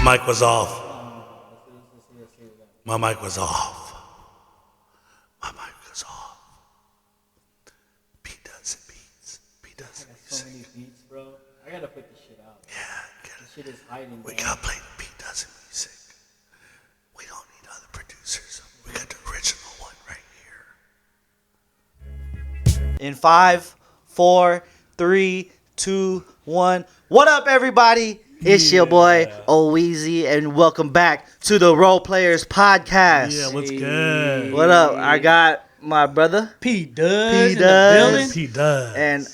mic was off. My mic was off. My mic was off. Pete does beats. Pete does music. So many beats, bro. I gotta put this shit out. Yeah, This shit is hiding. we gotta play the Pete does music. We don't need other producers. We got the original one right here. In 5, 4, 3, 2, 1. What up, everybody? It's your boy Oweezy, and welcome back to the Role Players Podcast. Yeah, what's good? What up? I got my brother P Does P in the Does. building. He does. and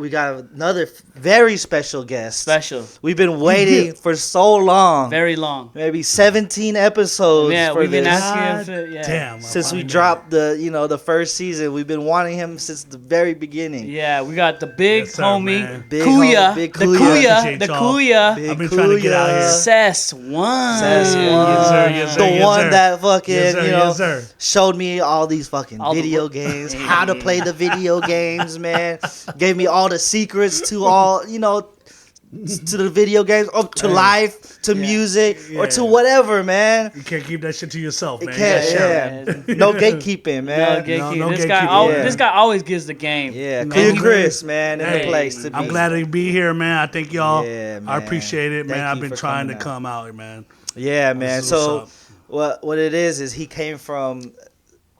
we got another very special guest. Special. We've been waiting for so long. Very long. Maybe 17 episodes Yeah, for we've been this. asking him to, yeah. Damn. Since we dropped the first season, we've been wanting him since the very beginning. Yeah, we got the big Yes, sir, homie, man. Big Kuya, homie, big the Kuya. Kuya, Appreciate the y'all. Kuya, Big I've been trying to get out here. CessOne805. CessOne805. Yes, sir, yes, sir, The yes, one sir. that fucking, Yes, sir, yes, sir. showed me all these fucking All the video work. games, how to play the video games, man. Gave me all the secrets to all, to the video games, up to life, to music, or to Yeah. whatever, man. You can't keep that shit to yourself, It man. can't, You gotta share it. yeah. No gatekeeping, man. No gatekeeping. no this guy, gatekeeping. this guy always gives the game. Yeah, No, Kuya man. Chris, man, in Hey, the place to be. I'm glad to be here, man. I thank y'all. Yeah, I man. appreciate it, man. Thank I've you been for trying to coming out. come out, man. Yeah, man. This is So what's what it is he came from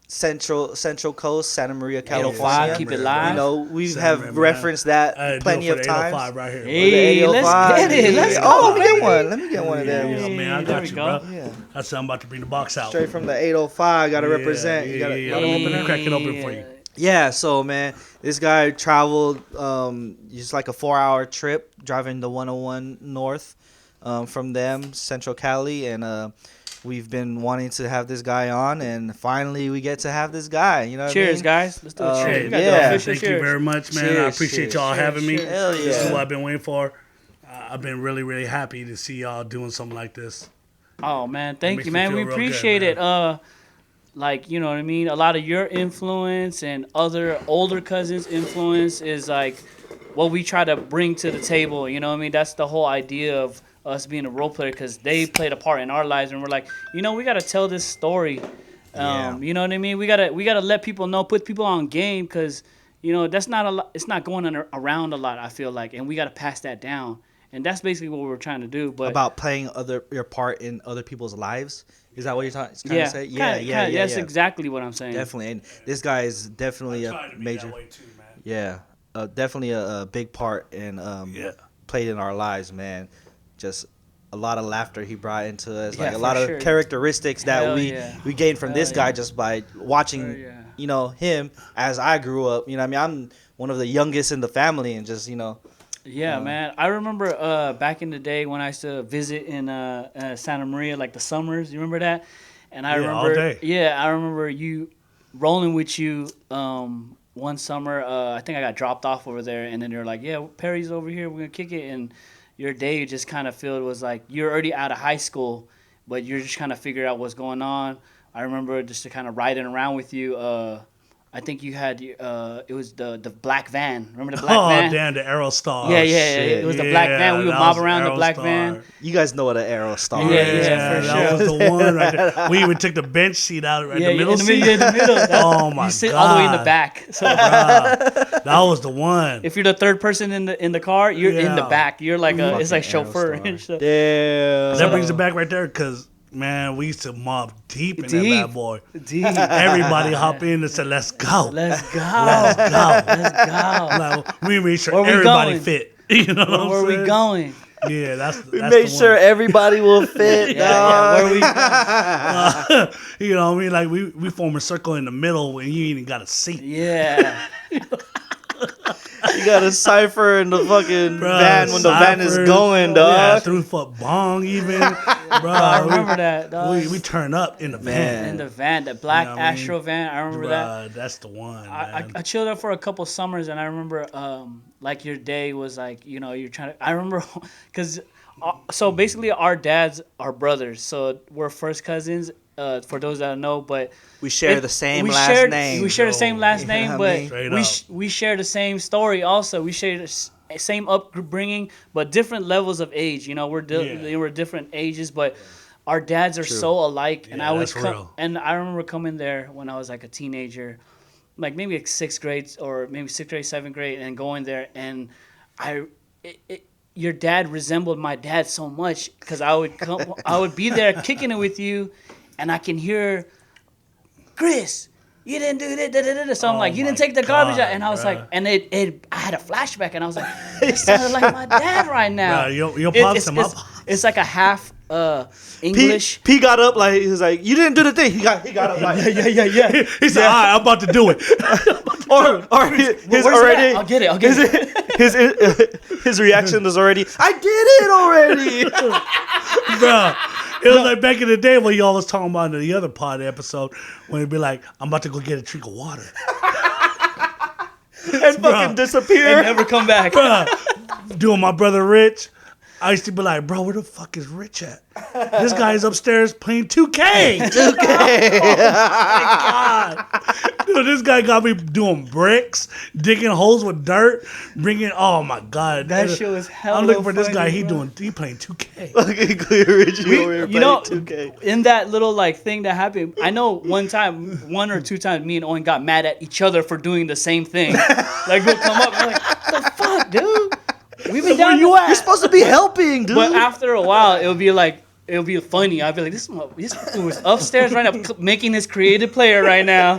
Central Coast, Santa Maria, California. 805, keep it live. You know, we Santa have Maria, man. referenced that I plenty do it of for the times. 805 right here. Hey, The let's 805. get it. Let's Yeah. go. Oh, let me get one. Let me get one of them. Yeah, man, I Hey, got there you, we bro. go. Yeah. That's how I'm about to bring the box out. Straight from the 805, gotta represent. You gotta, Yeah, gotta yeah. open Let it. me crack it open for you. Yeah, so man, this guy traveled just like a 4-hour trip driving the 101 north from them, Central Cali, and we've been wanting to have this guy on, and finally we get to have this guy. You know what Cheers, I mean? guys. Let's do a cheers. Hey, We got the yeah. official thank you cheers. very much, man. I Cheers, appreciate cheers. y'all having me. Cheers. Hell This is yeah. what I've been waiting for. I've been really, really happy to see y'all doing something like this. Oh man, thank makes you, me man. feel We real appreciate good, it. Like, you know what I mean? A lot of your influence and other older cousins' influence is like what we try to bring to the table. You know what I mean? That's the whole idea of us being a role player, because they played a part in our lives, and we're like, we gotta tell this story. Yeah. You know what I mean? We gotta let people know, put people on game, because that's not a lot. It's not going around a lot, I feel like, and we gotta pass that down. And that's basically what we're trying to do. But About playing your part in other people's lives. Is that what you're trying to say? kinda, that's exactly what I'm saying. Definitely, and this guy is definitely Trying a to be major. that way too, man. Yeah, definitely a big part in played in our lives, man. Just a lot of laughter he brought into us, Yeah, like a for lot sure. of characteristics that Hell we yeah. we gained from this Hell guy yeah. just by watching, Yeah. him as I grew up. You know, what I mean, I'm one of the youngest in the family, and just Yeah, man. I remember back in the day when I used to visit in Santa Maria, like the summers. You remember that? And I Yeah, all remember, day. I remember you rolling with you one summer. I think I got dropped off over there, and then they're like, "Yeah, Perry's over here. We're gonna kick it." And your day just kind of felt was like you're already out of high school, but you're just kind of figuring out what's going on. I remember just to kind of riding around with you. I think you had it was the black van. Remember the black Oh, van? damn, the Aerostar. Yeah. shit. It was the black van. We would that mob was around the black Aerostar. van. you guys know what an arrow star Yeah, is. yeah, for that sure. was the one right there. We even took the bench seat out right Yeah, the middle in the seat. middle. In the middle. Oh my You sit god, all the way in the back. So Bruh, that was the one. if you're the third person in the car, you're in the Yeah. back. You're like it's like Fucking chauffeur Aerostar. and stuff. Damn. That brings it back right there, because man, we used to mob deep in that Deep. bad boy. Deep. Everybody hop in and said, "Let's go, Let's go. let's go." Let's go. Like, we made sure Where we everybody going? fit. You know what Where I'm are we saying? going? Yeah, that's We that's made the sure one. everybody will fit, Yeah, dog. where we going? You know what I mean? Like we form a circle in the middle and you ain't even got a seat. Yeah. You got a cipher in the fucking Bruh, van when the van is Cypher. going, Yeah, dog. through foot bong even. Bro, I remember that, dog. We turn up in the Man. van. In the van, the black You know what I mean? Astro van. I remember that. Bruh, that's the one, I man. chilled out for a couple summers, and I remember like your day was like, you're trying to. I remember because so basically our dads are brothers, so we're first cousins. For those that don't know, but We share it- the same we last shared- name. We share the same last You know name, what I but mean? Straight we up. we share the same story. Also, we share same upbringing, but different levels of age. You know, they were different ages, but our dads are so alike. And Yeah, I would that's real. and I remember coming there when I was like a teenager, like maybe like 6th grade or maybe 6th grade, 7th grade, and going there, and your dad resembled my dad so much because I would be there kicking it with you, and I can hear, Chris, you didn't do that. So I'm like, you didn't take the garbage out, and I was like, and I had a flashback, and I was like, it sounded like my dad right now. You'll pause him up. It's like a half English. P got up like he was like, you didn't do the thing. He got up like yeah. He said, all right, I'm about to do it. or his already. I'll get it. His reaction was already, I did it already. Bro, it was like back in the day when y'all was talking about in the other pod episode when it'd be like, I'm about to go get a drink of water. And fucking disappear. And never come back. Bro, doing my brother Rich, I used to be like, bro, where the fuck is Rich at? This guy's upstairs playing 2K. 2K. Oh my God. Dude, this guy got me doing bricks, digging holes with dirt, oh my God. That shit was hella I'm looking for this funny, guy. bro. He playing 2K. Fucking Clear Richie over here You know, playing 2K. in that little like thing that happened, I know one or two times me and Owen got mad at each other for doing the same thing. Like we'll come up, we're like, what the fuck, dude? We've been down. You're supposed to be helping, dude. But after a while, it'll be funny. I'll be like, this dude was upstairs right now, making his creative player right now.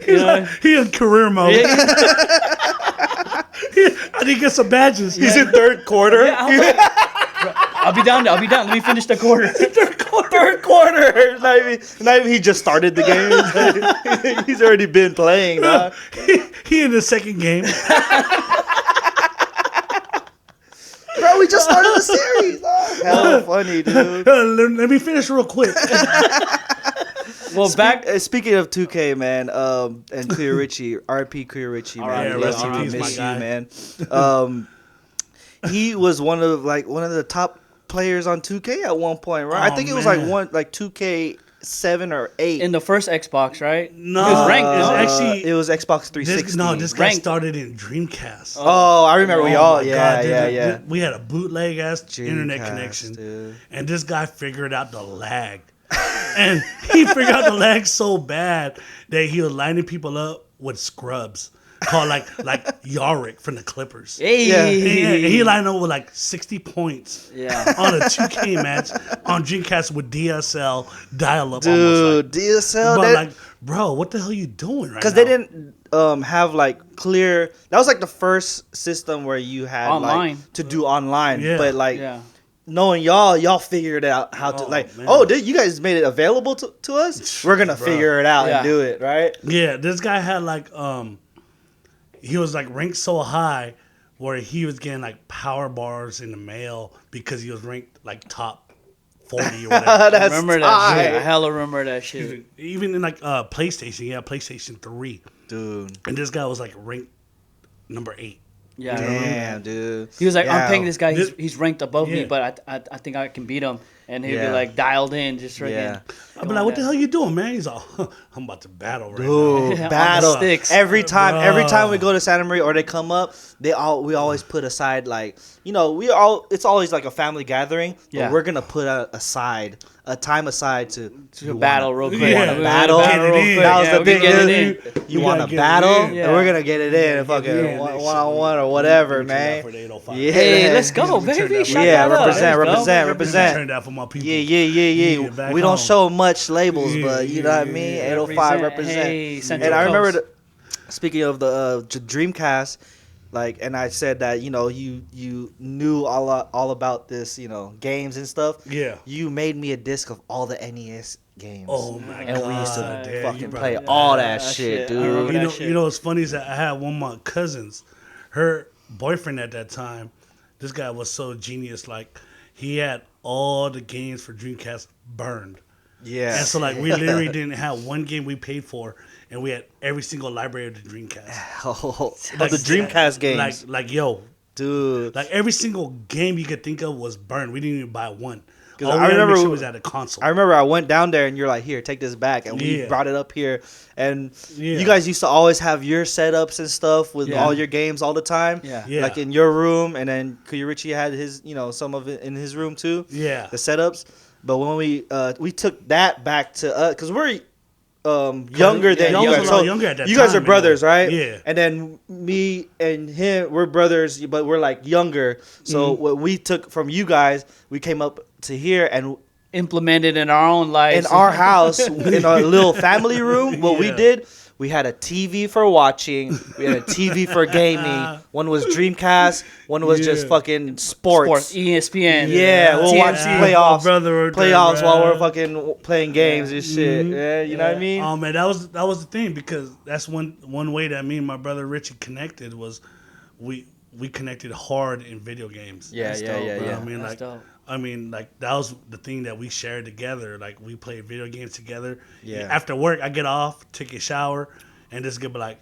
He in career mode. Yeah, I didn't get some badges. He's in third quarter. yeah, I'll be down. Let me finish the quarter. Third quarter. Not even he just started the game. He's already been playing. Dog. He in the second game. Bro, we just started the series. Dog. Hell funny, dude. Let me finish real quick. Well, Speaking of 2K, man, and Clear Richie, RP Clear Richie, man. Yeah, rest in I peace, miss you, my guy. man. He was one of the top players on 2K at one point, right? I think it was man. like 2K7 or 8. in the first Xbox, right? No, It was ranked. it was actually it was Xbox 360. this guy Ranked. started in Dreamcast. Oh, I remember we Oh all. my Yeah, God, dude, yeah. We had a bootleg ass internet Dreamcast, connection, dude. and this guy figured out the lag, and he figured out the lag so bad that he was lining people up with scrubs called like Yarick from the Clippers. Hey. And he lined up with like 60 points Yeah. on a 2K match on Dreamcast with DSL dial up. Dude, DSL. But like, bro, what the hell are you doing right now? Because they didn't have like clear. That was like the first system where you had Online. like to do online. Yeah. But like Yeah. knowing y'all figured out how to man. dude, you guys made it available to us. We're gonna figure it out Yeah. and do it, right? Yeah, this guy had like he was like ranked so high where he was getting like power bars in the mail because he was ranked like top 40 or whatever. That's Remember that tight. shit. I hella remember that shit. Even in like PlayStation, he had PlayStation 3. Dude. And this guy was like ranked number 8. Yeah. I remember Damn, that. dude. He was like, Yeah. I'm paying this guy. This- He's ranked above me, Yeah. but I think I can beat him. And he'd be Yeah. like dialed in, just freaking. Yeah. I'd be like, what the hell you doing, man? He's like, I'm about to battle right now. Dude, On the battle sticks. every time Bro. we go to Santa Maria or they come up, we always put aside like it's always like a family gathering. Yeah. But we're gonna put a time aside to Battle real quick. Yeah. We battle. wanna Get it real in. quick. That was Yeah, the we big can get it thing. in. You We want gotta to get it battle, in. Yeah. and we're gonna get it in, fucking Yeah. one on one or whatever, Return that man. for the 805. Yeah. Hey, let's go, Return that baby. for Shout the Yeah, that out. represent, Let's go. represent. Return that for my people. Yeah. back We don't home. show much labels, Yeah, but you know what I mean. yeah. 805 represent. Hey, Central And I remember, Coast. speaking of the Dreamcast, like, and I said that you knew all about this, games and stuff. Yeah. You made me a disc of all the NES games. Oh my and god. we used to damn, you fucking brought play it back. all that that shit, shit. I remember dude. that shit. You know what's funny is that I had one of my cousins, her boyfriend at that time, this guy was so genius, like he had all the games for Dreamcast burned. Yeah. And so like we literally didn't have one game we paid for, and we had every single library of the Dreamcast. Oh, of the Dreamcast games, Like yo, dude. like every single game you could think of was burned. We didn't even buy one. Because I remember it was at a console. I remember I went down there and you're like, here, take this back, and we brought it up here. And you guys used to always have your setups and stuff with all your games all the time. Yeah. Like in your room, and then Kuya Richie had his, some of it in his room too. Yeah. The setups. But when we took that back to us, because we're younger than you guys. So younger at that you guys time, are brothers, right? Yeah. And then me and him, we're brothers, but we're like younger. So what we took from you guys, we came up to here and implemented in our own lives. In our house, in our little family room, what we did, we had a TV for watching. We had a TV for gaming. One was Dreamcast. One was just fucking sports. ESPN. Yeah, we'll watch playoffs. Playoffs while we're fucking playing games and shit. Yeah, you know what I mean? Oh man, that was the thing, because that's one way that me and my brother Richie connected was we connected hard in video games. Yeah. I mean, like that was the thing that we shared together. Like we played video games together. Yeah. After work, I get off, take a shower, and just get like,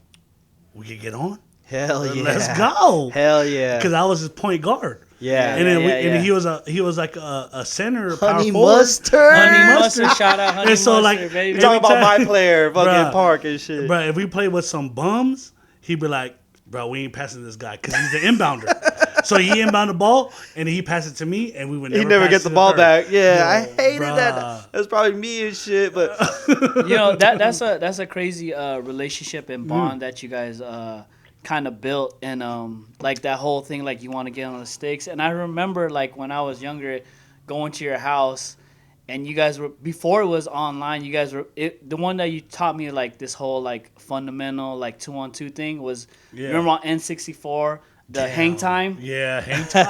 we could get on. Hell yeah. Let's go. Hell yeah. Because I was his point guard. Yeah. And then and he was like a center. Honey power Mustard. Honey Mustard. Shout out Honey And so, Mustard, like, baby. You're talking about my player, fucking Bruh. Park and shit. Bro, if we play with some bums, he'd be like, bro, we ain't passing this guy because he's the inbounder. So he inbound the ball, and he passed it to me, and we would never. He never pass get the it to ball her. back. Yeah, I hated bruh. that. That's probably me and shit, but That's a crazy relationship and bond that you guys kind of built, and like that whole thing, like you want to get on the sticks. And I remember like when I was younger, going to your house, and you guys were, before it was online, you guys were the one that you taught me like this whole like fundamental like 2-on-2 thing was remember on N64. The hang time. Yeah, hang time.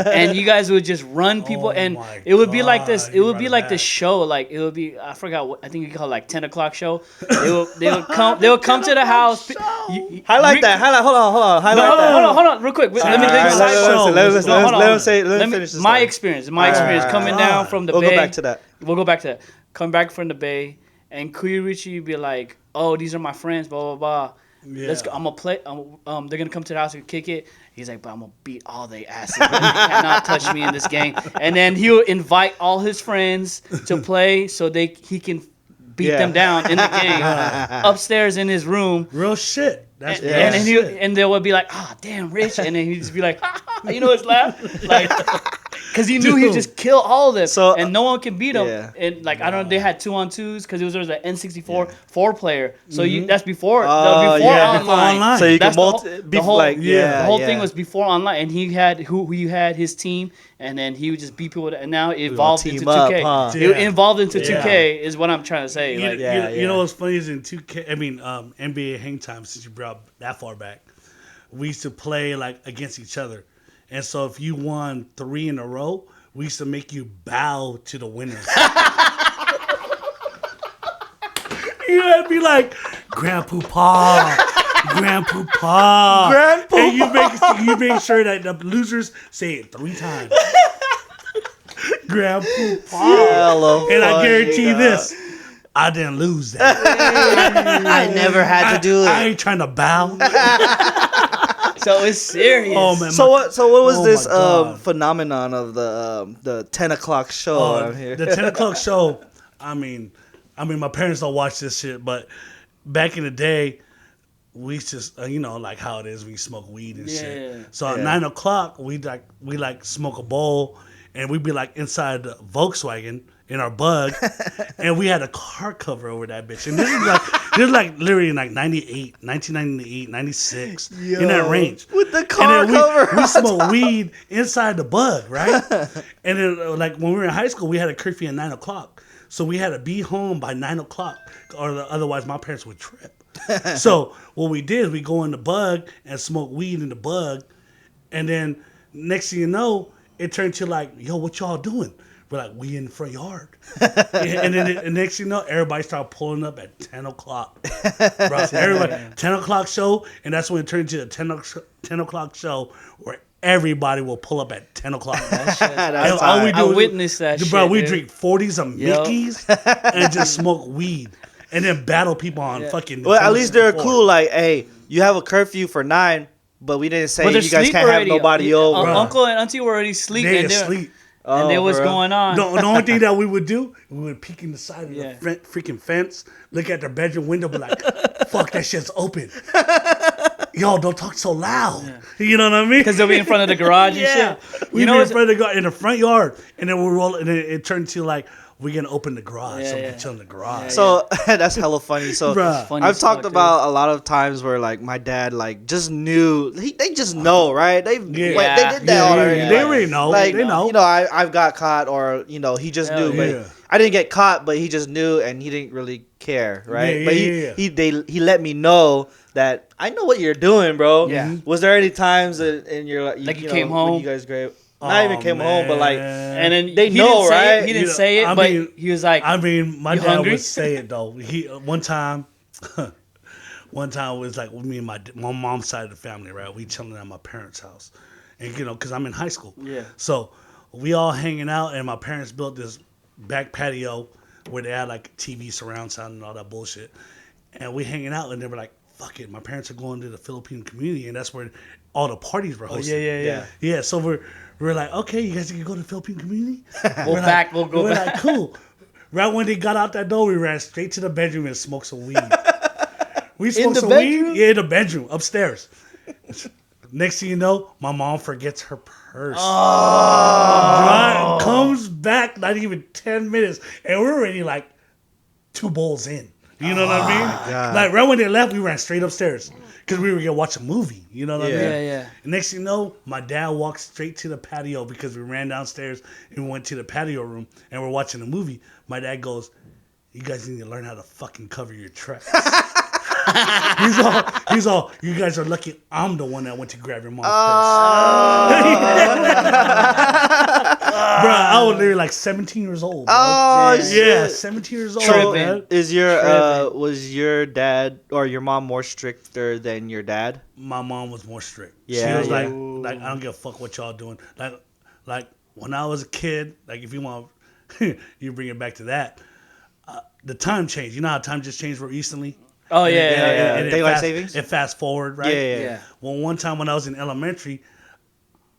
And you guys would just run people, and it would be like this. It would be like this show. Like it would be. I forgot what. I think you call it like 10 o'clock show. They would come. They would come to the house. highlight that. Hold on. Highlight that. Hold on, real quick. Let me let me finish this. My experience coming down from the Bay. We'll go back to that. We'll go back to that. Come back from the Bay, and Kuya Richie would be like, "Oh, these are my friends." Blah blah blah. Yeah. Let's go. I'm gonna play. They're gonna come to the house and kick it. He's like, but I'm gonna beat all they asses. You cannot touch me in this game. And then he'll invite all his friends to play so he can beat them down in the game upstairs in his room. Real shit. That's and they would be like, damn, Rich, and then he'd just be like, his laugh, like, because he knew he'd just kill all of them, and no one can beat him. Yeah. And like I don't know, they had 2-on-2s because there was an N64 4-player, so that's before online. So you that's can the whole thing thing was before online, and he had he had his team, and then he would just beat people, and now it evolved into 2K. It evolved into 2K is what I'm trying to say. You know what's funny is in 2K, I mean NBA Hang Time, since you brought that far back, we used to play like against each other. And so if you won 3 in a row, we used to make you bow to the winner. You had to be like, Grandpapa. And you make sure that the losers say it 3 times. Grandpapa. And I guarantee this, I didn't lose that. I never had to do it. I ain't trying to bow. So it's serious. Oh man. So what was this phenomenon of the 10 o'clock show out here? The 10 o'clock show. I mean, my parents don't watch this shit, but back in the day, we just like how it is when you smoke weed and shit. So at 9 o'clock, we smoke a bowl, and we'd be like inside the Volkswagen in our Bug, and we had a car cover over that bitch. And this is like literally in like 1998, 96, in that range. With the car cover. We smoked weed inside the Bug, right? And then like when we were in high school, we had a curfew at 9 o'clock. So we had to be home by 9 o'clock, or otherwise my parents would trip. So what we did is we go in the Bug and smoke weed in the Bug, and then next thing you know, it turned to like, yo, what y'all doing? We're like, we in the front yard. And then next thing you know, everybody started pulling up at 10 o'clock. Bro, everybody, 10 o'clock show, and that's when it turned into a 10 o'clock show where everybody will pull up at 10 o'clock. I witnessed that shit. Bro, we drink 40s of Mickeys and just smoke weed. And then battle people on fucking... Well, at least they're cool. Like, hey, you have a curfew for 9, but we didn't say you guys can't have nobody over. Uncle and auntie were already asleep. They asleep. and then what's going on? The only thing that we would do, we would peek in the side of the freaking fence, look at their bedroom window, be like, fuck, that shit's open. Yo, don't talk so loud. Yeah. You know what I mean? Because they'll be in front of the garage and shit. We'd be in the front yard, and then we roll, and it turned to like, we're going to open the garage, so we can chill in the garage. So that's hella funny. So funny I've talked about a lot of times where like my dad like just knew, they just know, right? They did that already. They already know. Like, they know. You know, I've got caught, or, you know, he just knew. But I didn't get caught, but he just knew, and he didn't really care, right? But he let me know that I know what you're doing, bro. Yeah. Was there any times in your like you know, came home? when you guys not even came home, but like, and then they know, right? He didn't say it, but he was like, I mean, my dad hungry? would say it though. He one time it was like with me and my mom's side of the family, right? We chilling at my parents' house, and you know, cause I'm in high school. Yeah. So we all hanging out, and my parents built this back patio where they had like TV surround sound and all that bullshit, and we hanging out, and they were like, "Fuck it," my parents are going to the Philippine community, and that's where all the parties were hosted. Yeah. So we're like, okay, you guys can go to the Philippine community? We'll go we're back. Like, cool. Right when they got out that door, we ran straight to the bedroom and smoked some weed. We smoked some weed? Yeah, in the bedroom, upstairs. Next thing you know, my mom forgets her purse. Comes back, not even 10 minutes, and we're already like 2 bowls in. You know what I mean? God. Like right when they left, we ran straight upstairs because we were gonna watch a movie. You know what I mean? Yeah. And next thing you know, my dad walked straight to the patio because we ran downstairs and we went to the patio room and we're watching a movie. My dad goes, "You guys need to learn how to fucking cover your tracks." he's all, "You guys are lucky I'm the one that went to grab your mom's purse." Bro, I was literally like 17 years old. Bro. Oh, shit. Yeah, 17 years old. So Man. was your dad or your mom more stricter than your dad? My mom was more strict. Yeah, She was yeah. like, I don't give a fuck what y'all doing. Like when I was a kid, like if you want, you bring it back to that. The time changed. You know how time just changed recently? Oh yeah. And Daylight savings? It fast forward, right? Yeah. Well, one time when I was in elementary,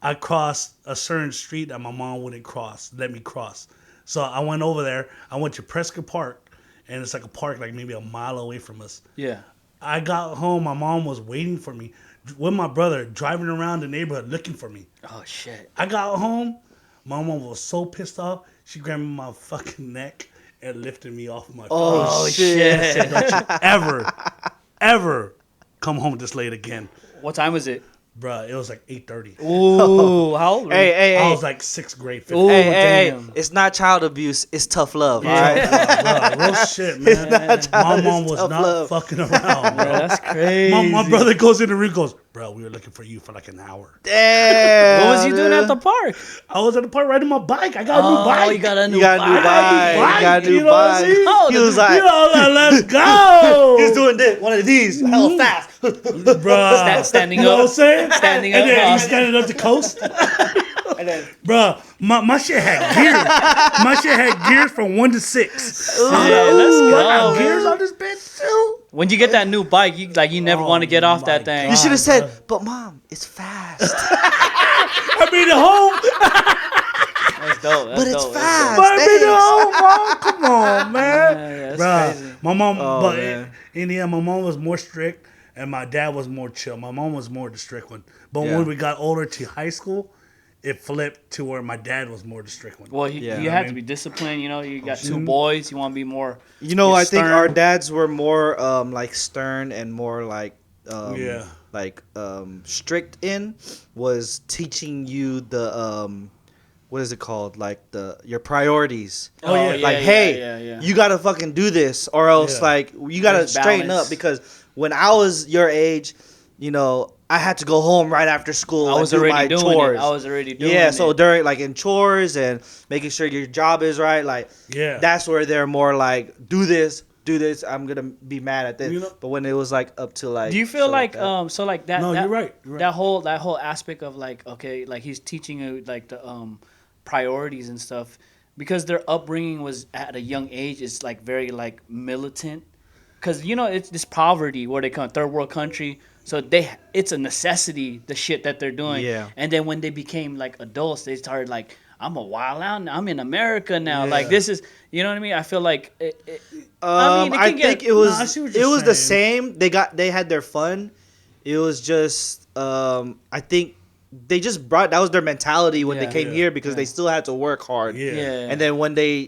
I crossed a certain street that my mom wouldn't let me cross. So I went over there. I went to Prescott Park, and it's like a park like maybe a mile away from us. Yeah. I got home. My mom was waiting for me with my brother, driving around the neighborhood looking for me. Oh shit. I got home. My mom was so pissed off. She grabbed me my fucking neck and lifted me off my. Oh, shit. Said, "Don't you ever come home this late again." What time was it? Bruh, it was like 8:30. Ooh, how old were you? Hey. I was like 6th grade. 5th Ooh, grade. Hey, damn. it's not child abuse. It's tough love. Yeah, All right. bruh, real shit, man. My mom was tough not love. fucking around, bro. That's crazy. My brother goes in the room, goes, "Bro, we were looking for you for like an hour." Damn. What was you doing at the park? I was at the park riding my bike. I got a new bike. You got a new You got a new bike. bike. You got a new You know what I'm bike. saying? Oh, He was like, You know, like, let's go. he's doing this, one of these, hella fast. Bruh. Standing You know what I'm up. saying? Standing And up. then he's standing up the coast. And then, Bruh, my shit had gears. My shit had gears from 1 to 6. Yeah, let's I go. got gears on this bitch too. When you get that new bike, you never want to get off my that thing. you should have bruh. said, but mom, it's fast. I made it home. That's dope. That's But it's dope. fast. I made it Thanks. home, bro. Come on, man. Yeah, that's Bruh, crazy. my mom, Oh, but man. in the end, my mom was more strict and my dad was more chill. My mom was more the strict one. But Yeah. when we got older to high school, it flipped to where my dad was more the strict one. Well, Yeah. you I had to be disciplined. You know, you got two Mhm. boys. You want to be more. You know, You're I think stern. our dads were more like stern and more like Yeah. strict in was teaching you the what is it called, like your priorities. Oh, yeah. Like, hey, yeah. you gotta fucking do this, or else Yeah. like you gotta There's straighten balance. up. Because when I was your age, you know, I had to go home right after school. I and was do already my doing chores. it. I was already doing Yeah, it. so during like in chores and making sure your job is right, like Yeah. that's where they're more like, do this, I'm gonna be mad at this. You know- But when it was like up to like, Do you feel shit like that. so like that? No, that, you're right. You're right. That whole aspect of like, okay, like he's teaching you like the priorities and stuff, because their upbringing was at a young age. It's like very like militant, because you know it's this poverty where they come, third world country. So it's a necessity, the shit that they're doing. Yeah. And then when they became like adults, they started like, I'm a wild out now. I'm in America now. Yeah. Like this is, you know what I mean? I feel like I think it was No, I see what it you're was the saying. same. They had their fun. It was just I think they just brought that was their mentality when they Yeah. came Yeah. here because Yeah. they still had to work hard. Yeah. yeah. And then when they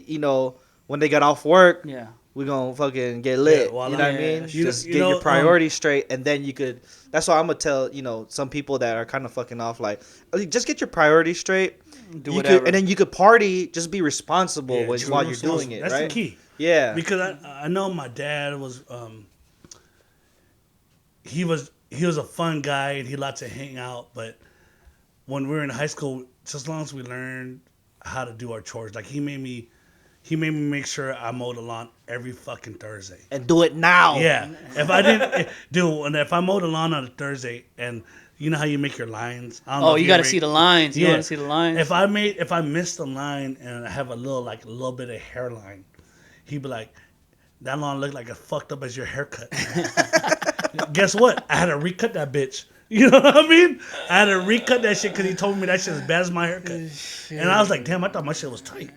when they got off work, yeah. we gonna fucking get lit. Yeah, well, you know what I yeah. mean? You- Just you get know, your priorities straight, and then you could. That's why I'm gonna tell some people that are kind of fucking off. Like, just get your priorities straight. Do You whatever. could, and then you could party. Just be responsible Yeah, true. while you're doing it. That's right? the key. Yeah. Because I know my dad was he was a fun guy and he liked to hang out, but when we were in high school, just as long as we learned how to do our chores, like he made me make sure I mowed the lawn every fucking Thursday. And do it now. Yeah, if I didn't do, and if I mowed the lawn on a Thursday, and you know how you make your lines. I don't know Oh, if you got to ever- see the lines. You Yeah. want to see the lines? If I missed the line and I have a little bit of hairline, he'd be like, "That lawn looked like as fucked up as your haircut." Guess what? I had to recut that bitch. You know what I mean? I had to recut that shit because he told me that shit as bad as my haircut. And I was like, damn, I thought my shit was tight.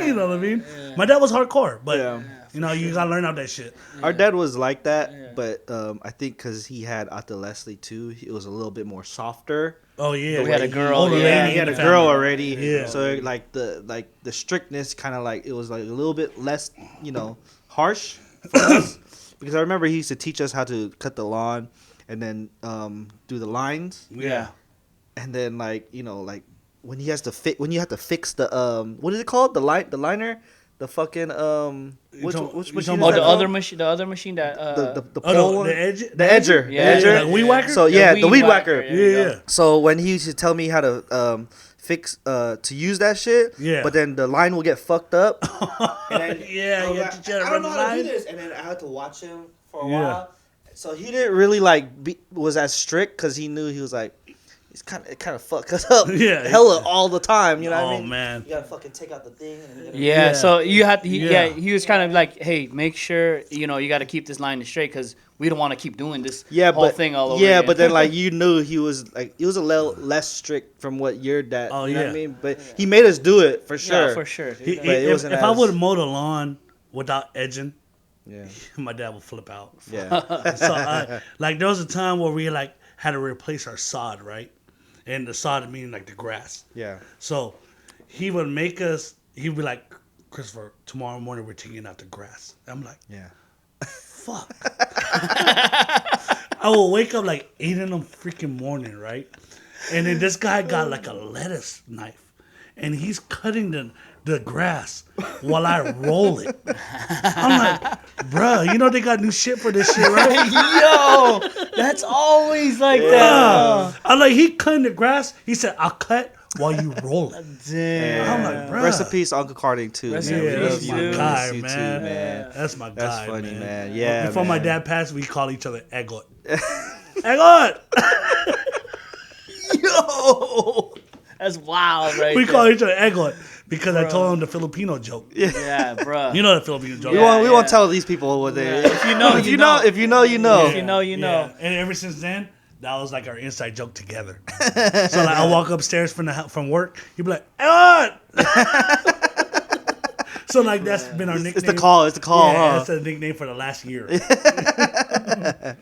You know what I mean? My dad was hardcore, but Yeah. you gotta learn out that shit. Our dad was like that, but I think because he had Ate Leslie too, it was a little bit more softer. Oh yeah, We had a girl, older yeah, lady he had in a the girl family. already. Yeah. So the strictness kind of like it was like a little bit less, harsh for us. Because I remember he used to teach us how to cut the lawn and then do the lines. Yeah. And then when he has to when you have to fix the what is it called? The liner? The fucking which talking- which you machine talking is oh, that the called? other machine that the Oh, pole no, one? the edge, The edger. Yeah, the edger. like weed whacker? So yeah, the weed whacker. There you go. Yeah. So when he used to tell me how to fix to use that shit, Yeah. but then the line will get fucked up. And then Yeah, I was you like, have to try to I run don't know the how to do line. this, and then I had to watch him for a Yeah. while. So he didn't really was as strict because he knew he was like he's kind of fuck us up, Yeah. hella all the time. You know what I Oh mean? man. You gotta fucking take out the thing. And Yeah, Yeah. so you had to, Yeah. he was kind of like, hey, make sure, you got to keep this line straight because we don't want to keep doing this whole thing all over Yeah, again. but then you knew he was a little less strict from what your dad. Oh, you know what yeah. I mean? But he made us do it for sure. Yeah, for sure. dude. But it wasn't If I as- would have mowed a lawn without edging, Yeah. my dad would flip out. Yeah. So there was a time where we had to replace our sod, right? And the sod meaning like the grass. Yeah. So he would make us. He'd be like, "Christopher, tomorrow morning we're taking out the grass." I'm like, Yeah. "Fuck." I will wake up like 8 in the freaking morning, right? And then this guy got like a lettuce knife, and he's cutting the grass while I roll it. I'm like, bruh, they got new shit for this shit, right? Yo, that's always like that. I'm like, he cutting the grass. He said, "I'll cut while you roll it." Damn. I'm like, bruh. Rest in peace, Uncle Carding too. Rest man. in We Yeah, peace, love that's you. my dude. guy, Miss you man. too, man. That's my That's guy, funny, man. man. Yeah, Before my man. dad passed, we call each other Egot. Egot! Yo. That's wild, right? We there. call each other Egot because I told him the Filipino joke. Yeah, bro. You know the Filipino joke. We Yeah, won't yeah. tell these people what they. Yeah. If you know, if you you know. know, if you know, you know. If you know, you know. Yeah. And ever since then, that was like our inside joke together. So I walk upstairs from work, he'd be like, "Egot!" So that's been our nickname. It's the call. It's the call, Yeah, huh? that's the nickname for the last year. That's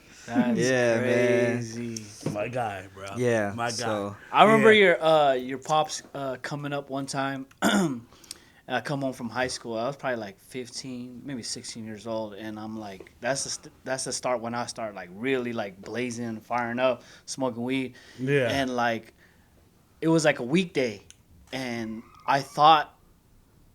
Yeah, man. crazy. My guy, bro. Yeah. My guy. So, I remember Yeah. your pops coming up one time. I come home from high school. I was probably like 15, maybe 16 years old, and I'm like, that's the start when I start like really like blazing, firing up, smoking weed. Yeah. And like, it was like a weekday, and I thought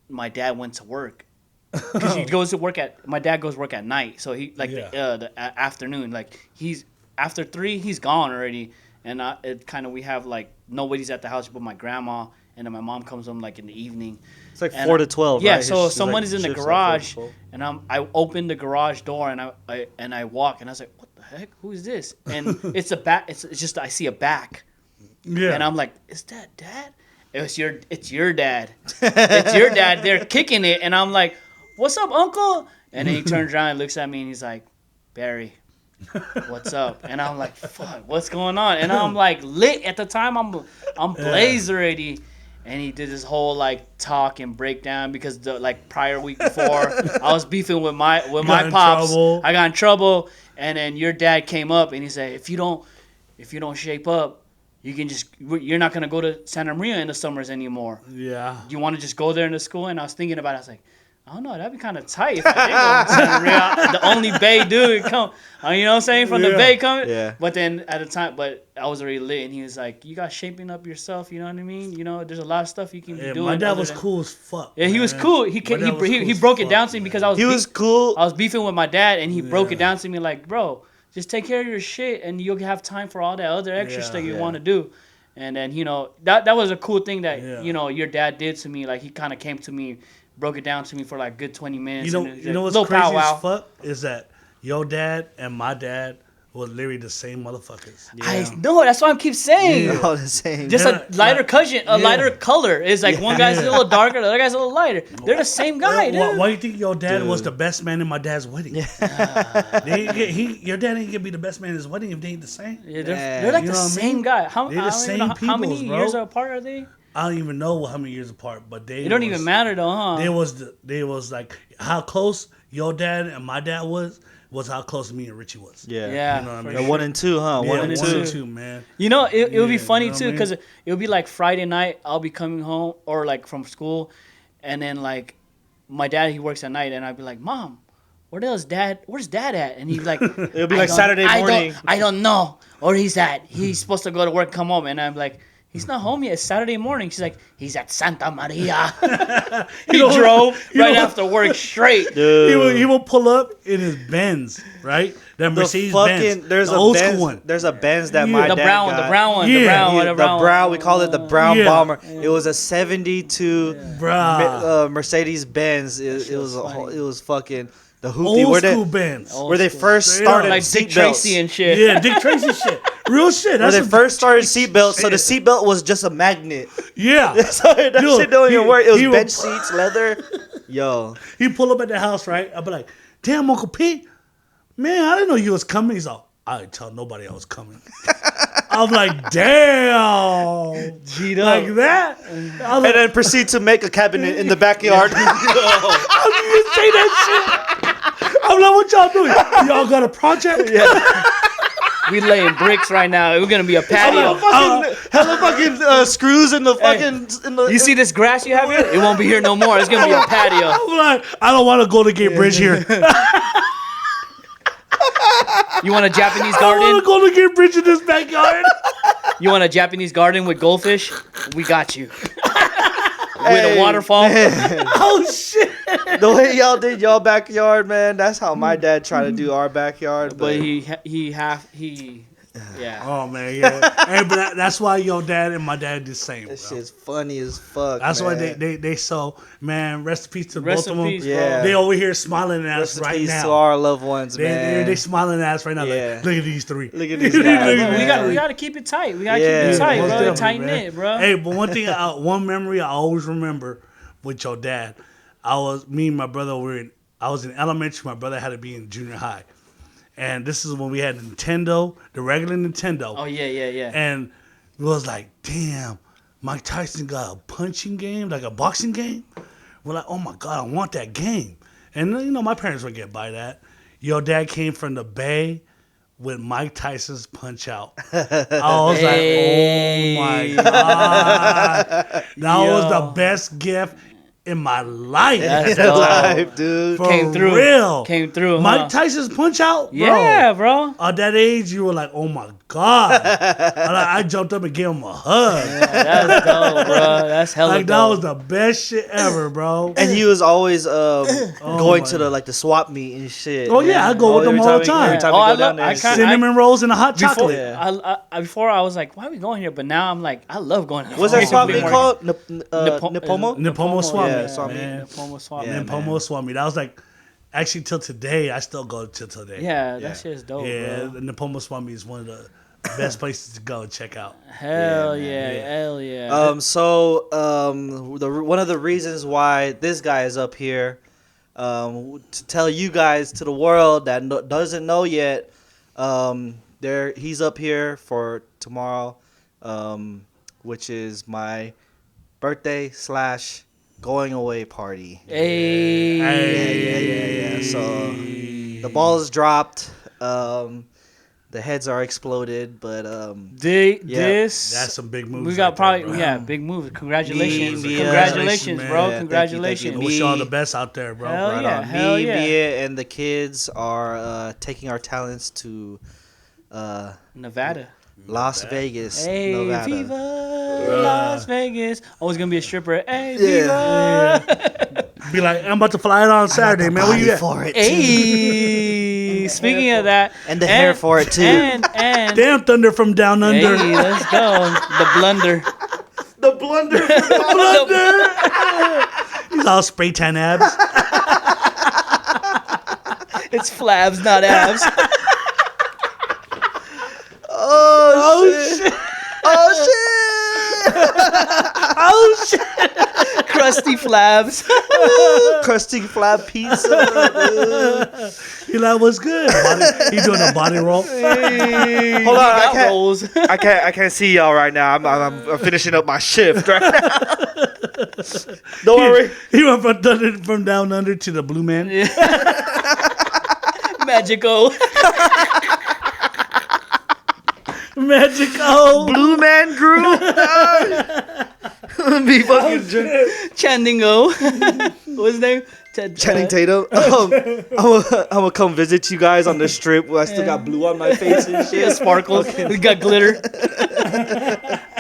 my dad went to work because he goes to work my dad goes to work at night, so he like Yeah. the afternoon, like he's after 3 he's gone already, and it kind of we have like nobody's at the house but my grandma, and then my mom comes home like in the evening. it's like And 4 to 12. Yeah, right? so It's someone like is in the shifts like 4 to garage, 12. and I open the garage door, and I walk, and I was like, what the heck? Who is this? And it's a back. It's just I see a back, Yeah. and I'm like, is that dad? It's your dad. It's your dad. They're kicking it, and I'm like, what's up, uncle? And then he turns around and looks at me, and he's like, Barry, what's up? And I'm like, fuck, what's going on? And I'm like lit at the time. I'm blazed already. And he did this whole like talk and breakdown because the like prior week before I was beefing with my pops. I got in trouble, and then your dad came up and he said, if you don't shape up, you're not gonna go to Santa Maria in the summers anymore. Yeah. You want to just go there in the school? And I was thinking about it. I was like, I don't know, that'd be kind of tight if I did go to Santa Maria. The only Bay dude come, you know what I'm saying, from the Bay coming. Yeah. But then at the time, I was already lit, and he was like, you got shaping up yourself, you know what I mean? You know, there's a lot of stuff you can be doing. My dad was cool as fuck. Yeah, he was cool. He broke it down to me because I was cool. I was beefing with my dad, and he broke it down to me like, bro, just take care of your shit, and you'll have time for all that other extra stuff you want to do. And then, you know, that was a cool thing that, you know, your dad did to me. Like, he kind of came to me, broke it down to me for like good 20 minutes. You know what's crazy as fuck is that your dad and my dad were literally the same motherfuckers. Yeah. I know, that's what I keep saying. They're all the same. Just a lighter lighter color. It's like one guy's a little darker, the other guy's a little lighter. They're the same guy, dude. Why do you think your dad was the best man in my dad's wedding? Your dad ain't gonna be the best man in his wedding if they ain't the same. Yeah, they're like the same guy. How many years apart are they? I don't even know how many years apart, but it don't even matter though, huh? They was like how close your dad and my dad was how close me and Richie was. Yeah. You know what I mean? 1 and 2, huh? Yeah, 1 and 2, man. You know, it would be funny too, because it would be like Friday night, I'll be coming home or like from school, and then like my dad, he works at night, and I'd be like, Mom, where's dad at? And he'd be like, it'll be like Saturday morning. I don't know. Or he's supposed to go to work, come home, and I'm like, he's not home yet. It's Saturday morning. She's like, he's at Santa Maria. He drove right after work straight. Dude. He will pull up in his Benz, right? That Mercedes Benz. There's the a old Benz, school one. There's a Benz that my dad got. The brown one. We call it the brown bomber. It was a 72 Mercedes Benz. It was fucking the hoopty. Old school Benz. Where they first started like Dick Tracy and shit. Yeah, Dick Tracy shit. Real shit. Where they first started seatbelts, so the seatbelt was just a magnet. Yeah. So that shit don't even work. It was bench seats, leather. Yo. He pull up at the house, right? I'll be like, damn, Uncle Pete. Man, I didn't know you was coming. He's like, I didn't tell nobody I was coming. I'm like, damn. G'd like up. that? And then proceed to make a cabinet in the backyard. How do you say that shit? I'm like, what y'all doing? Y'all got a project? Yeah. We laying bricks right now. We're gonna be a patio. Hella fucking screws in the fucking. You see this grass you have here? It won't be here no more. It's gonna be a patio. I'm like, I don't want to go to Gate Bridge here. You want a Japanese I garden? want to go to Gate Bridge in this backyard. You want a Japanese garden with goldfish? We got you. With a waterfall. Oh shit! The way y'all did y'all backyard, man. That's how my dad tried to do our backyard. But yeah. Oh man, yeah. Hey, but that's why your dad and my dad the same. That shit's funny as fuck. That's man. why they so man. Rest in peace to Rest both of in them. peace, yeah. They over here smiling at Rest us right in peace now. to our loved ones, man. They smiling at us right now. Yeah. Like, look at these three. Look at these guys. We gotta keep it tight. We gotta keep it tight, bro. Tight knit, bro. Hey, but one thing, one memory I always remember with your dad, me and my brother I was in elementary. My brother had to be in junior high. And this is when we had Nintendo, the regular Nintendo. Oh, yeah. And it was like, damn, Mike Tyson got a punching game, like a boxing game. We're like, oh my God, I want that game. And, you know, my parents would get by that. Your dad came from the Bay with Mike Tyson's Punch Out. I was like, oh my God. That was the best gift in my life. That's life, dude. For Came through. real. Came through. Mike Tyson's Punch Out? Bro. Yeah, bro. At that age, you were like, oh my God. I jumped up and gave him a hug. Yeah, that's dope, bro. That's hella Like, that was the best shit ever, bro. And he was always going to the swap meet and shit. Oh, yeah, I go with them all the time. Every time we go down there. Cinnamon rolls and a hot chocolate. Before I was like, why are we going here? But now I'm like, I love going here. What's that swap meet called? Nipomo? Nipomo swap meet. Yeah, swap meet. Nipomo swap meet. Nipomo swap meet. That was like, actually till today, I still go till today. Yeah, that shit is dope, yeah, bro. the Nipomo swap meet is one of the best places to go and check out. Hell yeah. So one of the reasons why this guy is up here, to tell you guys, to the world that doesn't know yet, he's up here for tomorrow, which is my birthday / going away party. Hey. Yeah. So the balls dropped. The heads are exploded, but This That's some big moves. we got right probably there, bro. big moves. Congratulations, Me, congratulations, man. bro, Yeah, congratulations. I thank wish you all the Me- best out there, bro. Hell right yeah, on. hell Me, yeah. Mia, and the kids are taking our talents to Nevada. Las Vegas, Hey, Nevada. Viva Las Vegas. I was gonna be a stripper. Hey, Yeah. Viva. Be like, I'm about to fly out on Saturday, man. Where you at? For it too. Hey, speaking of that, And the hair for it, too. And Damn Thunder from Down Under. hey, let's go. The blunder. The blunder. He's all spray tan abs. It's flabs, not abs. Oh shit! Oh Oh shit! Crusty flabs. shit! Crusty flab pizza. He like, what's good? He doing a body roll. Hold on, I can't. Rolls. I can't see y'all right now. I'm finishing up my shift right now. Don't worry. He went from Down Under to the Blue Man. Magico. Magico. Blue Man Group. Be fucking Chandingo. What's his name? Channing Tatum. I'm gonna come visit you guys on the strip where I still got blue on my face and shit. Yeah, sparkles. We got glitter.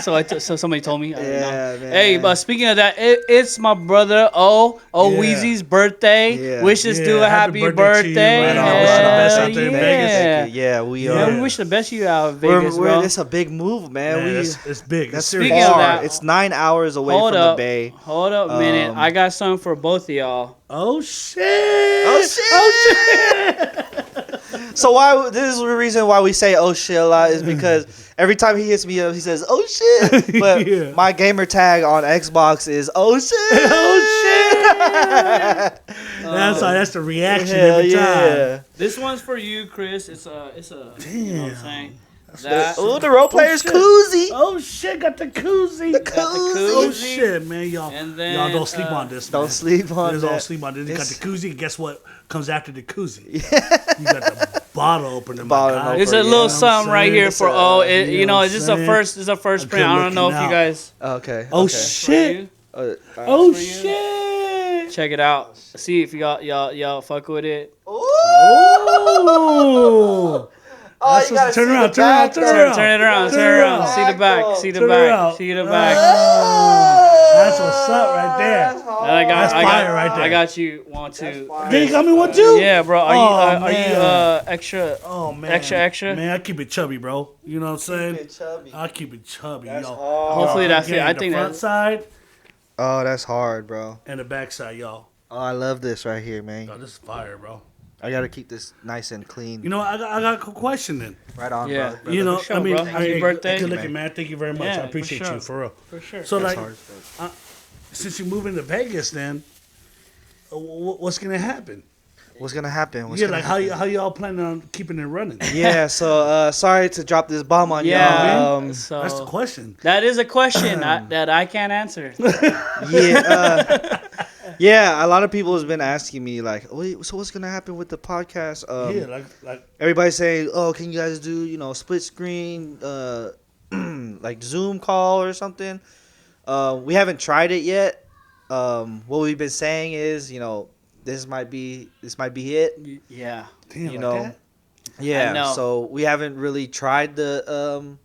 So somebody told me. I don't know. Yeah, man. Hey, but speaking of that, it's my brother Yeah. Weezy's birthday. Yeah. Wishes Yeah, to a happy happy birthday to you, right on. Hell Wish you the best out there in yeah. Vegas. Yeah, we are. Man, we wish the best of you out of Vegas, bro. It's a big move, man. Man, we it's big. that's It's serious. Speaking of far. that- It's 9 hours away Hold from up. the bay. Hold up a minute. Um, I got something for both of y'all. Oh shit! Oh shit! So why? This is the reason why we say "oh shit" a lot is because every time he hits me up, he says "oh shit." But Yeah. my gamer tag on Xbox is "oh shit." Oh shit! That's the reaction Hell every time. yeah! This one's for you, Chris. It's a. You know what I'm saying? Ooh, the role player's shit. koozie. Oh shit! Got the koozie. The Got the koozie. Oh koozie. shit, man! Y'all, And then, y'all don't sleep on this. Don't man. sleep on Don't that. sleep on this. You got It's- the koozie. Guess what comes after the koozie? You got the bottle opener. Bottle my guy. opener. It's a Yeah, little I'm something right saying? here It's for you know what I'm this is saying? a first. This is a first A print. I good don't know if looking you out. guys. Okay. Oh okay. For shit! you. Oh for you. shit! Check it out. See if y'all fuck with it. Oh! Oh, That's you gotta turn see around, the turn around, back, turn though. around. Turn it around. Turn Turn it it around. around. See the back. See the Turn it back. around. See the back. That's what's up right there. And I got. That's I fire got. right there. I got you. Want to? They got me one too? Yeah, bro. Are Oh, you man. extra? Oh man. Extra? Man, I keep it chubby, bro. You know what I'm saying? It's chubby. I keep it chubby, That's yo. hard. Hopefully that fit. Again, I the think front that. side Oh, that's hard, bro. and the back side, y'all. Oh, I love this right here, man. Yo, this is fire, bro. I gotta keep this nice and clean. You know, I got a question then. Right on, Yeah. bro. You know, sure, I mean, bro. Happy birthday. Good looking, man. Thank you very much. Yeah, I for appreciate sure. you for real. For sure. So, That's like, hard. since you move into Vegas, then what's gonna happen? What's gonna happen? What's Yeah, gonna like happen? how y'all planning on keeping it running? Yeah, so sorry to drop this bomb on Yeah. y'all. So That's the question. that is a question that I can't answer. Yeah, a lot of people has been asking me like, wait, so what's gonna happen with the podcast? Yeah, like Everybody's saying, oh, can you guys do split screen, like Zoom call or something? We haven't tried it yet. What we've been saying is, this might be it. Yeah. damn, You like know, that? Yeah. I know. So we haven't really tried the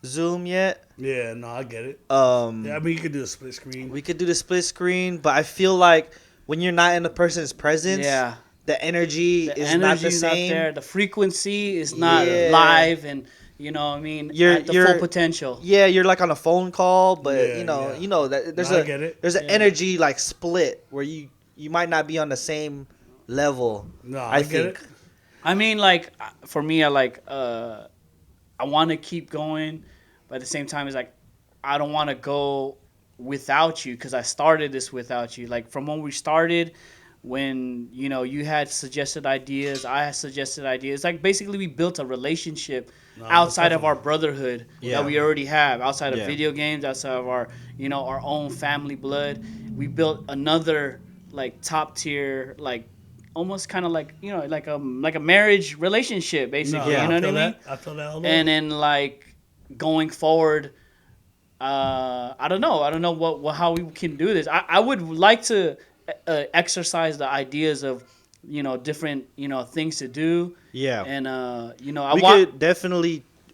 Zoom yet. Yeah, no, I get it. Um, Yeah, I mean, you could do a split screen. We could do the split screen, but I feel like when you're not in the person's presence, Yeah. the energy The is not the energy's not same. there. The frequency is not Yeah. live, and you know what I mean, at the full potential. Yeah, you're like on a phone call, but Yeah, you yeah. know that there's No, I get it. there's an Yeah. energy like split where you might not be on the same level. No, I I get think. it. I mean, like for me, I want to keep going, but at the same time, it's like I don't want to go without you because I started this without you. Like from when we started, when you had suggested ideas, I had suggested ideas. Like basically we built a relationship outside of our brotherhood that we already have, outside of video games, outside of our our own family blood. We built another like top tier, like almost kind of like like a marriage relationship basically. No, You know what I mean? I feel that all And then like going forward, I don't know what how we can do this. I would like to exercise the ideas of different things to do. Yeah. And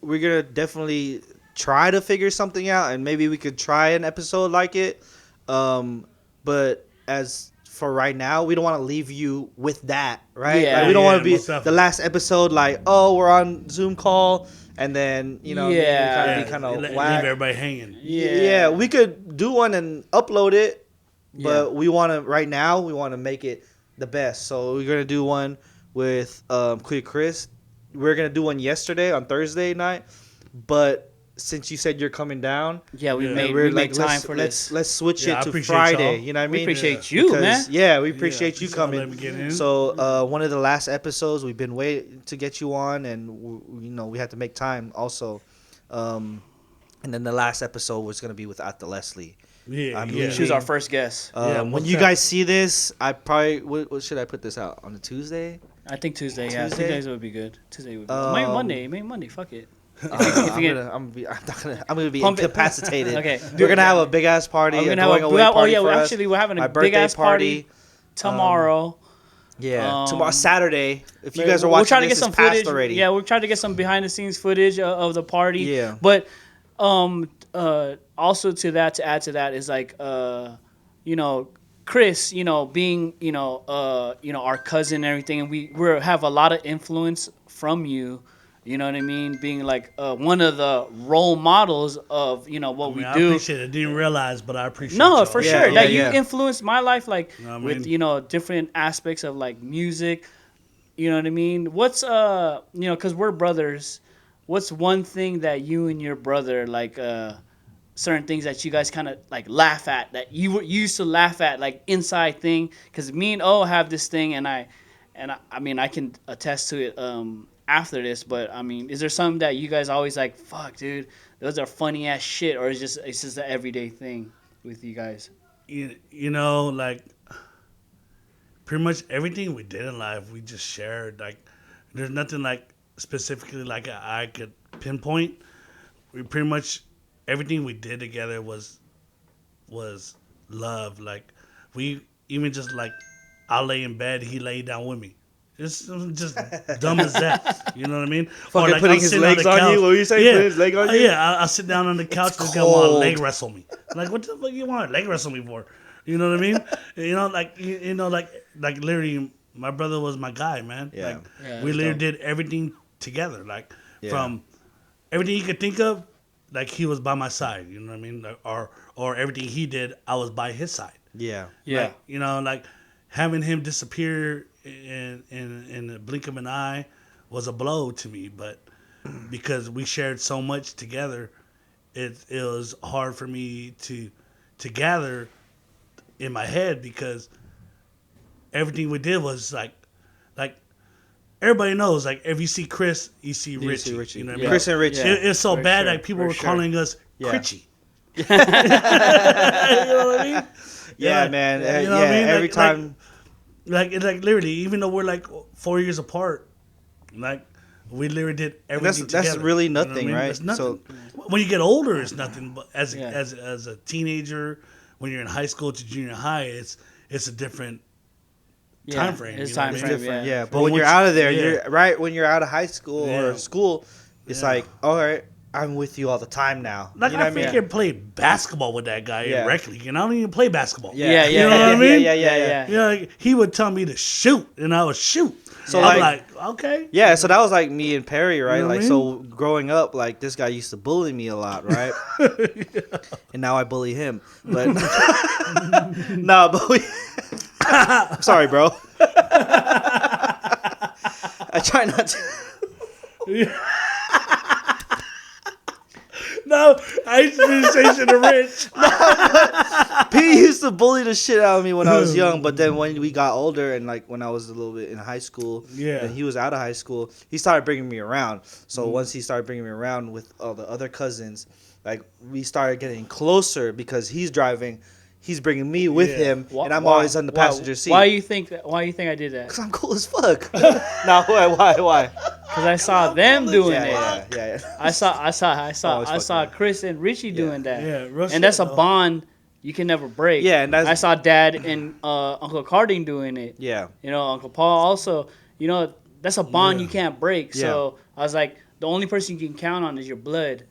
we're gonna definitely try to figure something out, and maybe we could try an episode like it. But as for right now, we don't want to leave you with that, right? Yeah. Like, we don't want to be most the definitely. last episode like, oh, we're on Zoom call, and then Yeah. kind of leave whack. everybody hanging. Yeah, we could do one and upload it, but Yeah. we want to make it the best. So we're gonna do one with Kuya Chris. We're gonna do one yesterday on Thursday night, but since you said you're coming down, yeah, we Yeah. made time for this. let's switch Yeah, I it to appreciate Friday. y'all. You know what I We mean? appreciate you, man. Yeah, we appreciate you appreciate y'all letting coming. me get in. So one of the last episodes, we've been waiting to get you on, and we had to make time also. And then the last episode was gonna be with Atta Leslie. Yeah, I'm yeah. leaving. She was our first guest. Yeah, When what's you that? guys see this, I probably what should I put this out on a Tuesday? I think Tuesday. Yeah, Tuesday? Tuesdays would be good. Tuesday would be Um, maybe Monday. Fuck it. I'm get- gonna be Pump it. incapacitated. Okay. We're gonna have a big ass party, We're a gonna have going away party for us. we're having My a big birthday ass party tomorrow. Yeah, Um, tomorrow Saturday. If you guys are watching, we're trying to this, get some it's past footage already. Yeah, we're trying to get some behind the scenes footage of the party. Yeah. But also to add to that is like Chris, being our cousin and everything, and we have a lot of influence from you. You know what I mean? Being like one of the role models of what we I do. appreciate it. Didn't realize, but I appreciate No, y'all. for Yeah, sure. yeah, That yeah. you influenced my life, like I with mean- different aspects of like music. You know what I mean? What's because we're brothers. What's one thing that you and your brother like? Certain things that you guys kind of like laugh at that you used to laugh at, like inside thing. Because me and O have this thing, and I mean I can attest to it after this. But I mean, is there something that you guys always like? Fuck, dude, those are funny ass shit, or it's just an everyday thing with you guys? Like pretty much everything we did in life, we just shared. Like, there's nothing like specifically like I could pinpoint. We pretty much everything we did together was love. Like, we even just like I'll lay in bed, he lay down with me. It's just dumb as that. You know what I mean? Fucking like, putting I'm his sitting legs the on couch. you? What were you saying? Yeah. Putting his leg on you? Yeah, I'll sit down on the couch. This guy want to cold. leg wrestle me. Like, what the fuck you want to leg wrestle me for? You know what I mean? Like literally, my brother was my guy, man. Yeah. Like, Yeah, we that's literally dope. did everything together. Like, Yeah. from everything you could think of, like, he was by my side. You know what I mean? Like, or everything he did, I was by his side. Yeah. Yeah. Like, like having him disappear in the blink of an eye was a blow to me, but because we shared so much together, it was hard for me to gather in my head, because everything we did was like everybody knows, like, if you see Chris, you see Richie. You know what I mean? Chris and Richie. Yeah. It's so For bad, sure, like, people for were sure. calling us Yeah. Critchy. You know what I mean? Yeah, man. You know Yeah, what I mean? every time. Like literally, even though we're like 4 years apart, like, we literally did everything that's together. really You know what nothing, I mean? right? It's nothing. When you get older, it's nothing. But as Yeah. as a teenager, when you're in high school to junior high, it's a different time frame. It's you know what I time mean? frame. different, Yeah. yeah. But when you're once- out of there, yeah. you're right when you're out of high school Yeah. or school, it's Yeah. like, all right, I'm with you all the time now. Like, you know I what I mean? freaking played basketball with that guy Yeah. in rec league, and I don't even play basketball. Yeah, You know what I mean? Yeah. You know, like, he would tell me to shoot, and I would shoot. So, So I'm like- like, okay. Yeah, so that was like me and Perry, right? You know what Like, I so growing up, like, this guy used to bully me a lot, right? And now I bully him. But no, but we. I'm sorry, bro. I try not to. No, No, I used to be the same shit to Rich. P used to bully the shit out of me when I was young, but then when we got older and like when I was a little bit in high school, Yeah. and he was out of high school, he started bringing me around. So once he started bringing me around with all the other cousins, like we started getting closer because he's driving, he's bringing me with him, and I'm always on the passenger seat. Why you think I did that? Cause I'm cool as fuck. No, why? Because I saw them doing it. Yeah. I saw Chris and Richie doing that. Yeah, real and that's shit, a though. bond you can never break. Yeah, and that's I saw Dad and Uncle Carding doing it. yeah. You know, Uncle Paul also. You know, that's a bond you can't break. Yeah. So I was like, the only person you can count on is your blood.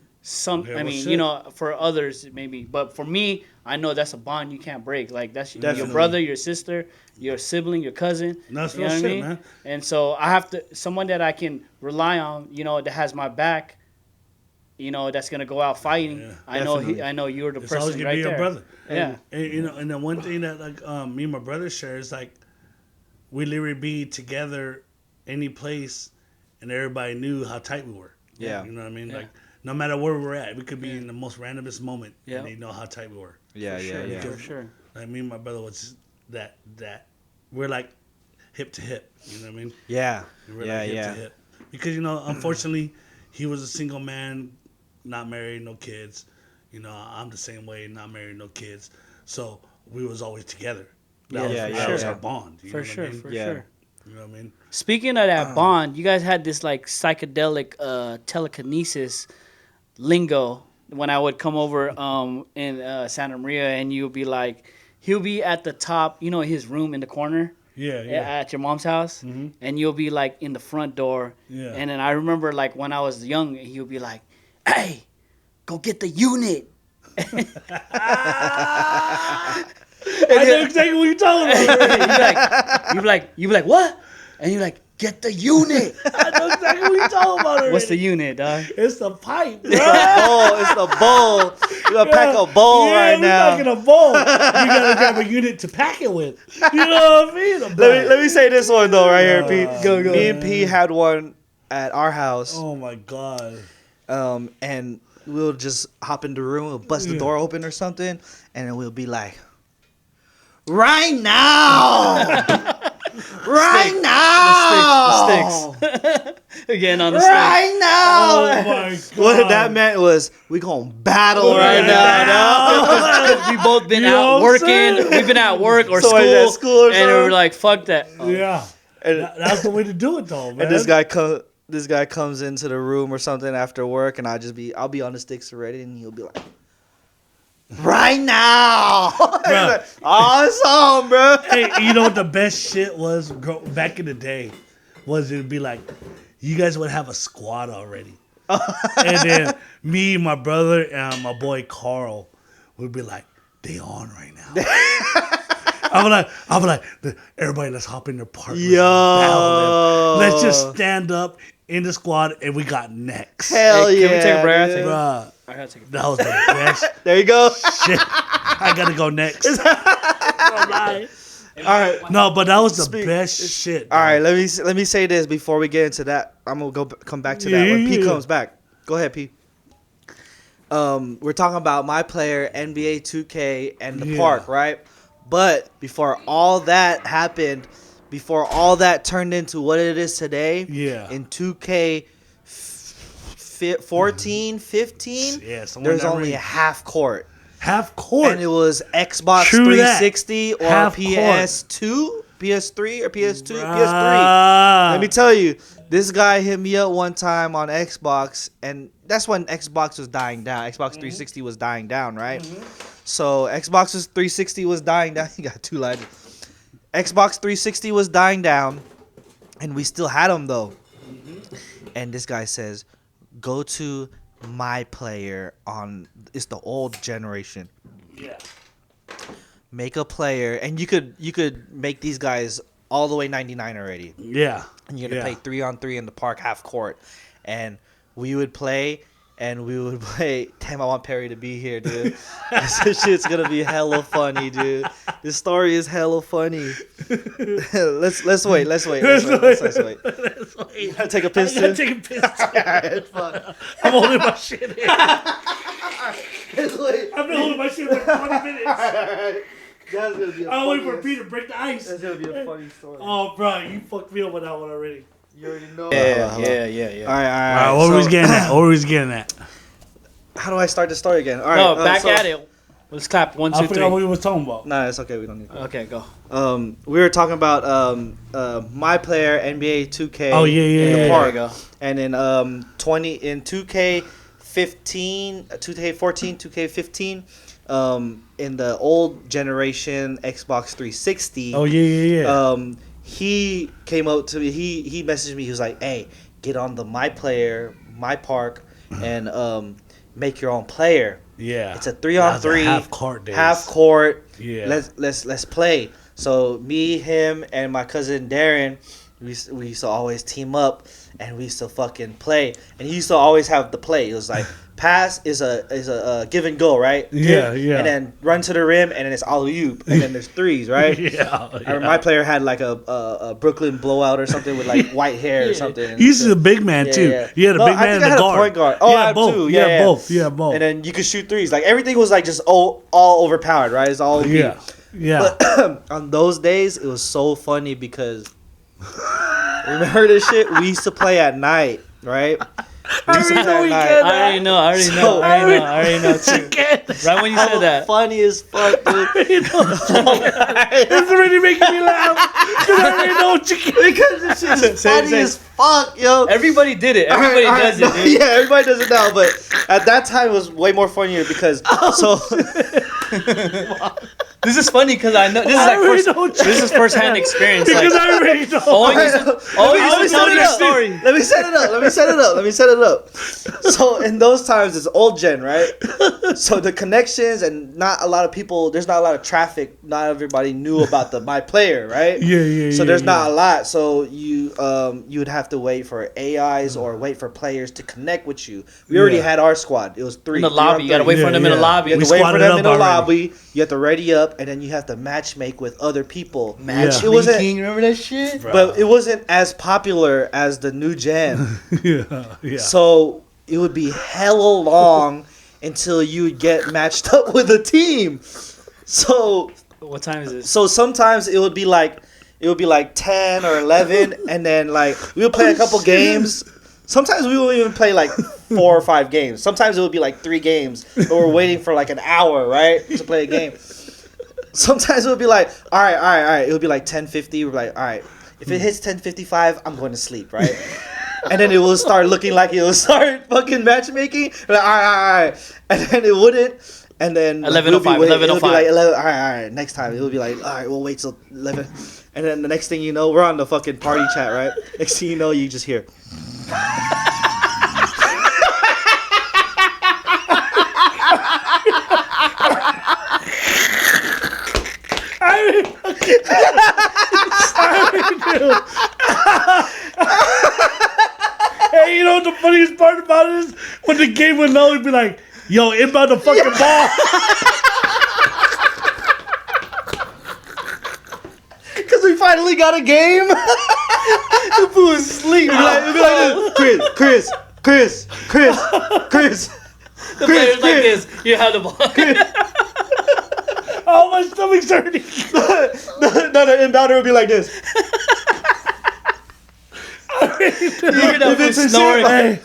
Yeah, I mean, shit. you know, for others maybe, but for me, I know that's a bond you can't break. Like that's your Definitely. brother, your sister, your sibling, your cousin. That's You real know what shit, I mean? man. And so I have to someone that I can rely on, you know, that has my back. You know, that's gonna go out fighting. Yeah, I know you're the It's always person gonna right be your there. brother. Yeah. And you know, and the one thing that like me and my brother share is like we literally be together any place, and everybody knew how tight we were. Yeah. You know what I mean? Yeah. Like no matter where we were at, we could be in the most randomest moment, Yeah. and they know how tight we were. Yeah, yeah. For sure. Like me and my brother was that we're like hip to hip. You know what I mean? Yeah. We're Yeah, like hip yeah. to hip. Because you know, unfortunately, he was a single man, not married, no kids. You know, I'm the same way, not married, no kids. So we was always together. That was yeah. our bond. You know For what sure, I mean? for Yeah. sure. You know what I mean? Speaking of that bond, you guys had this like psychedelic telekinesis lingo when I would come over in Santa Maria, and you'll be like, he'll be at the top, you know, his room in the corner Yeah, at your mom's house, and you'll be like in the front door. Yeah. And then I remember like when I was young, he'll be like, "Hey, go get the unit." I know exactly what you're talking about. you be like, what? And you're like, get the unit. I know exactly what you're talking about already. What's the unit, dog? It's the pipe, bro. It's the bowl. You gotta pack a bowl right now. We're packing a bowl. You gotta grab a unit to pack it with. You know what I mean? Let me say this one though, right here, Pete. Go. Me and P had one at our house, Oh my god. and we'll just hop in the room, we'll bust the door open or something, and then we'll be like, right now, right now, The sticks. Again on the right now. Oh my god. What that meant was we gonna battle right now. sticks. We both been You know out what I'm working. saying? We've been at work or Somebody's school, at school or and something. we're like, fuck that. Yeah. And- That's the way to do it though, man. And this guy comes into the room or something after work, and I'll be on the sticks already, and he'll be like, right now. Bruh. Awesome, bro. Hey, you know what the best shit was back in the day? Was it'd be like, you guys would have a squad already. And then me, my brother, and my boy Carl would be like, they on right now. I'm like, everybody, let's hop in their park. Yo. Let's just stand up in the squad, and we got next. Hell Hey, yeah. can we take a break? dude. Bruh, I gotta take a that was the best There you go. shit. I gotta go next. All right. No, but that was the best shit. All right, let me say this before we get into that. I'm gonna come back to that when P Yeah. comes back. Go ahead, P. We're talking about my player, NBA 2K, and the Yeah. park, right? But before all that happened, before all that turned into what it is today, Yeah. in 2K 14, 15, Yeah, somewhere there's in that only range. a half court. Half court. And it was Xbox True that. 360 or Half court. PS2, PS3 or PS2, PS3. Bruh. Let me tell you, this guy hit me up one time on Xbox, and that's when Xbox was dying down. Xbox 360 was dying down, right? So Xbox 360 was dying down. You got two lines. Xbox 360 was dying down, and we still had them though. And this guy says, "Go to my player on it's the old generation. Yeah. Make a player, and you could make these guys all the way 99 already." Yeah. And you're gonna play 3-on-3 in the park half court, and we would play. And we would play. Damn, I want Perry to be here, dude. This shit's gonna be hella funny, dude. This story is hella funny. let's wait. Let's wait. Wait. Take a piss I gotta too? take a piss. I'm holding my shit in. I've been holding my shit for like 20 minutes. That's gonna be. I'm waiting for Peter to break the ice. That's gonna be a funny story. Oh, bro, you fucked me up with that one already. You already know. Yeah. All right. What were we getting at? How do I start the story again? All right. No, back at it. Let's clap. 1, 2, 3. I forgot what we were talking about. Nah, it's okay. We don't need to. Okay, go. We were talking about my player NBA 2K. Oh, yeah, in the There park. you go. And in 2K15, 2K14, 2K15, in the old generation Xbox 360. Oh, yeah. He came up to me. He messaged me. He was like, "Hey, get on the my player, my park, and make your own player. Yeah. It's a 3-on-3 half court days. half court. Yeah. Let's play." So me, him, and my cousin Darren, we used to always team up, and we used to fucking play. And he used to always have the play. It was like pass is a give and go, right? Yeah. And then run to the rim, and then it's alley-oop, and then there's threes, right? Yeah. I remember my player had like a Brooklyn blowout or something with like white hair or something. He's a big man too. Yeah. You had a big man and a guard. Point guard. Oh, I had both. two. Yeah, both. Yeah, both. And then you could shoot threes. Like everything was like just all overpowered, right? It's all Yeah. But on those days, it was so funny because remember this shit? We used to play at night, right? We used to play at night. I already know too. Right when you said that. Funny as fuck, dude. It's already making me laugh. Because I already know what you get. Because this shit is funny as fuck, yo. Everybody did it. Everybody does it, dude. Yeah, everybody does it now, but at that time it was way more funnier because This is funny because I know this is first-hand experience. Like, Because I already know. always tell your story. Let me set it up. So in those times, it's old gen, right? So the connections and not a lot of people. There's not a lot of traffic. Not everybody knew about the my player, right? Yeah. So there's not a lot. So you would have to wait for AIs or wait for players to connect with you. We already had our squad. It was 3 In the lobby. You gotta wait for them in the lobby. You have We to wait for squatted them up in the already. lobby. You have to ready up, and then you have to match make with other people. Matchmaking, It wasn't, remember that shit? but it wasn't as popular as the new gen. Yeah. So it would be hella long until you would get matched up with a team. So What time is this? so sometimes it would be like 10 or 11, and then like we would play a couple games. Sometimes we wouldn't even play like 4 or 5 games. Sometimes it would be like 3 games, but we're waiting for like an hour, right, to play a game. Sometimes it would be like, all right. It would be like 10:50. We're like, all right, if it hits 10:55, I'm going to sleep, right? And then it will start looking like it will start fucking matchmaking. We're like, all right. And then it wouldn't. And then 11:05, 11:05. It would be like 11. All right. Next time it would be like, all right, we'll wait till 11. And then the next thing you know, we're on the fucking party chat, right? Next thing you know, you just hear. Hey, you know what the funniest part about it is? When the game went low, it'd be like, yo, inbound the fucking ball. Because we finally got a game. The fool is asleep. It'd be like this. Chris. The player's like this. You have the ball. Oh, my stomach's hurting. The inbounder would be like this. Look at that snoring. Hey,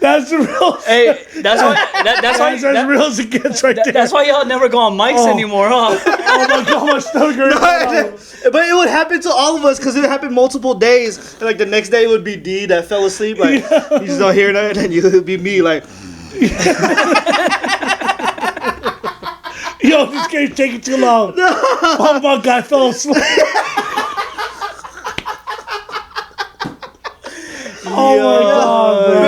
that's the real. Hey, that's why. That's why. That's as real as it gets right there. That's why y'all never go on mics anymore, huh? Oh my god, my stomach hurts. But it would happen to all of us because it happened multiple days. And like the next day would be D that fell asleep. Like you just don't hear that, and then it would be me like. Yo, this game's taking too long. Oh my god, I fell asleep. Oh my god, bro.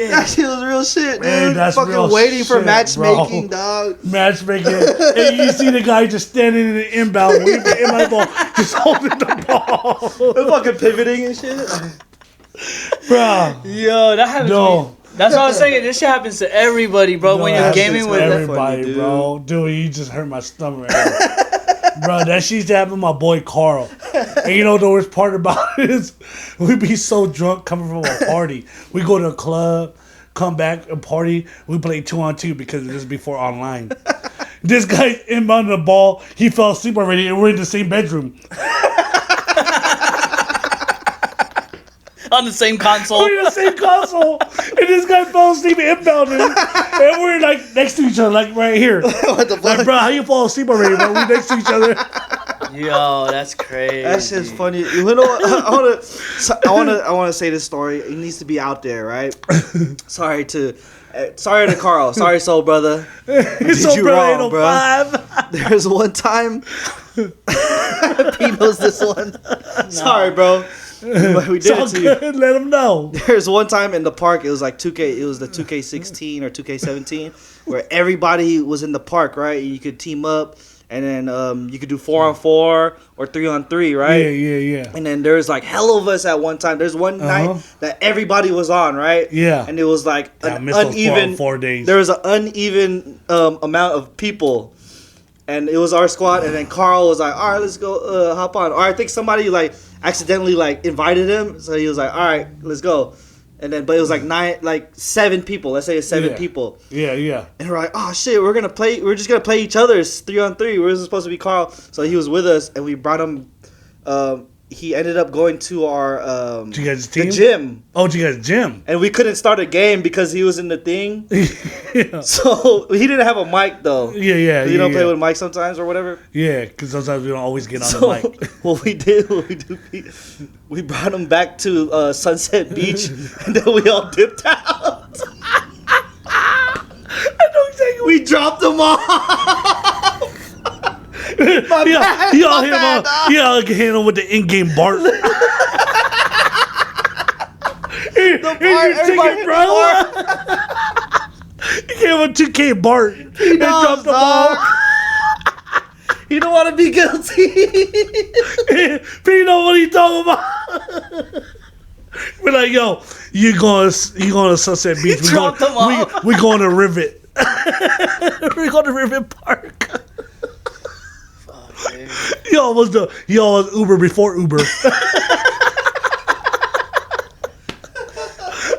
That shit was real shit, dude. Man, that's fucking real waiting for shit, matchmaking, bro. dog. Matchmaking. And you see the guy just standing in the inbound, waiting for inbound ball, just holding the ball. They're fucking pivoting and shit. Bro. Yo, that happens. No. That's what I was saying. This shit happens to everybody, bro. No, when you're that gaming shit's with everybody, funny, dude. bro. Dude, you just hurt my stomach. Bro, that shit used to happen to my boy Carl. And you know the worst part about it is we'd be so drunk coming from a party. We go to a club, come back and party. We played 2-on-2 because this is before online. This guy inbounded the ball. He fell asleep already, and we're in the same bedroom. On the same console. We're in the same console, and this guy fell asleep inbounding, and we're like next to each other, like right here. What the fuck? Like, bro, how you fall asleep already? Bro, we next to each other. Yo, that's crazy. That shit's funny. You know what? I want to say this story. It needs to be out there, right? Sorry to Carl. Sorry, soul brother. Did So, you bro, wrong, bro? 805. There's one time. P knows this one. Sorry, bro. But we It's did all it to you. good. Let him know. There's one time in the park. It was like 2K. It was the 2K16 or 2K17, where everybody was in the park, right? You could team up, and then you could do 4-on-4 or 3-on-3, right? Yeah. And then there's like hell of us at one time. There's one night that everybody was on, right? Yeah. And it was like I an missed those uneven. 4 days. There was an uneven amount of people, and it was our squad. And then Carl was like, "All right, let's go hop on." Or I think somebody like accidentally like invited him, so he was like, "All right, let's go." And then, but it was like 7 people. Let's say it's 7 people. Yeah. And we're like, oh shit, we're just gonna play each other's 3-on-3. We're supposed to be Carl, so he was with us, and we brought him. He ended up going to our Did you guys team? the gym, Oh, did you guys gym? and we couldn't start a game because he was in the thing. Yeah. So he didn't have a mic though. Yeah. You don't play with mic sometimes or whatever. Yeah, because sometimes we don't always get on So the mic. what we did, we brought him back to Sunset Beach, and then we all dipped out. I know exactly. We dropped him off. He all can handle with the in-game Bart. Here's your ticket, bro. He gave him 2K Bart. He dropped the ball. He don't want to be guilty. He know what he talking about. We're like, yo, you going to Sunset Beach? We going to Rivet. We're going to Rivet Park. He almost Uber before Uber.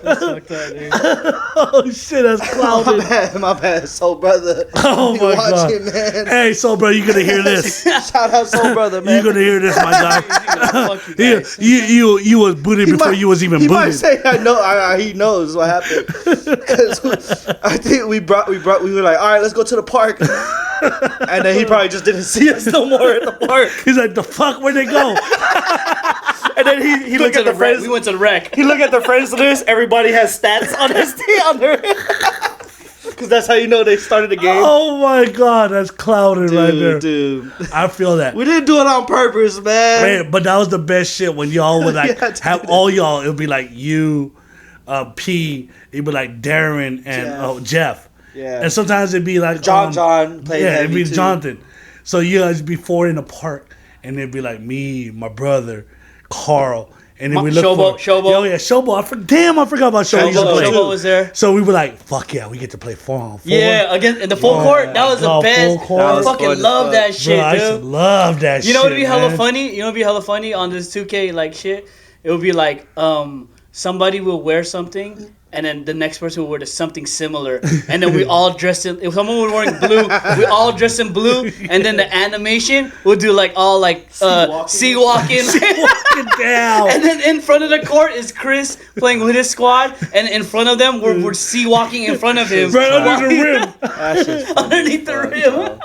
Oh shit, that's clouded. My bad, soul brother. Oh my god, man. Hey, soul brother, you gonna hear this? Shout out, soul brother, man. You gonna hear this, my guy? You was booted before you was even he booted. Might say I know. He knows what happened. 'Cause I think we were like, all right, let's go to the park. And then he probably just didn't see us no more at the park. He's like, the fuck, where'd they go? And then he looked at the friends. We went to the rec. He looked at the friends list. Everybody has stats on his on their. Because that's how you know they started the game. Oh my god, that's clouded right there. Dude. I feel that. We didn't do it on purpose, man. But that was the best shit when y'all would like Yeah, have all y'all. It would be like you, P. It'd be like Darren and Jeff. Yeah. And sometimes it'd be like John played yeah, heavy it'd be too. Jonathan. So you guys be 4 in the park, and it'd be like me, my brother, Carl, and then we look Showboat. Yo, yeah, Showboat. I forgot about Showboat. Showboat was there. So we were like, fuck yeah, we get to play 4-on-4. Yeah, again in the full court. That was the Oh, best. full court. I That was fucking fun as love fuck. that shit, Bro, I used to dude. love that shit. You know what'd be hella man. funny? You know what'd be hella funny on this 2K like shit? It would be like somebody will wear something, and then the next person will wear something similar, and then we all dressed in. If someone was wearing blue, we all dressed in blue, and then the animation would do like all like sea walking. Walking down. And then in front of the court is Chris playing with his squad, and in front of them we're sea walking in front of him, Right under the rim. That shit's funny underneath the as fuck, rim.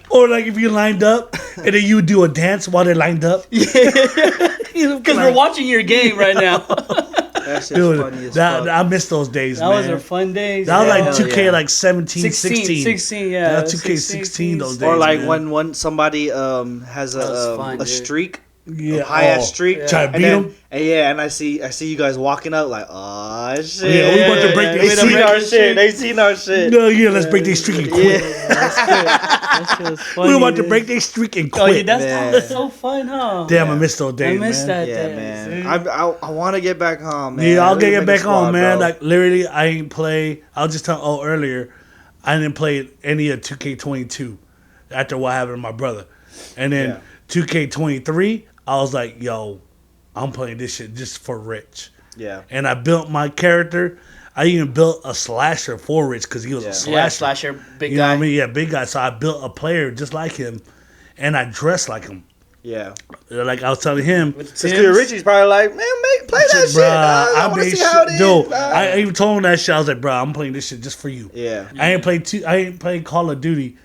bro. Or like if you lined up and then you would do a dance while they're lined up. Because we're watching your game right now. That shit's Dude, funny as fuck. I miss those days, That man. was our fun days. That was like Hell 2K yeah. like 17, 16. 16, yeah. 2K16 those days. Or like man. when somebody has was fun, a dude. streak, yeah, high ass streak, Try to and beat then, them. and I see you guys walking up like, oh shit. Yeah, we about to break They their seen streak. our shit. They seen our shit. No, yeah, let's break their streak and quit. That shit was funny. We were about to dude. break their streak and Oh, yeah, quit. that's Man. so fun, huh? Damn, I miss those days, I miss man. that. Yeah, days, man. dude. I want to get back home, man. Yeah, I'll Really get make a back squad, on, man. bro. Like literally, I ain't play. I was just telling earlier, I didn't play any of 2K22 after what happened to my brother, and then 2K23, I was like, yo, I'm playing this shit just for Rich. Yeah. And I built my character. I even built a slasher for Rich because he was a slasher. Yeah, slasher, big you guy. know what I mean? Yeah, big guy. So I built a player just like him, and I dressed like him. Yeah. Like I was telling him. Because Kuya Richie's probably like, man, play that shit. I want to see how it is. Dude, I even told him that shit. I was like, bro, I'm playing this shit just for you. Yeah. I ain't played Call of Duty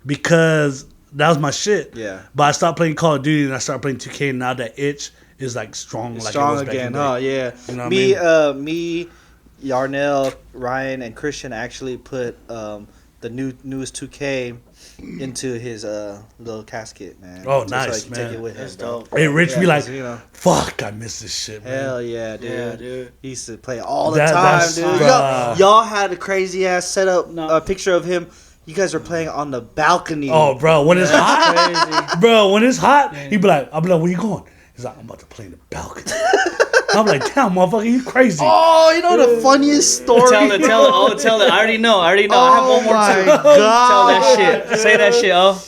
because that was my shit. Yeah. But I stopped playing Call of Duty and I started playing 2K, and now that itch is like strong. It's like strong it was again, back in the day. Yeah. You know what I mean? Me, Yarnell, Ryan, and Christian actually put the newest 2K into his little casket, man. Oh, Just nice, so he can man. Take it with That's him, bro. dope. Hey, Rich be like, 'cause, you know, fuck, I miss this shit, man. hell yeah, dude. Yeah, dude. He used to play all the That's- time, dude. Y'all had a crazy ass setup. A picture of him. You guys were playing on the balcony. Oh, bro, when it's hot, Crazy. bro, when it's hot, he be like, I'll be like, where you going? He's like, I'm about to play in the balcony. I'm like, damn, motherfucker, you crazy. Oh, you know the funniest story? Tell it. Oh, tell it. I already know. I have one more my too. God. Tell that shit. Say that shit, oh.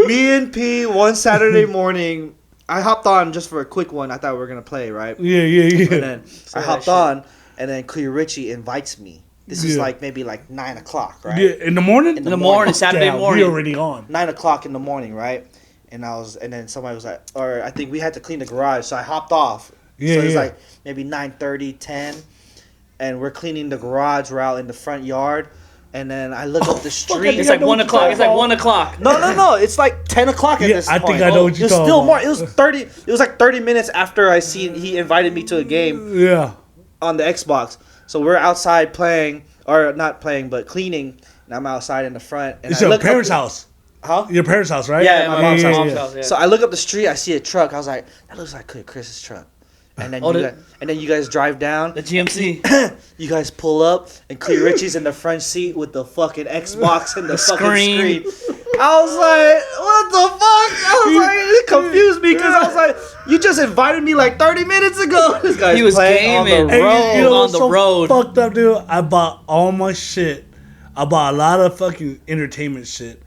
Me and P, one Saturday morning, I hopped on just for a quick one. I thought we were going to play, right? Yeah. And then I that hopped shit. on, and then Kuya Richie invites me. This is Yeah. like maybe like 9 o'clock, right? Yeah, in the morning? In In the morning, Saturday Damn, morning. we already on. 9 o'clock in the morning, right? And then somebody was like, or I think we had to clean the garage, so I hopped off. Yeah, So it's yeah. like maybe 9:30, 10, and we're cleaning the garage. We're out in the front yard, and then I look up the street. It's like 1 o'clock. It's like 1 o'clock. No. It's like 10 o'clock at Yeah, this I point. think I know what you're It was talking still about. more. It was 30. It was like 30 minutes after he invited me to a game Yeah. on the Xbox. So we're outside playing, or not playing, but cleaning. And I'm outside in the front. And It's I your look up parents' the- house. Huh? Your parents' house, right? Yeah, my mom's house. Yeah. So I look up the street. I see a truck. I was like, that looks like Kuya Chris's truck. And then you guys drive down. The GMC. You guys pull up, and Kuya Richie's in the front seat with the fucking Xbox and the fucking screen. I was like, what the fuck? I was like, it confused me because I was like, you just invited me like 30 minutes ago. This guy's He was playing on gaming. the Hey, road. you know- on what's the road. Fucked up, dude. I bought all my shit. I bought a lot of fucking entertainment shit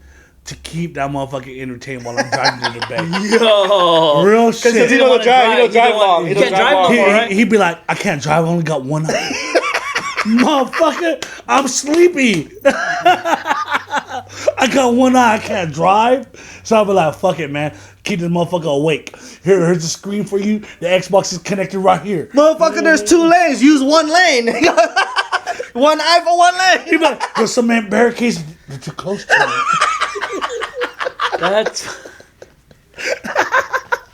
to keep that motherfucking entertained while I'm driving to the bank. Yo. Real shit. he don't drive long. He can't drive no more, right? He'd be like, I can't drive. I only got one eye. Motherfucker, I'm sleepy. I got one eye. I can't drive. So I'll be like, fuck it, man. Keep this motherfucker awake. Here's the screen for you. The Xbox is connected right here. Motherfucker, there's 2 lanes. Use 1 lane. One eye for 1 lane. He'd be like, there's some man barricades. You're too close to me.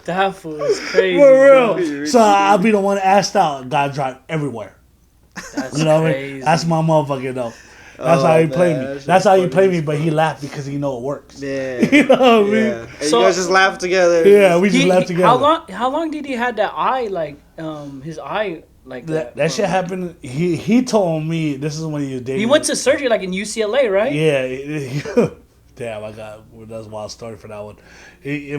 That fool is crazy. For bro. real. So I'll be the one asked out. Gotta drive everywhere. That's You know what I mean? crazy. That's my motherfucker though. That's how he play me. That's how he play me, but he laughed because he know it works. Yeah. You know what I mean? Yeah. And So- you guys just laugh together. Yeah, we just laughed together. How long did he had that eye his eye like that? That shit happened. He told me this is when he was dating. He went to surgery like in UCLA, right? Yeah. Damn, that's a wild story for that one.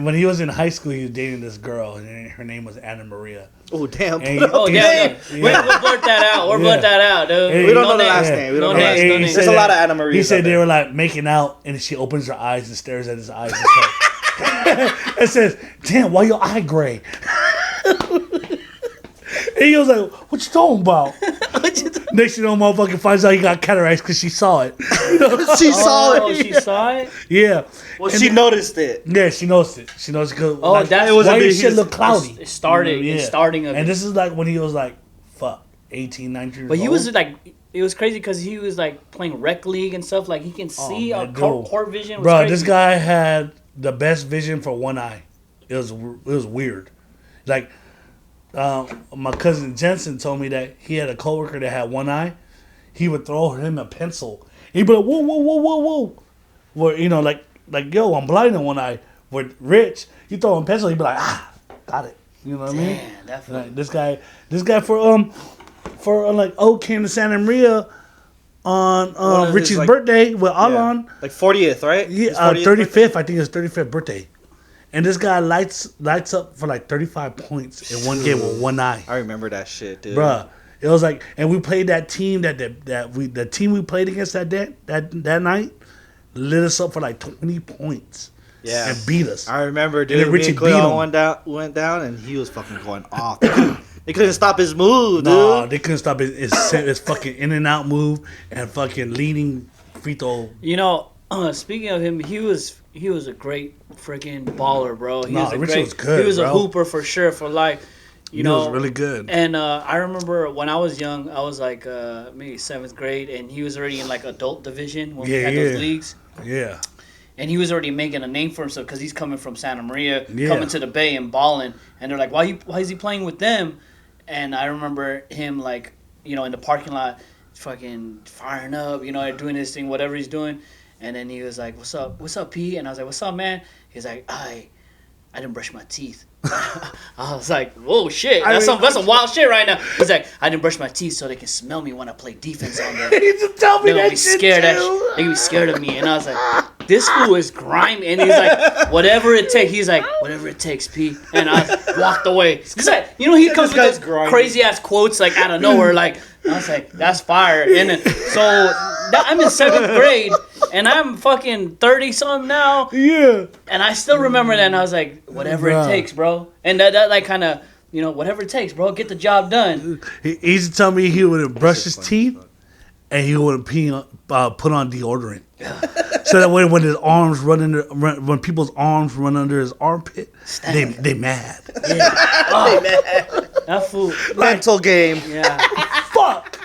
When he was in high school, he was dating this girl, and her name was Anna Maria. Oh, damn. And Oh yeah. Yeah. We'll blurt that out. We'll blurt that out, dude. Hey, We don't know the names. last name. We don't No know the last names, no name. names. There's a lot of Anna Maria. He said they were like making out, and she opens her eyes and stares at his eyes and says, it says, "Damn, why your eye gray?" And he was like, "What you talking about?" Next you know, motherfucker finds out he got cataracts because she saw it. She saw Oh, it. she saw it. Yeah. Well, she noticed it. Yeah, she noticed it. She knows because Oh, that's it was why a your big- shit look cloudy. It started. Yeah. It's starting of And it. this is like when he was like, 18, 19 years But he old. was like, it was crazy because he was like playing rec league and stuff. Like he can see man, court vision. Was Bro, crazy. this guy had the best vision for one eye. It was weird. Like, my cousin Jensen told me that he had a coworker that had one eye. He would throw him a pencil. He'd be like, whoa, whoa, whoa, whoa, whoa. Well, you know, like yo, I'm blind in one eye. With Rich, you throw him a pencil, he'd be like, got it. You know what I mean? Man, definitely. Like, this guy for like came to Santa Maria on One of his, Richie's like- birthday with Alan. Like 40th, right? His Yeah, 40th 35th. I think it's 35th birthday. And this guy lights up for like 35 points in one game with one eye. I remember that shit, dude. Bruh. It was like, and we played that team the team we played against that night lit us up for like 20 points. Yeah. And beat us. I remember, And dude. then Me Richie and beat him. Cleo went down, and he was fucking going off. They couldn't stop his move, dude. No, they couldn't stop his fucking in and out move and fucking leading free throw. You know, speaking of him, he was a great freaking baller, bro. Richie was good. He was bro. a hooper for sure for life. You know, was really good. And I remember when I was young, I was like maybe 7th grade, and he was already in like adult division when we had those leagues. Yeah. And he was already making a name for himself because he's coming from Santa Maria, coming to the Bay and balling. And they're like, why is he playing with them? And I remember him like, you know, in the parking lot, fucking firing up, you know, doing his thing, whatever he's doing. And then he was like, what's up, P? And I was like, what's up, man? He's like, I didn't brush my teeth. I was like, whoa, shit. That's some wild shit right now. He's like, I didn't brush my teeth so they can smell me when I play defense on them. He just tell me that shit They too. can be scared of me. And I was like, this fool is grimy. And he's like, whatever it takes. He's like, whatever it takes, P. And I walked away. He's like, you know, he comes with those crazy-ass quotes like out of nowhere. Like, I was like, that's fire. And then, so I'm in 7th grade. And I'm fucking 30-something now. Yeah. And I still remember that. And I was like, whatever it takes, bro. And that like kind of, you know, whatever it takes, bro. Get the job done. He used to tell me he wouldn't brush his teeth and he wouldn't put on deodorant. So that way when his arms when people's arms run under his armpit, they mad. Yeah. Oh, They mad. that fool. Mental game. Yeah. Fuck.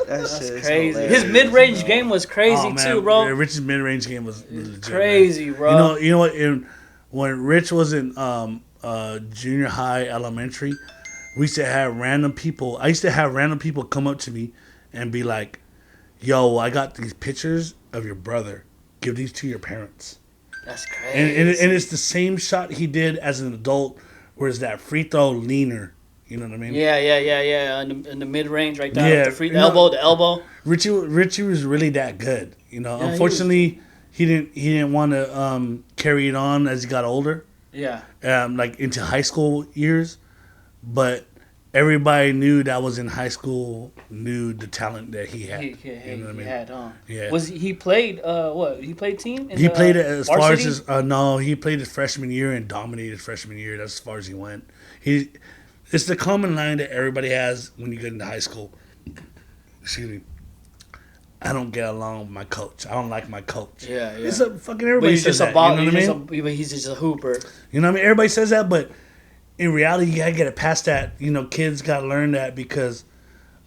That's Crazy. His mid-range game was crazy too, bro. Yeah, Rich's mid-range game was legit, Crazy, man. bro. You know what? When Rich was in junior high, elementary, we used to have random people. I used to have random people come up to me and be like, "Yo, I got these pictures of your brother. Give these to your parents." That's crazy. And it's the same shot he did as an adult, where it's that free throw leaner. You know what I mean? Yeah. In the mid-range right there. Yeah, The elbow. Richie was really that good. You know, Yeah, unfortunately, he didn't want to carry it on as he got older. Yeah. Like into high school years, but everybody knew that was in high school, knew the talent that he had. He you know what I mean? had, huh? Yeah. He played what? He played team? He played it as far as varsity? his he played his freshman year and dominated freshman year. That's as far as he went. It's the common line that everybody has when you get into high school. Excuse me. I don't get along with my coach. I don't like my coach. Yeah. It's a fucking everybody says that. You know what I mean? He's just a hooper. You know what I mean? Everybody says that, but in reality, you gotta get it past that. You know, kids gotta learn that because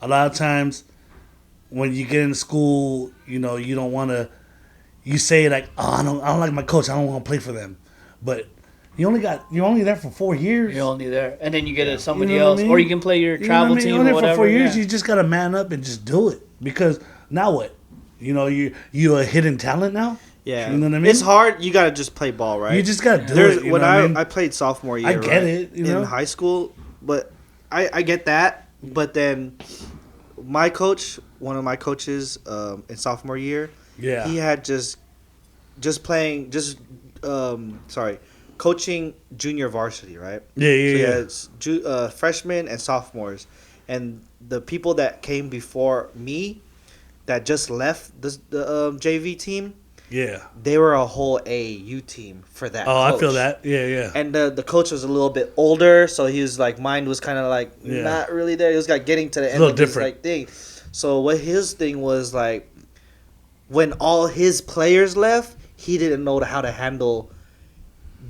a lot of times when you get into school, you know, you don't want to. You say like, "Oh, I don't like my coach. I don't want to play for them," but you're only there for 4 years. You're only there, and then you get somebody You know what else, I mean? or you can play your travel team Only or whatever. for 4 years, yeah. you just gotta man up and just do it. Because now what? You know, you a hidden talent now. Yeah, you know what I mean. It's hard. You gotta just play ball, right? You just gotta do There's, it. You when know what I mean? I played sophomore year, I get right, it. You know? in high school, but I get that. But then my coach, one of my coaches, in sophomore year, Yeah. he had coaching junior varsity, right? Yeah. So he had freshmen and sophomores, and the people that came before me, that just left the JV team, Yeah. they were a whole AAU team for that. Oh, coach. I feel that. Yeah. And the coach was a little bit older, so he was like, mine was kind of like Yeah. not really there. He was like getting to the end little of his different. like thing. So what his thing was like, when all his players left, he didn't know how to handle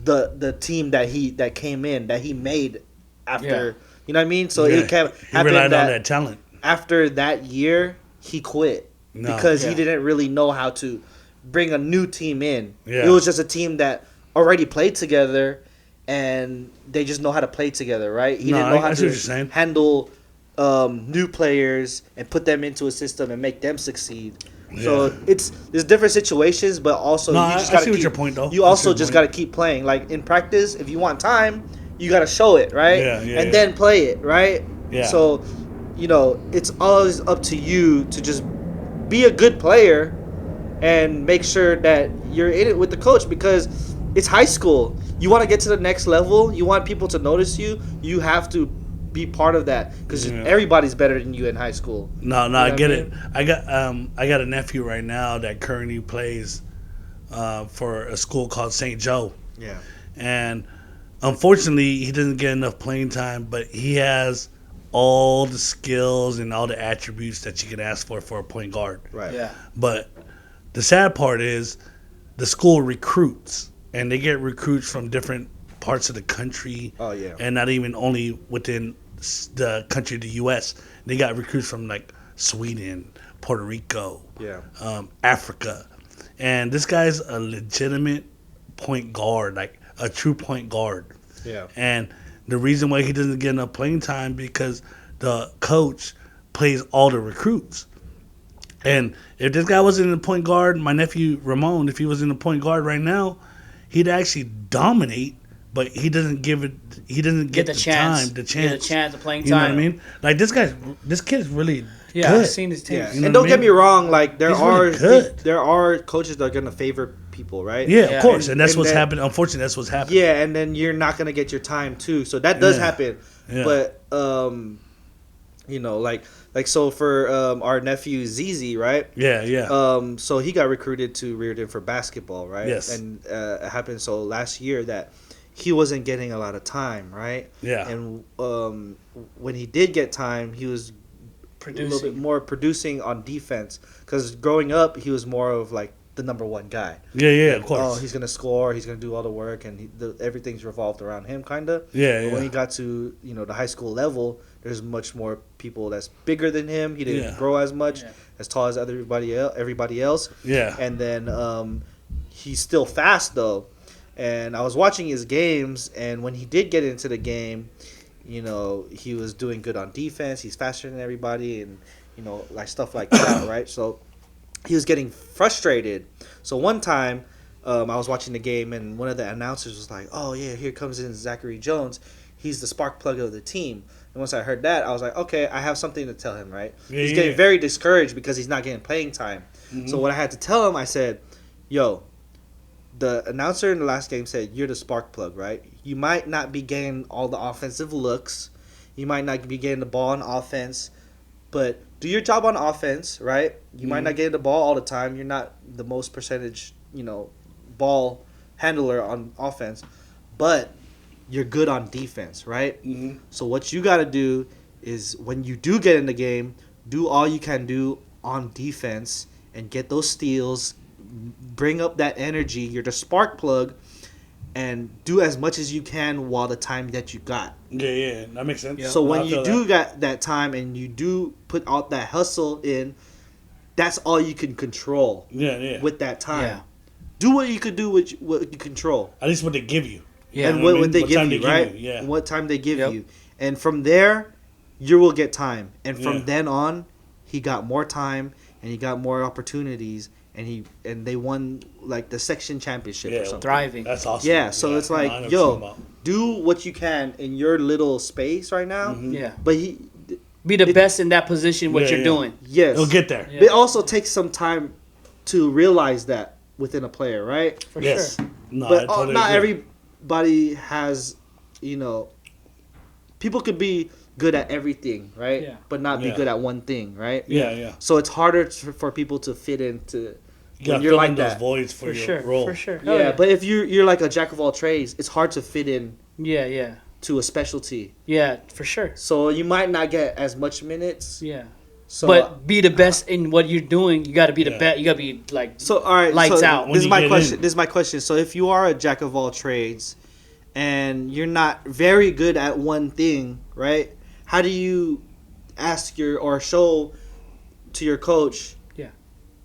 the team that came in that he made after. Yeah. You know what I mean? So Yeah. it kept He happened relied on that that talent. after that year he quit No. because Yeah. he didn't really know how to bring a new team in. Yeah. It was just a team that already played together, and they just know how to play together, right? He No, didn't know I how see what you're saying. to handle new players and put them into a system and make them succeed. So there's different situations, but also No, you just I gotta see what keep, your point, though. You I see also your just point. gotta keep playing. Like in practice, if you want time, you gotta show it, right? Yeah, then play it, right? Yeah. So, you know, it's always up to you to just be a good player and make sure that you're in it with the coach, because it's high school. You want to get to the next level. You want people to notice you. You have to be part of that, because Yeah. everybody's better than you in high school. No, You know I what get I it. I got a nephew right now that currently plays for a school called St. Joe, Yeah. and unfortunately, he doesn't get enough playing time, but he has all the skills and all the attributes that you can ask for a point guard. Right. Yeah. But the sad part is the school recruits, and they get recruits from different parts of the country. Oh, yeah. And not even only within the country of the U.S. They got recruits from like Sweden, Puerto Rico, Africa. And this guy's a legitimate point guard, like a true point guard. Yeah. And the reason why he doesn't get enough playing time because the coach plays all the recruits. And if this guy wasn't in the point guard, my nephew Ramon, if he was in the point guard right now, he'd actually dominate. But he doesn't give it. He doesn't get the chance. Get the chance, the playing time. You know what I mean? Like this kid is really Yeah, good. I've seen his team. Yeah. You know And what don't I get mean? me wrong, like there He's are really good. there are coaches that are gonna favor people, right? Yeah, Yeah. of course, and that's And what's then- happening. Unfortunately, that's what's happening. Yeah, and then you're not gonna get your time too. So that does Yeah. happen. Yeah. But you know, like so for our nephew ZZ, right? Yeah. So he got recruited to Reardon for basketball, right? Yes. And it happened so last year that he wasn't getting a lot of time, right? Yeah. And when he did get time, he was a little bit more producing on defense. Because growing up, he was more of like the number one guy. Yeah, of Oh, course. he's gonna score. He's gonna do all the work, and everything's revolved around him, kind of. Yeah, But when yeah. he got to the high school level, there's much more people that's bigger than him. He didn't Yeah. grow as much, Yeah. as tall as everybody else. Yeah. And then he's still fast though. And I was watching his games, and when he did get into the game, he was doing good on defense. He's faster than everybody, and like stuff like that, right? So he was getting frustrated. So one time, I was watching the game, and one of the announcers was like, "Oh yeah, here comes in Zachary Jones. He's the spark plug of the team." And once I heard that, I was like, "Okay, I have something to tell him." Right? He's getting very discouraged because he's not getting playing time. Mm-hmm. So what I had to tell him, I said, "Yo, the announcer in the last game said you're the spark plug, right? You might not be getting all the offensive looks. You might not be getting the ball on offense, but do your job on offense, right? You might not get the ball all the time. You're not the most percentage, ball handler on offense, but you're good on defense, right? Mm-hmm. So what you got to do is when you do get in the game, do all you can do on defense and get those steals, bring up that energy. You're the spark plug, and do as much as you can while the time that you got. Yeah, that makes sense. So No, when I you feel do got that time and you do put out that hustle in, that's all you can control yeah. with that time. Yeah. Do what you could do with what you control. At least what they give you. Yeah. And You know what I they mean? give time you, they right? Yeah. What time they give Yep. you. And from there, you will get time. And from Yeah. then on, he got more time and he got more opportunities, and they won like the section championship or Yeah, something. Thriving. That's awesome. Yeah, so it's I know like, what you're talking yo, about. do what you can in your little space right now. Mhm. Yeah. But Be the best in that position, what Yeah, you're yeah. doing. yes, He'll get there. Yeah. it also takes some time to realize that within a player, right? For Yes. sure. No, But I totally not agree. everybody has, people could be good at everything, right? Yeah. But not be Yeah. good at one thing, right? Yeah. So it's harder for people to fit into You when gotta you're fill like in those that. voids for For your sure. role. For sure. Yeah, Oh, but if you're like a jack of all trades, it's hard to fit in yeah. to a specialty. Yeah, for sure. So you might not get as much minutes. Yeah. So But be the best in what you're doing. You got to be the Yeah. best. You got to be like So all right, Lights so out. When This is you my get question. in. This is my question. So if you are a jack of all trades, and you're not very good at one thing, right? How do you ask or show to your coach, Yeah.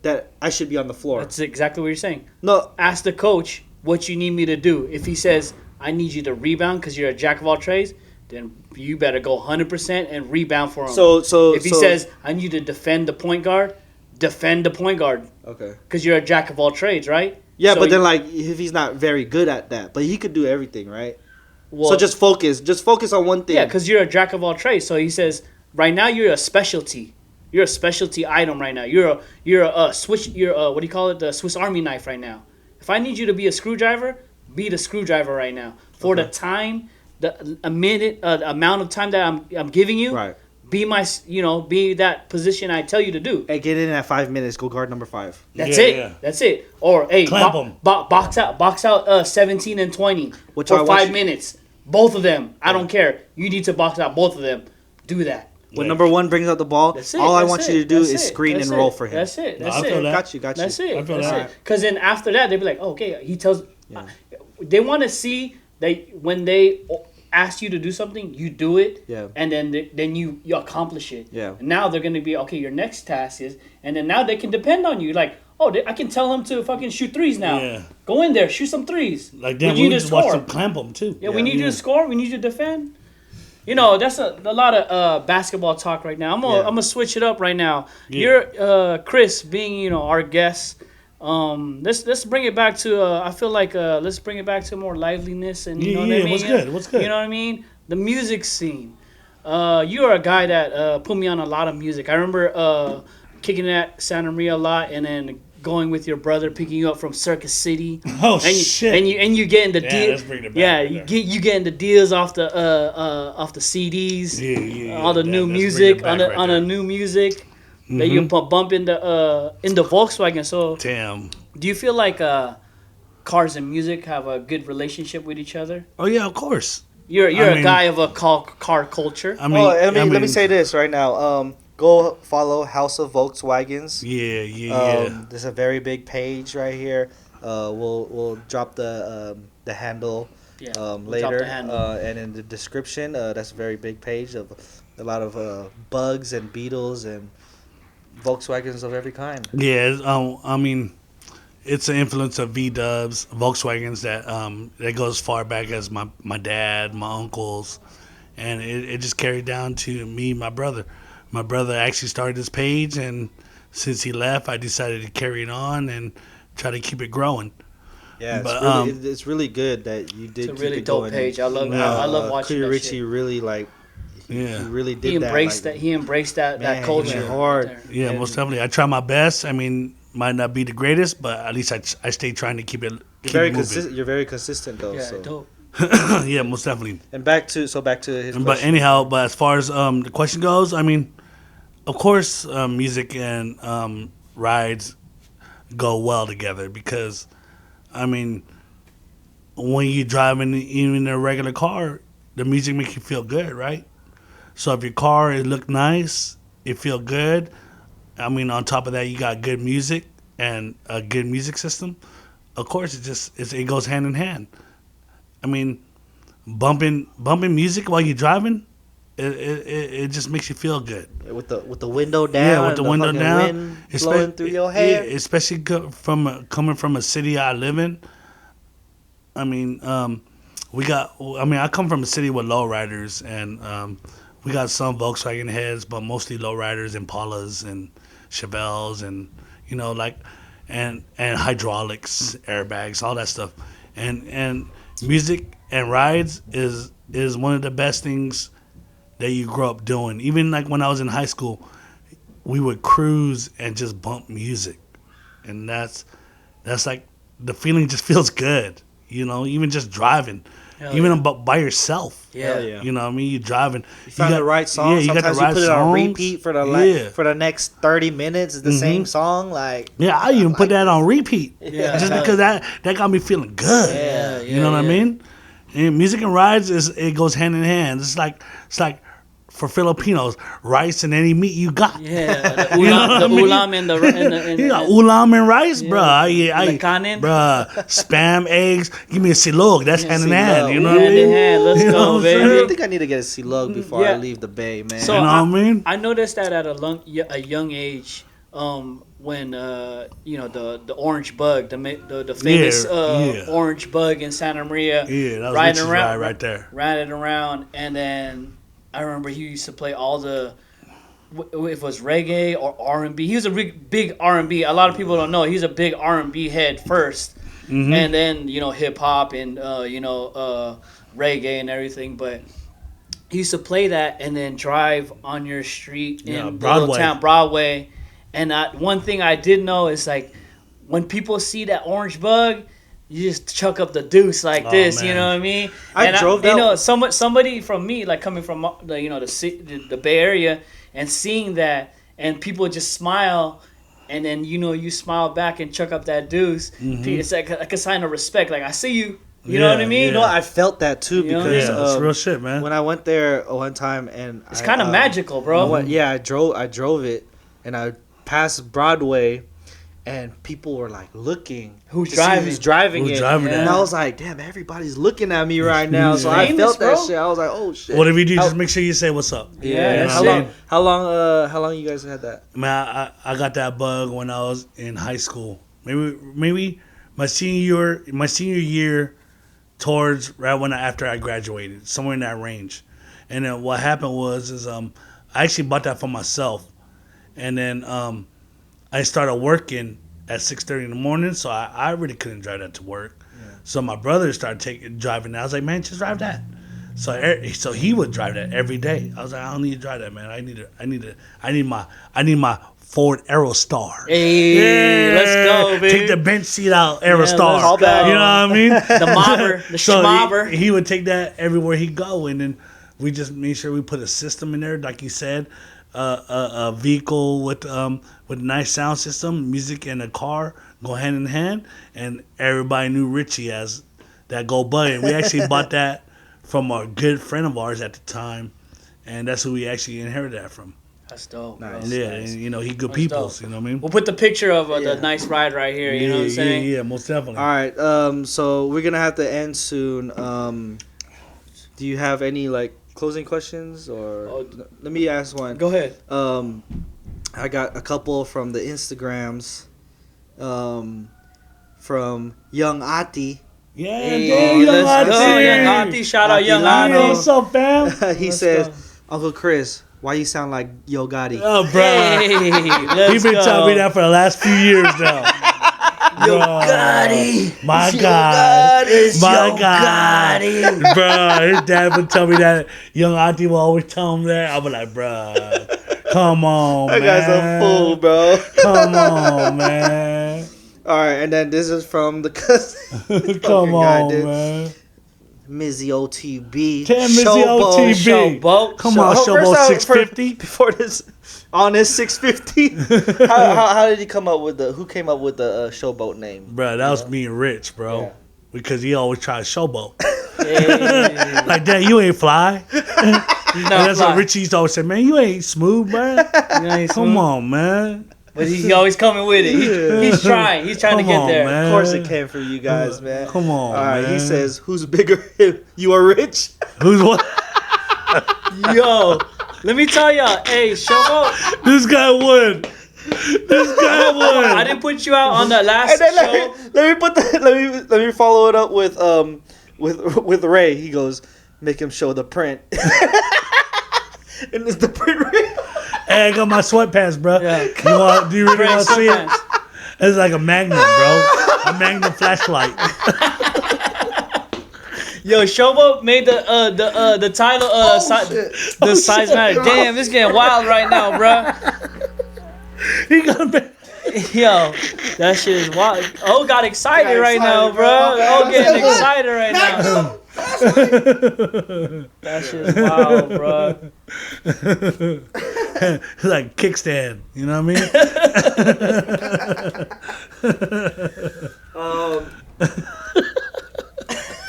that I should be on the floor? that's exactly what you're saying. No, Ask the coach what you need me to do. If he says I need you to rebound because you're a jack of all trades, then you better go 100% and rebound for him. so if he says I need you to defend the point guard, defend the point guard okay, because you're a jack of all trades, right? yeah, So but then you- like if he's not very good at that, but he could do everything, right? well, So just focus on one thing. yeah, because you're a jack of all trades. So he says right now you're a specialty. You're a specialty item right now. You're a switch. You're a, what do you call it? The Swiss Army knife right now. If I need you to be a screwdriver, be the screwdriver right now. For the time, the amount of time that I'm giving you, Right. Be be that position I tell you to do. Hey, get in at 5 minutes. Go guard number 5. That's Yeah, it. yeah. That's it. Or hey, Clamp 'em. box out 17 and 20 Which I for want 5 you- minutes. Both of them. I don't care. You need to box out both of them. Do that. When number one brings out the ball, all I want you to do is screen and roll for him. That's it. That's it. Got you. That's it. I feel That's that. it. Because then after that, they'd be like, okay, he tells. They want to see that when they ask you to do something, you do it. Yeah. And then you accomplish it. Yeah. And now they're gonna be okay. Your next task is, and then now they can depend on you. Like, oh, I can tell him to fucking shoot threes now. Yeah. Go in there, shoot some threes. Like damn, we just watch them clamp them too. Yeah, we need you to score. We need you to defend. You know, that's a lot of basketball talk right now. I'm gonna switch it up right now. Yeah. You're Chris, being our guest. Let's bring it back to. I feel like let's bring it back to more liveliness and you know what I mean. What's good? You know what I mean? The music scene. You are a guy that put me on a lot of music. I remember kicking at Santa Maria a lot, and then going with your brother, picking you up from Circus City. Oh shit! And you getting the deal. Let's bring it back. Yeah, you getting the deals off the CDs. Yeah. All the new music on the new music that you bump in the Volkswagen. So damn. do you feel like cars and music have a good relationship with each other? Oh yeah, of course. You're a guy of a car culture. I mean, let me say this right now. Go follow House of Volkswagens. Yeah. There's a very big page right here. We'll drop the handle later, and in the description. That's a very big page of a lot of bugs and beetles and Volkswagens of every kind. Yeah. I mean, it's an influence of V-Dubs, Volkswagens that goes far back as my dad, my uncles, and it just carried down to me, and my brother. My brother actually started this page, and since he left, I decided to carry it on and try to keep it growing. Yeah, it's really good that you did. It's a really dope page. I love I love watching Kuya that Richie shit. really he really did that. He embraced that culture. He hard. Yeah, most definitely. I try my best. I mean, might not be the greatest, but at least I stay trying to keep it. You're very consistent though. Yeah, so. dope. Yeah, most definitely. And back to his question. But anyhow, but as far as the question goes, I mean, of course, music and rides go well together because, I mean, when you're driving even in a regular car, the music makes you feel good, right? So if your car it look nice, it feel good. I mean, on top of that, you got good music and a good music system. Of course, it goes hand in hand. I mean, bumping music while you're driving, it just makes you feel good. With the window down. Yeah, with the window down, wind blowing through your hair. Yeah, especially coming from a city I live in. I mean, I come from a city with lowriders, and we got some Volkswagen heads, but mostly lowriders, Impalas and Chevelles, and and hydraulics, airbags, all that stuff, and music and rides is one of the best things that you grow up doing. Even like when I was in high school, we would cruise and just bump music, and that's like the feeling just feels good. Even just driving, by yourself. Yeah. You know what I mean? You're driving. You found the right song. Yeah, you got the Sometimes right you put it on repeat for the next 30 minutes. It's the same song. Yeah, I even put that on repeat. Yeah. Just because that got me feeling good. Yeah. You know what I mean? And music and rides it goes hand in hand. It's like for Filipinos, rice and any meat you got. Yeah, the ulam and the You got ulam and rice, yeah. bro. I kanin. bro, spam, eggs. Give me a silog. That's hand in hand. You know what I Hand mean? in hand. Let's You know go, what I'm saying? baby. I think I need to get a silog before I leave the bay, man. So You know what I mean? I noticed that at a young age, when the orange bug, the famous orange bug in Santa Maria, Yeah, that was riding Richie's around ride right there. riding around, and then I remember he used to play all the. If it was reggae or R&B, he was a big R&B. A lot of people don't know he's a big R&B head 1st, and then hip hop and reggae and everything. But he used to play that and then drive on your street in the little town Broadway. And one thing I did know is like when people see that orange bug, you just chuck up the deuce like this, man. You know what I mean? I drove that. Somebody from me, like coming from the Bay Area, and seeing that, and people just smile, and then you smile back and chuck up that deuce. It's like a sign of respect. Like I see you, You know what I mean? You know, I felt that too You know? because Yeah, it's real shit, man. when I went there one time and It's kind of magical, bro. I drove it and I passed Broadway and people were like looking Who's to see driving? who's driving Who's it. driving And it? I was like, damn, everybody's looking at me right now. So I Famous, felt that bro. shit. I was like, oh shit. Whatever you do, just make sure you say what's up. Yeah, that's how it. long you guys had that? Man, I got that bug when I was in high school. Maybe my senior year, towards right when after I graduated, somewhere in that range. And then what happened was I actually bought that for myself, and then I started working at 6:30 in the morning, so I really couldn't drive that to work. Yeah. So my brother started driving that. I was like, man, just drive that. So he would drive that every day. I was like, I don't need to drive that, man. I need my Ford Aerostar. Hey, let's go, baby. Take the bench seat out, Aerostar. let's go. You know what I mean? The mobber, the schmobber. He would take that everywhere he go, and then we just made sure we put a system in there, like you said, a vehicle with a nice sound system, music and a car go hand in hand, and everybody knew Richie as that Go Buddy. We actually bought that from a good friend of ours at the time, and that's who we actually inherited that from. That's dope. Nice. Yeah, Nice. and he good That's people. dope. You know what I mean? We'll put the picture of Yeah. the nice ride right here. You know what I'm saying? Yeah, most definitely. All right. So we're gonna have to end soon. Do you have any like closing questions or let me ask one. Go ahead. I got a couple from the Instagrams. From Young Ati. Yeah, Hey, damn, Young let's go, Ati. Young Ati. Shout out Young Atilano. Yo, Ati. what's up, fam? He Let's says, go. Uncle Chris, why you sound like Yo Gotti? Oh, bro. Hey, let's He's been go. telling me that for the last few years now. Yo Bro, Gotti. My Yo God. Gotti. My Yo God. Gotti. Bro, his dad would tell me that. Young Auntie will always tell him that. I'll be like, bro, come on, That man. guy's a fool, bro. Come on, man. All right, and then this is from the cousin. Come guy, on, dude. man. Mizzy OTB. Damn, Mizzy Showboat. OTB. Showboat. Come on, First Showboat out, 650. Before this, on this 650. how did he come up with who came up with the Showboat name? Bro, that was me and Rich, bro. Yeah. Because he always tries showboat. Hey. Like, Dad, you ain't fly. He's And not that's fly. what Richie used to always say, man, you ain't smooth, bro. You ain't Come smooth. on, man. But he always coming with it. He's trying. He's trying to Come get on, there. man. Of course it came from you guys, man. Come on, All right, man. he says, who's bigger? You are rich? Who's what? Yo, let me tell y'all. Hey, Showboat. This guy won. This guy won. I didn't put you out on the last And then show. let me follow it up with Ray. He goes, make him show the print. And it's the print real. Hey, I got my sweatpants, bro. Yeah. Do you really Brand want to see it? sweatpants. It's like a magnum, bro. A magnum flashlight. Yo, Showboat made the title the size matter. Damn, it's getting wild right now, bro. He got a Yo, that shit is wild. Oh, got excited Got right now, excited, bro. bro. Oh, getting excited right now. That shit is wild, bro. It's like kickstand. You know what I mean?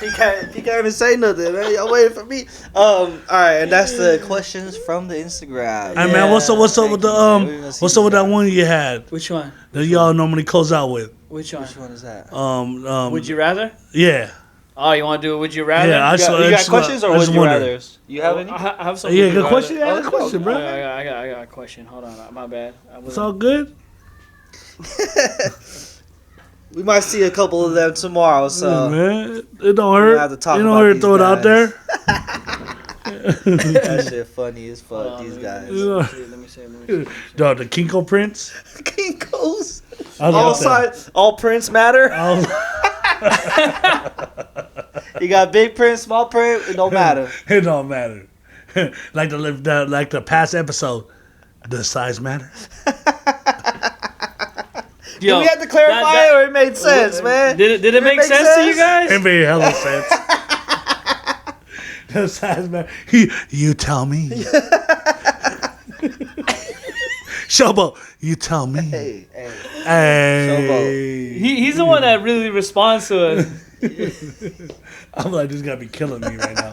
He can't even say nothing, man. Y'all waiting for me. All right, and that's the questions from the Instagram. Hey man, what's up with that one you had Which one? that y'all normally close out with? Which one? Which one is that? Would you rather? Yeah. Oh, you want to do it? Would you rather? Yeah, You got questions or would you rather? You have any? I have some. Yeah, would you good rather. question. Yeah, good question, bro. I got a question. Hold on, my bad. It's all good. We might see a couple of them tomorrow, so Yeah, man, it don't hurt. have to talk You don't about hurt. these Throw it out guys. there. that shit funny as fuck. These guys. Let me see. Dog, the Kinko prints. Kinkos. I love that. All prints matter. You got big print, small print. It don't matter. It don't matter. like the past episode, does size matter? Do we have to clarify it or it made sense, man? Did it make sense to you guys? It made hella sense. Does size matter? You tell me. Showboat, you tell me. Hey. Hey. He's the one that really responds to it. I'm like, this gotta be killing me right now.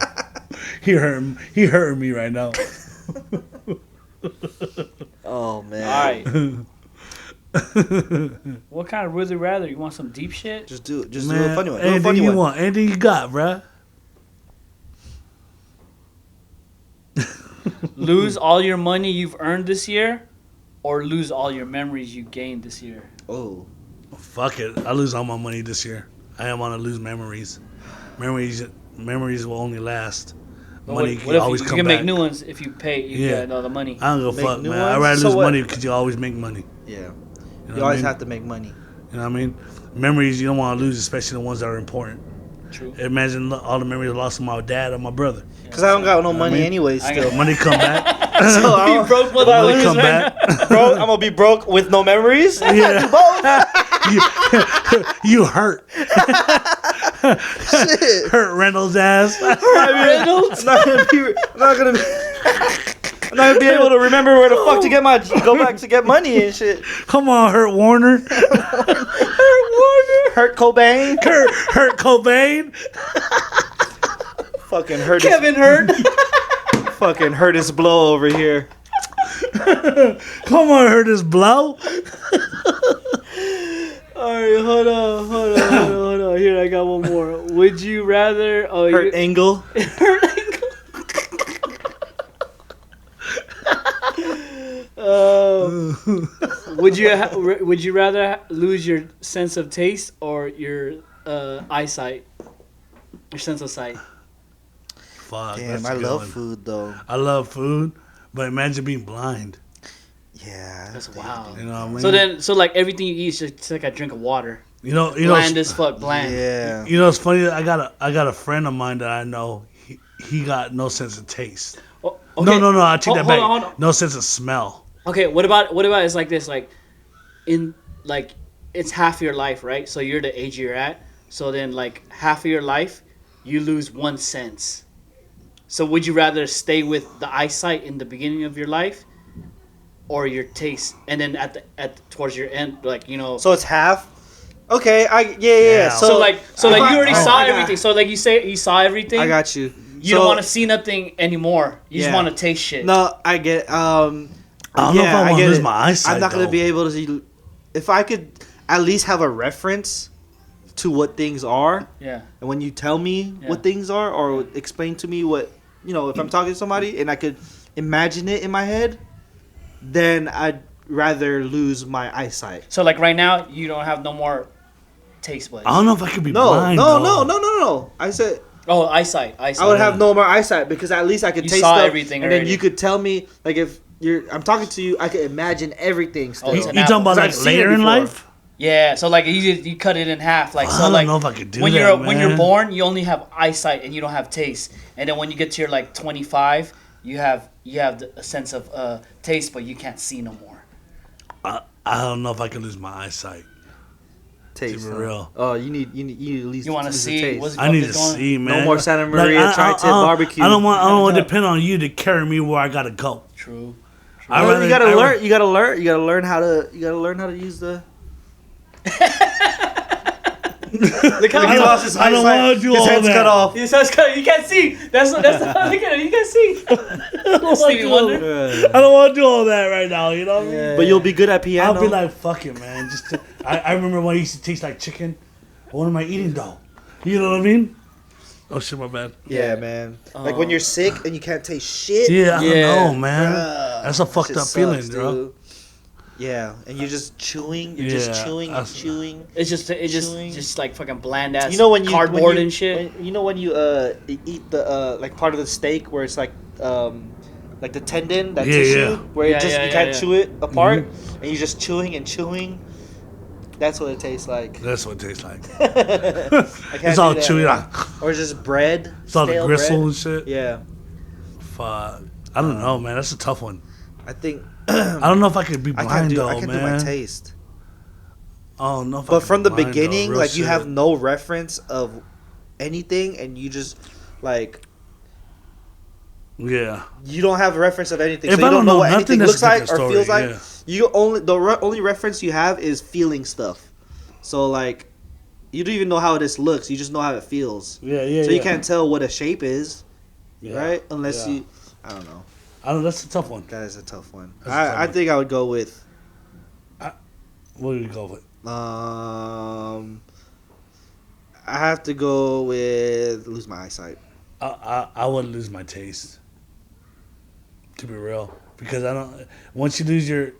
He hurting me right now. Oh man. All right. What kind of would you rather? You want some deep shit? Just do it. Just Man, do a funny one. Do a anything funny you one. want, anything you got, bruh. Lose all your money you've earned this year, or lose all your memories you gained this year? Oh. Fuck it. I lose all my money this year. I don't want to lose memories. Memories will only last. Money What can if always you come can back. make new ones if you pay? You get all the money. I don't give a Make fuck, new man. ones? I'd rather So lose what- money because you always make money. Yeah. You know You what always I mean? have to make money. You know what I mean? Memories you don't want to lose, especially the ones that are important. True. Imagine all the memories I lost from my dad or my brother. Because I don't got no money anyways. I Still. Money come back. So I You don't- broke If I Money lose, come right back. bro, I'm gonna be broke with no memories. Yeah. You hurt. Shit. Hurt Reynolds' ass. Reynolds? I'm not gonna be able to remember where the fuck to get my go back to get money and shit. Come on, Hurt Warner. Hurt Cobain. Hurt Cobain. Fucking hurt. Kevin Hurt. Fucking hurt his blow over here. Come on, Hurt his blow. Alright, hold on. Here, I got one more. Would you rather... Oh, Hurt angle. Hurt ankle. Would you rather lose your sense of taste or your eyesight? Your sense of sight. Fuck. Damn, that's a I good love one. food though. I love food, but imagine being blind. Yeah. That's wild. You know what I mean? So like everything you eat is just like a drink of water. You know, Bland as fuck, bland. Yeah. You know, it's funny. I got a friend of mine that I know. He got no sense of taste. Oh, okay. No. I take that Hold back. on, hold on. No sense of smell. Okay, what about it's like this, like in like it's half your life, right? So you're the age you're at. So then like half of your life, you lose one sense. So would you rather stay with the eyesight in the beginning of your life, or your taste, and then towards your end, like So it's half. Okay. Yeah. So like you already saw I got- everything. So like you saw everything. I got you. You don't want to see nothing anymore. You just Yeah. want to taste shit. No, I get. I don't know if I want to lose my eyesight. I'm not gonna though. be able to see. If I could at least have a reference to what things are, Yeah. and when you tell me Yeah. what things are, or explain to me what if I'm talking to somebody and I could imagine it in my head, then I'd rather lose my eyesight. So like right now, you don't have no more taste buds. I don't know if I could be No, blind. no, though. no. I said Oh, eyesight. I would have no more eyesight because at least I could You taste saw stuff, everything and then already. you could tell me like if I'm talking to you, I could imagine everything. Still. Oh, You it's an talking about Because I've like seen later it in before. life? Yeah, so like you cut it in half, like I so don't like know if I could do when that, you're when you're man. born, you only have eyesight and you don't have taste, and then when you get to your like 25, you have a sense of taste, but you can't see no more. I don't know if I can lose my eyesight. Taste, To be huh? real. Oh, you need at least You want to lose the see taste. what's I need to what's going- see, man. No more Santa Like, Maria tri-tip barbecue. I don't want to Yeah. depend on you to carry me where I gotta go. True. I You gotta learn how to use the. Look how He lost his I don't eyesight. wanna do His all head's that. cut off. It says you can't see. That's look at it. You can't see. Stevie Wonder. I don't want to do all that right now. You know what I mean? But you'll be good at piano. I'll be like, fuck it, man. I remember when I used to taste like chicken. What am I eating though? You know what I mean? Oh shit, my bad. yeah, man. Like when you're sick and you can't taste shit. Yeah, I Yeah. don't know, man. Bruh, That's a that fucked shit up feeling, sucks, bro. dude. Yeah, and you're just chewing. You're Yeah, just chewing and that's- chewing. It's just Chewing. like fucking bland ass. You know when you cardboard when you, and shit. when you eat the like part of the steak where it's like the tendon, that Yeah, tissue, yeah. where Yeah, it just yeah, you yeah, can't yeah. chew it apart, and you're just chewing and chewing. That's what it tastes like. That's what it tastes like. I can't It's do all that, chewy. man. Like, Or just bread. it's all the stale gristle bread. and shit. Yeah, Fuck. I don't know, man. That's a tough one. I think I don't know if I could be I blind can't do. though, I can man. do my taste. I don't know if I But could from be the blind, though, beginning, real like you shit. have no reference of anything, and you just like Yeah. you don't have a reference of anything, If so I you don't don't know know what nothing, anything that's looks a like different or feels story, like. You only only reference you have is feeling stuff. So like, you don't even know how this looks. You just know how it feels. Yeah. So you can't tell what a shape is, Yeah. right? Unless Yeah. you, I don't know. That's a tough one. That is a tough one. That's a tough I one. think I would go with. What do you go with? I have to go with lose my eyesight. I would lose my taste. To be real, because I don't. Once you lose your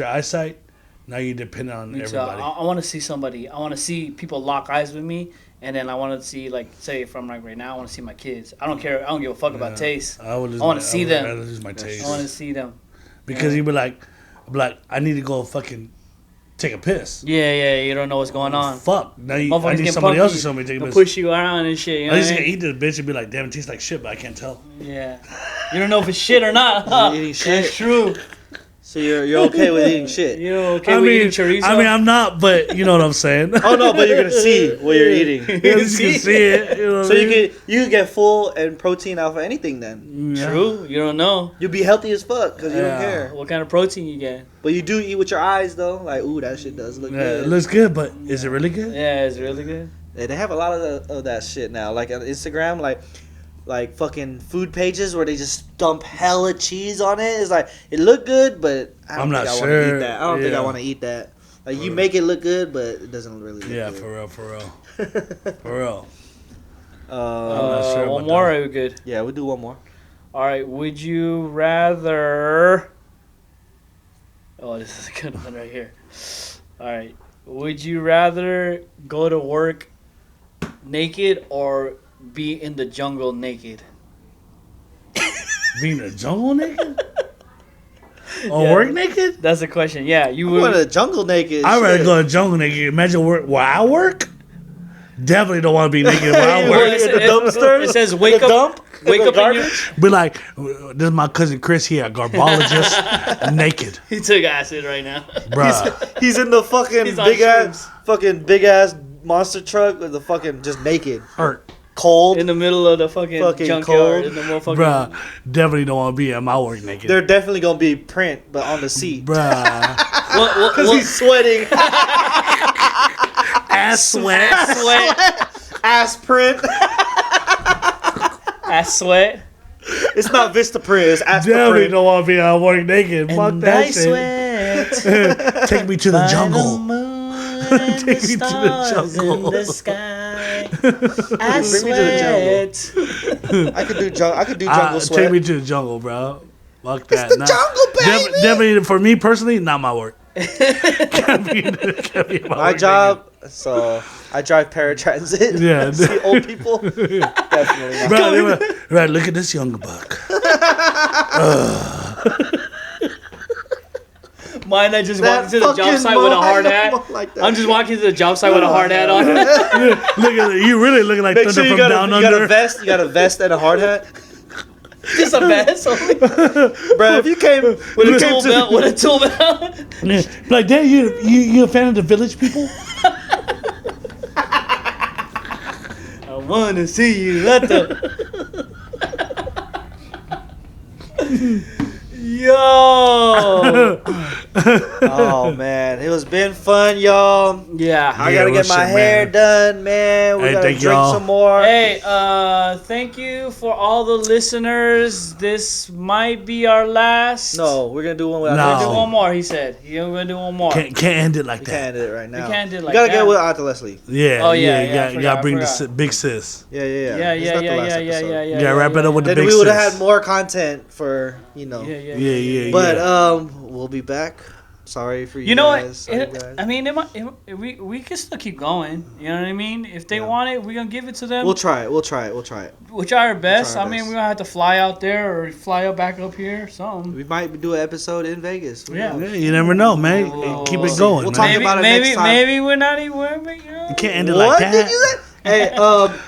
eyesight, now you're dependent on Me too. everybody. I want to see somebody. I want to see people lock eyes with me, and then I want to see, like, say from like right now, I want to see my kids. I don't care. I don't give a fuck about taste. I would lose. I want to see them. I would lose my taste. I want to see them. Because you'd be like, I need to go fucking take a piss. Yeah. You don't know what's going on. Fuck. Now I Motherfuckers need get somebody else to punky. show me take a They'll piss. push you around and shit. You know I what just I gonna mean? eat this bitch and be like, damn, it tastes like shit, but I can't tell. Yeah. You don't know if it's shit or not. Huh? You're eating shit. That's true. So you're okay with eating shit? You okay with eating chorizo? I'm not, but you know what I'm saying. Oh no, but you're gonna see what you're eating. You just can see it. You know So what I mean? you can get full and protein out of anything then. Yeah. True. You don't know. You'll be healthy as fuck because you don't Yeah. care. What kind of protein you get? But you do eat with your eyes though. Like, ooh, that shit does look Yeah, good. it looks good, but is it really good? Yeah, it's really good. Yeah, they have a lot of that shit now. Like on Instagram, like fucking food pages where they just dump hella cheese on it. It's like it look good, but I don't I'm think not I want to sure. eat that. I don't think I Yeah. want to eat that. Like you make it look good, but it doesn't really look Yeah, good. for real. Uh, not sure One about more, that. are we good? yeah, we'll do one more. All right. Would you rather? Oh, this is a good one right here. All right. Would you rather go to work naked or be in the jungle naked? Being in the jungle naked? Or Yeah. work naked? That's the question. Yeah, you I'm going to would. the jungle naked. I'd rather shit. go to the jungle naked. Imagine where I work. Definitely don't want to be naked where I Well, work. it's- in the dumpster? It says In wake the up. dump? Wake In the up in your, garbage? Be like, this is my cousin Chris here, a garbologist, naked. He took acid right now. Bruh. He's in the fucking He's on big ass monster truck with the fucking just naked, Hurt. cold. In the middle of the fucking junkyard. cold. In the motherfucking. Bruh. Definitely don't want to be at my work naked. They're definitely gonna be print, but on the seat Bruh. because he's sweating. Ass sweat. sweat. Ass print. Ass sweat. It's not Vista print. It's ass Definitely print. don't want to be at work naked. Fuck And that I shit. sweat. Take me to the jungle. Take Take me to the jungle. In the sky. I Bring me to the sweat. I could do jungle sweat. Take me to the jungle, bro. Fuck that. the jungle, baby! Definitely, for me personally, not my work. Can't be at My work job. So I drive paratransit. Yeah. See old people. Definitely not. Bro, they were, right, look at this young buck. Mine, I just That walked to the job fucking site with a hard mom, I hat. don't like that. I'm just walking to the job site with a hard hat on. Look at it. You really looking like Make Thunder sure you from got, Down you got Under. a vest. You got a vest and a hard hat. Just a vest. Bro, if you came when it came to With a tool belt. Yeah. Like, damn, you a fan of the Village People? I want to see you at the. Yo. oh man, it was been fun, y'all. Yeah. I Yeah, gotta get real my shit, hair man. done, man. We Hey, gotta thank drink y'all. some more. Hey, thank you for all the listeners. This might be our last. No, we're gonna do one without No. We're gonna do Leslie. one more. He said. We're gonna do one more. Can't end it like We that. can't do it right now. can't do it like You gotta that. get with Aunt Leslie. Yeah, Oh, yeah, you I got forgot, to bring I the forgot. big sis. Yeah. Yeah, It's yeah, not the yeah, last yeah, episode. yeah, yeah. Yeah, wrap it up with the Then big we sis. would have had more content for Yeah. Yeah. But we'll be back. Sorry for you. You know what? guys. Sorry, guys. I mean, we can still keep going. You know what I mean? If they want it, we're gonna give it to them. We'll try it. We'll try it. We'll try our best. try our I mean, best. we're gonna have to fly out there or fly up back up here. Something. We might do an episode in Vegas. Who Yeah. knows? Yeah, you never know, man. Whoa. Keep it going, We'll man. talk Maybe, about it maybe, next time. maybe we're not even. You know. You can't end it What like that. did you say? Hey,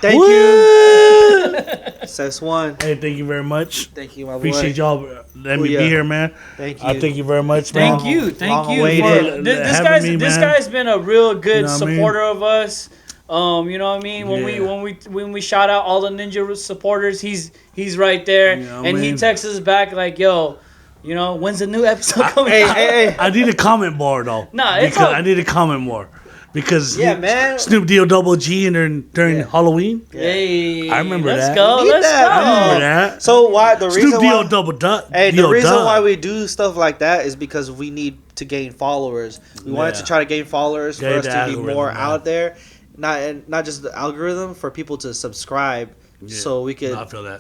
thank you, What? CessOne. Hey, thank you very much. Thank you, my boy. Appreciate y'all letting me Kuya. be here, man. Thank you. I thank you very much, man. Thank you, thank long you. awaited. For, this Having guy's me, this man. guy's been a real good You know what I mean? supporter of us. You know what I mean? Yeah. When we shout out all the Ninja supporters, he's right there, You know what and I he mean? texts us back like, "Yo, you know, when's the new episode coming Hey, out?" hey, hey. I need a comment more though. Nah, it's because all- I need to comment more. because man. Snoop D double G and during Halloween. Hey, I remember that. Let's go. I remember that. So why the reason Snoop why D double duck? Hey, the reason why we do stuff like that is because we need to gain followers. We wanted to try to gain followers for us to be more out there, not just the algorithm, for people to subscribe, so we could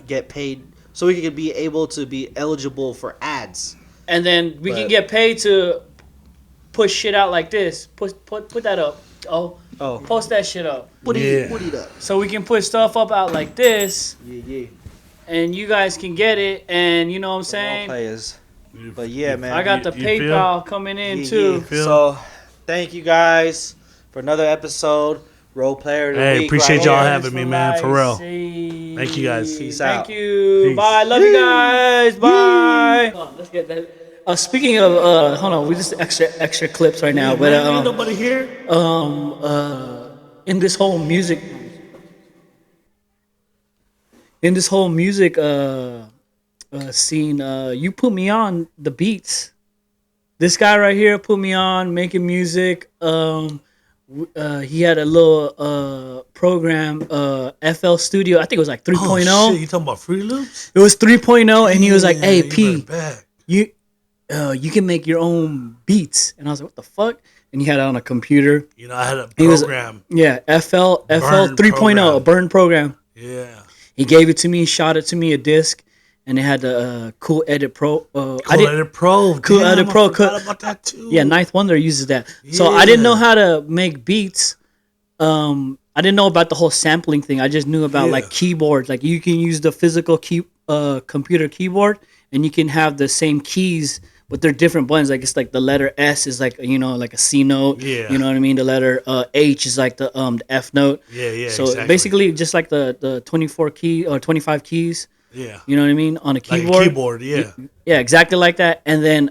get paid, so we could be able to be eligible for ads, and then we can get paid to push shit out like this. Put that up. Post that shit up. Put it up. So we can put stuff up out like this. Yeah. And you guys can get it, and you know what I'm saying? Players. But yeah, man. I got the PayPal coming in too. So thank you guys for another episode. Role player of the week. Appreciate y'all having me, man. For real. Thank you guys. Peace out. Thank you. Peace. Bye. Love you guys. Bye. Let's get that. Speaking of, hold on, we just extra clips right now, but ain't nobody here. In this whole music scene, you put me on the beats. This guy right here put me on making music. He had a little program, FL Studio. I think it was like 3.0. Oh, shit, you talking about Fruity Loops? It was 3.0, and he was like, "Hey, P, you can make your own beats." And I was like, "What the fuck?" And he had it on a computer. You know, I had a program. FL 3.0, a burn program. Yeah. He gave it to me, shot it to me, a disc, and it had the Cool Edit Pro. Cool Edit Pro. I forgot about that too. Yeah, Ninth Wonder uses that. Yeah. So I didn't know how to make beats. I didn't know about the whole sampling thing. I just knew about like keyboards. Like you can use the physical computer keyboard, and you can have the same keys, but they're different buttons. Like it's like the letter S is like, you know, like a C note. Yeah. You know what I mean? The letter H is like the F note. Yeah. So basically, just like the 24 key or 25 keys. Yeah. You know what I mean? On a keyboard. Like a keyboard, yeah. Yeah, exactly like that. And then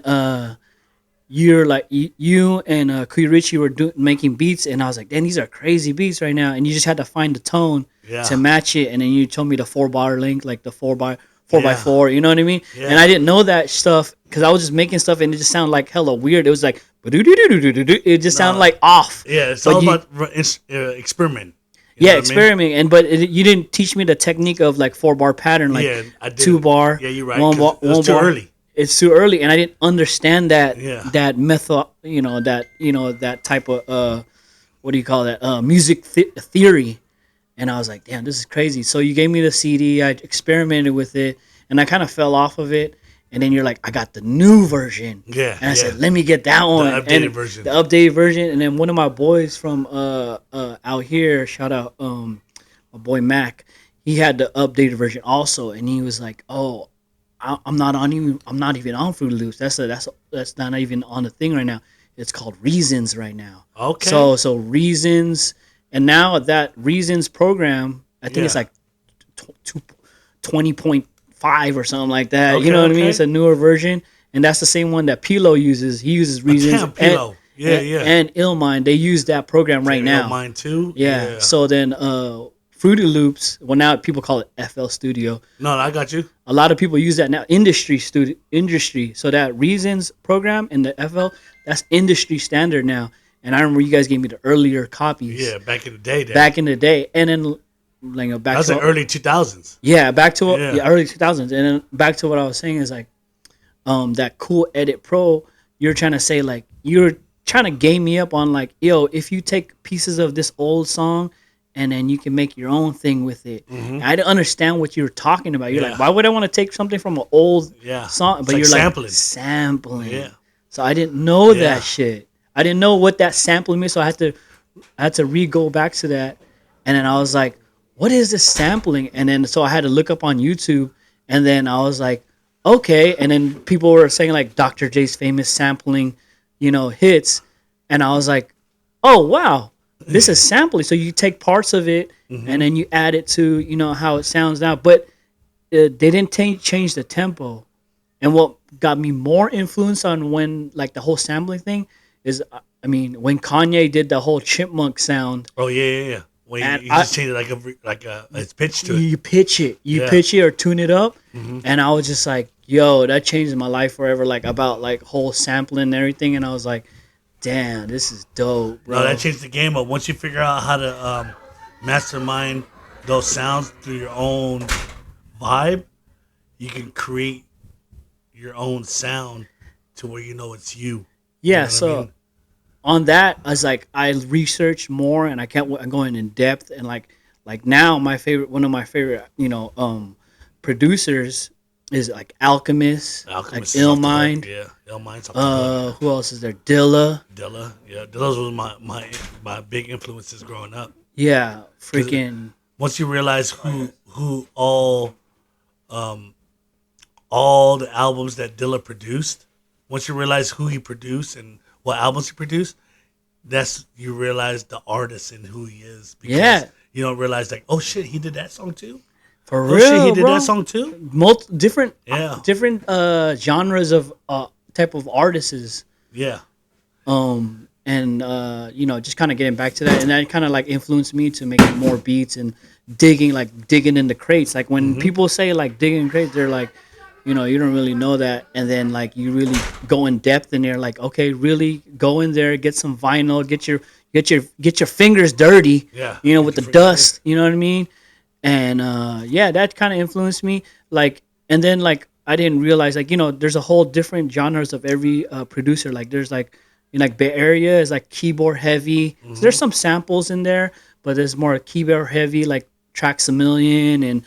you're like you and Kuya Richie were making beats, and I was like, "Damn, these are crazy beats right now." And you just had to find the tone to match it. And then you told me the 4-bar link, like the 4x4. You know what I mean? Yeah. And I didn't know that stuff because I was just making stuff, and it just sounded like hella weird. It was like it just sounded like off. Yeah, it's all about experiment. Yeah, experimenting, but you didn't teach me the technique of like 4-bar pattern, like I did. 2-bar. Yeah, you're right. It was too early. It's too early, and I didn't understand that that method. That type of what do you call that? Music theory. And I was like, damn, this is crazy. So you gave me the CD. I experimented with it, and I kind of fell off of it. And then you're like, I got the new version. Yeah. And I said, let me get that one. The updated version. The updated version. And then one of my boys from out here, shout out my boy Mac, he had the updated version also. And he was like, oh, I'm not even on Fruity Loops. That's not even on the thing right now. It's called Reasons right now. Okay. So Reasons, and now that Reasons program, I think it's like 20.5 or something like that. Okay, you know what I mean? It's a newer version, and that's the same one that Pilo uses. He uses Reasons. Pilo. And Illmind. They use that program right now. Illmind too. Yeah. So then Fruity Loops. Well, now people call it FL Studio. No, I got you. A lot of people use that now. Industry. So that Reasons program and the FL, that's industry standard now. And I remember you guys gave me the earlier copies. Yeah, back in the day. Back in the day, and then back that was to the early 2000s. Yeah, back to early 2000s, and then back to what I was saying is like, that Cool Edit Pro. You're trying to say like you're trying to game me up on like, yo, if you take pieces of this old song and then you can make your own thing with it. Mm-hmm. I didn't understand what you were talking about. You're like, why would I want to take something from an old song? But you're like sampling. Yeah. So I didn't know that shit. I didn't know what that sampling meant, so I had to re-go back to that, and then I was like, what is this sampling? And then so I had to look up on YouTube, and then I was like, okay, and then people were saying like Dr. J's famous sampling, hits, and I was like, oh wow, this is sampling. So you take parts of it, and then you add it to how it sounds now, but they didn't change the tempo. And what got me more influence on when like the whole sampling thing is, when Kanye did the whole chipmunk sound. Oh yeah. When you just change it like a pitch to it. You pitch it or tune it up, and I was just like, yo, that changed my life forever. Like about like whole sampling and everything, and I was like, damn, this is dope, bro. No, that changed the game up. Once you figure out how to mastermind those sounds through your own vibe, you can create your own sound to where you know it's you. Yeah, You know what so I mean? on that, I was like, I researched more, and I'm going in depth, and like now, one of my favorite, producers is like Alchemist, Alchemist like is off the Illmind. hook. Yeah, Illmind's off the hook. Who else is there? Dilla. Dilla. Yeah, Dilla's was my big influences growing up. Yeah, freaking. Once you realize who all the albums that Dilla produced, once you realize who he produced and what albums he produced, that's you realize the artist and who he is. Because Yeah. you don't realize like, oh shit, he did that song too. For Oh real, shit, he did bro. that song too. Different, Yeah. different genres of type of artists. Yeah, And just kind of getting back to that, and that kind of like influenced me to making more beats and digging into crates. Like when people say like digging crates, they're like, you don't really know that, and then like you really go in depth in there. Like, okay, really go in there, get some vinyl, get your fingers dirty. Yeah. With the dust. You know what I mean? And that kind of influenced me. Like, and then like I didn't realize like there's a whole different genres of every producer. Like there's like Bay Area is like keyboard heavy. So there's some samples in there, but there's more keyboard heavy like Tracks a Million and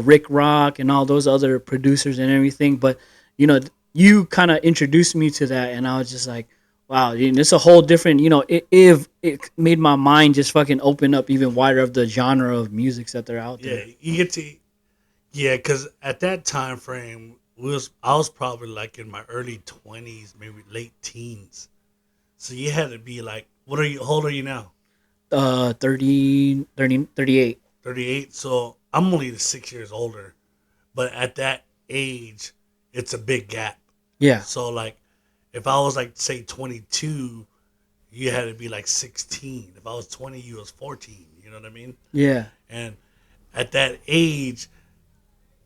Rick Rock and all those other producers and everything. But you kind of introduced me to that, and I was just like, wow, it's a whole different. It made my mind just fucking open up even wider of the genre of musics that they're out there. yeah, you get to, because at that time frame, I was probably like in my early 20s, maybe late teens. So you had to be like, how old are you now? 38. 38. So I'm only 6 years older. But at that age, it's a big gap. Yeah. So like, if I was like, say 22, you had to be like 16. If I was 20, you was 14. You know what I mean? Yeah. And at that age,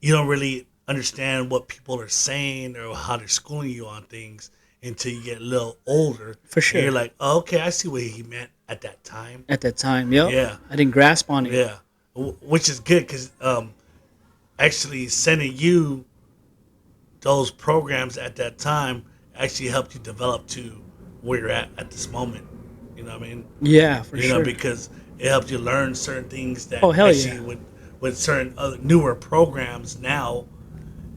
you don't really understand what people are saying or how they're schooling you on things until you get a little older. For sure. And you're like, oh, okay, I see what he meant at that time. At that time, yep. Yeah. I didn't grasp on it. Yeah. Which is good because actually sending you those programs at that time actually helped you develop to where you're at this moment. You know what I mean? Yeah, for You sure. know, because it helped you learn certain things that Oh, hell actually yeah. with certain other newer programs now,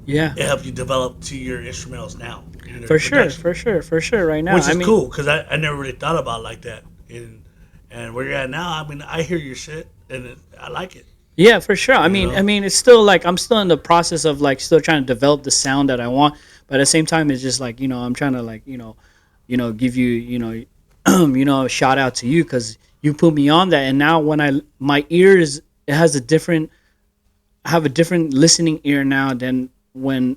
Yeah. it helps you develop to your instrumentals now. Your For sure, production. for sure. Right now, Which is I mean, cool because I never really thought about it like that. And where you're at now, I mean, I hear your shit and I like it. yeah, for sure. I mean, know? it's still like I'm still in the process of like still trying to develop the sound that I want, but at the same time, it's just like I'm trying to like give you a shout out to you because you put me on that, and now when my ears it has I have a different listening ear now than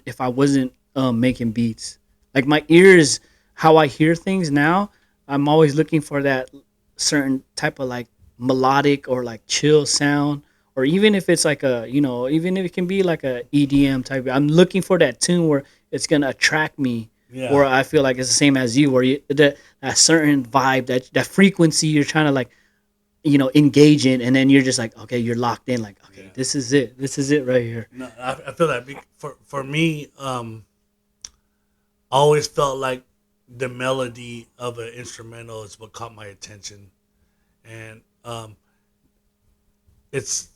if I wasn't making beats. Like my ears, how I hear things now, I'm always looking for that certain type of like melodic or like chill sound, or even if it's like even if it can be like a EDM type. I'm looking for that tune where it's gonna attract me, Yeah. where I feel like it's the same as you, where that certain vibe, that frequency you're trying to like engage in, and then you're just like, okay, you're locked in, like, okay, Yeah. this is it right here. No, I feel that for me, I always felt like the melody of an instrumental is what caught my attention, and it's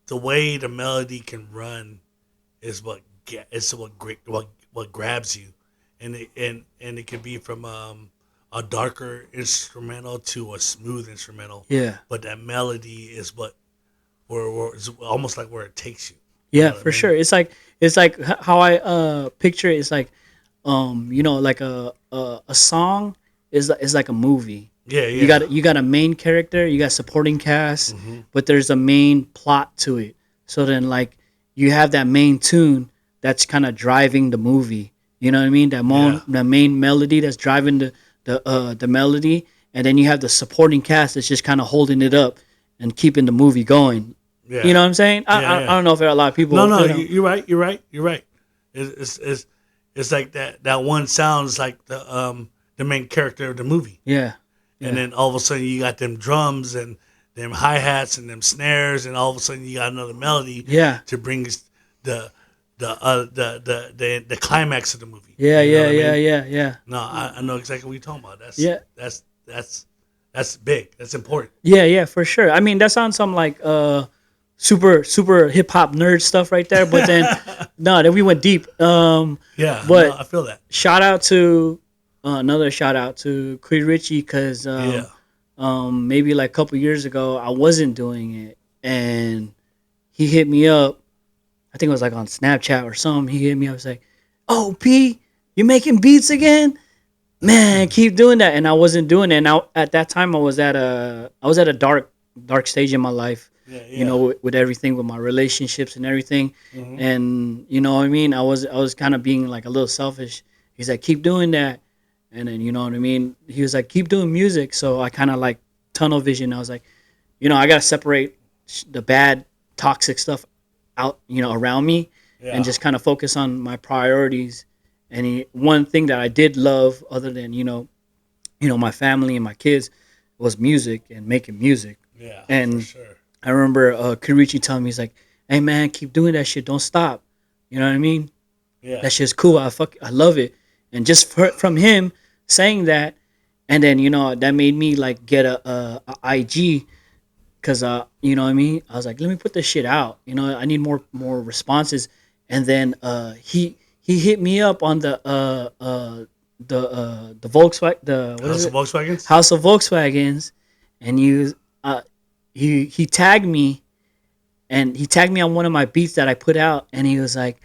the way the melody can run is what grabs you, and it could be from a darker instrumental to a smooth instrumental. Yeah. But that melody is where it's almost like where it takes you. Yeah, what I for mean? sure. It's like how I picture it. It's like like a song is like a movie. Yeah, yeah. You got a main character, you got supporting cast, Mm-hmm. but there's a main plot to it. So then like you have that main tune that's kind of driving the movie. You know what I mean? The main melody that's driving the melody, and then you have the supporting cast that's just kind of holding it up and keeping the movie going. Yeah. You know what I'm saying? I don't know if there are a lot of people. No, you know. you're right. It's like that one sounds like the the main character of the movie. Yeah. And then all of a sudden you got them drums and them hi-hats and them snares, and all of a sudden you got another melody to bring the climax of the movie. Yeah, you know yeah. No, I know exactly what you're talking about. That's big. That's important. Yeah, for sure. I mean, that sounds some like super hip hop nerd stuff right there. But then then we went deep. But I feel that. Shout out to another shout out to Kuya Richie, because maybe like a couple years ago I wasn't doing it, and he hit me up. I think it was like on Snapchat or something. He hit me up, was like, "Oh, P, you making beats again? Man, keep doing that." And I wasn't doing it. And at that time I was at a dark stage in my life. You know, with everything, with my relationships and everything. And you know what I mean, I was kind of being like a little selfish. He's like, "Keep doing that." And then, you know what I mean, he was like, "Keep doing music." So I kind of like tunnel vision. I was like, you know, I gotta separate the bad toxic stuff out, you know, around me, and just kind of focus on my priorities. And one thing that I did love, other than you know my family and my kids, was music and making music. Yeah, and for sure. I remember Kirichi telling me, he's like, "Hey man, keep doing that shit. Don't stop." You know what I mean? Yeah, that shit's cool. I love it. And just from him saying that, and then you know that made me like get a IG, because you know what I mean. I was like, let me put this shit out. You know, I need more responses. And then he hit me up on the Volkswagen, House of Volkswagens, and he tagged me, and he tagged me on one of my beats that I put out, and I was like,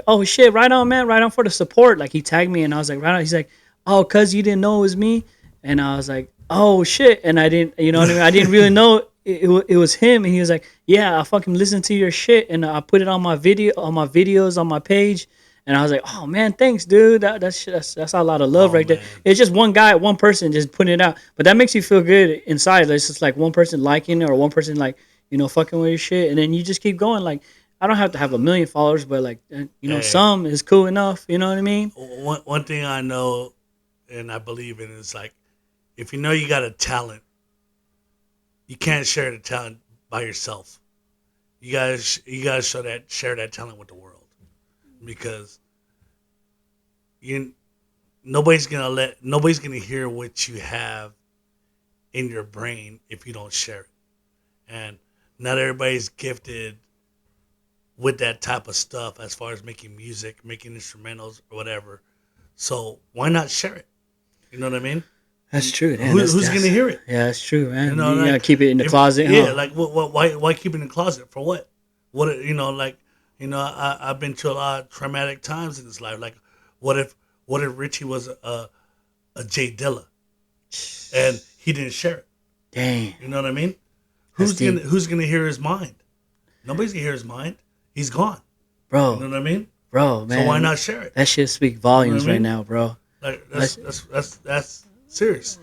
"Oh shit, right on, man, right on for the support." Like he tagged me, and I was like, "Right on." He's like, "Oh, cuz you didn't know it was me," and I was like, "Oh shit," and I didn't, you know what I mean? I didn't really know it was him, and he was like, "Yeah, I fucking listened to your shit, and I put it on my videos on my page." And I was like, "Oh man, thanks, dude. That's a lot of love right there." It's just one guy, one person just putting it out, but that makes you feel good inside. It's just like one person liking it, or one person like, you know, fucking with your shit, and then you just keep going. Like, I don't have to have 1 million followers, but like, you know, some is cool enough. You know what I mean? One thing I know and I believe in is like, if you know you got a talent, you can't share the talent by yourself. You gotta share that talent with the world, because nobody's gonna hear what you have in your brain if you don't share it. And not everybody's gifted with that type of stuff as far as making music, making instrumentals or whatever. So why not share it? You know what I mean? That's true. Man. Who's going to hear it? Yeah, that's true, man. You know, you gotta keep it in the closet. Yeah, like why keep it in the closet for what? What, you know, like, you know, I've been to a lot of traumatic times in this life. Like, what if Richie was a Jay Dilla and he didn't share it? Dang. You know what I mean? Who's gonna hear his mind? Nobody's gonna hear his mind. He's gone, bro. You know what I mean, bro? Man, so why not share it? That shit speak volumes, you know what I mean? Right now, bro. Like that's serious.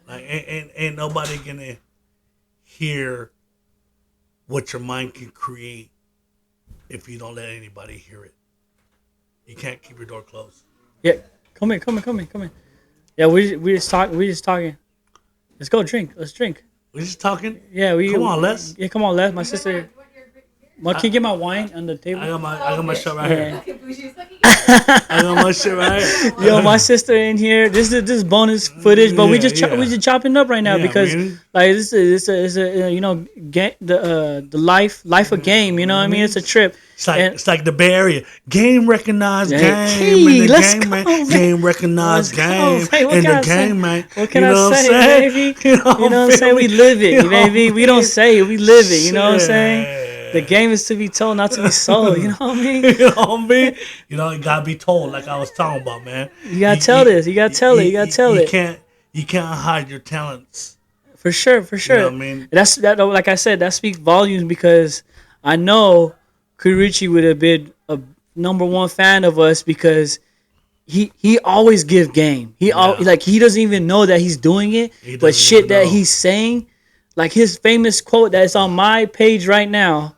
Like ain't nobody gonna hear what your mind can create if you don't let anybody hear it. You can't keep your door closed. Yeah, come in. Yeah, we just talking. Let's go drink. Let's drink. We just talking. Yeah, come on, Les. Yeah, come on, Les. My sister. Can you get my wine on the table? I got my shit right here. I got my shit right here. Yo, my sister in here. This is bonus footage, but we just chopping up right now because like this is a you know the life of game. You know what I mean? It's a trip. It's like the Bay Area. Game recognized game. Hey, let's go, man. Game recognized game. Hey, in the game, man. What can I say, baby? You know what I'm saying? We live it, baby. We don't say it. We live it. You know what I'm saying? The game is to be told, not to be sold. You know what I mean? You know what I mean? You know, it gotta be told, like I was talking about, man. You gotta tell this. You gotta tell it. You gotta tell it. You can't hide your talents. For sure. You know what I mean? That. Like I said, that speaks volumes because I know Kurichi would have been a #1 fan of us because he always give game. He doesn't even know that he's doing it, but shit that he's saying, like his famous quote that's on my page right now,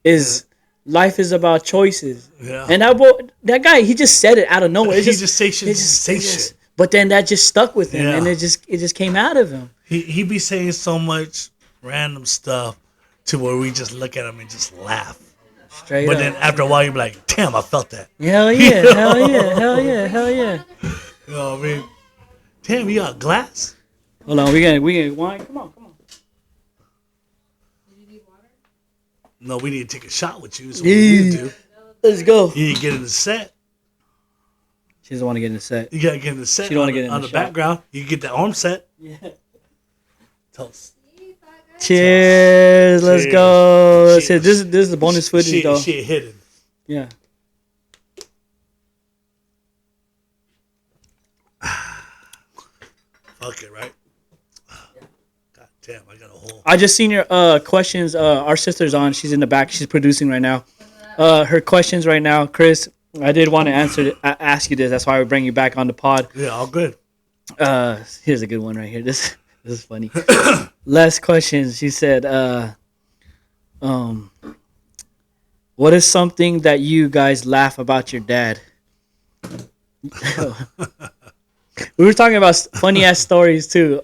is life is about choices. Yeah. And that guy, he just said it out of nowhere. He just say shit. But then that just stuck with him, Yeah. and it just came out of him. He be saying so much random stuff to where we just look at him and just laugh. Straight But up. then after a while, you be like, damn, I felt that. Hell yeah, hell yeah, hell yeah, hell yeah. You know what I mean? Damn, you got glass? Hold on, we get wine. Come on. No, we need to take a shot with you. So what we need to do. Let's go. You need to get in the set. She doesn't want to get in the set. You gotta get in the set. She don't wanna on, get in on the the shot. background. You can get the arm set. Yeah. Toast. Cheers. Let's Cheers. go. Shit. This is the bonus footage, though. Shit hidden. Yeah. Fuck it, right? God damn, I got a hole. I just seen your questions. Our sister's on. She's in the back. She's producing right now. Her questions right now, Chris. I did want to ask you this. That's why we bring you back on the pod. Yeah, all good. Here's a good one right here. This is funny. Last question. She said, what is something that you guys laugh about your dad? We were talking about funny ass stories too.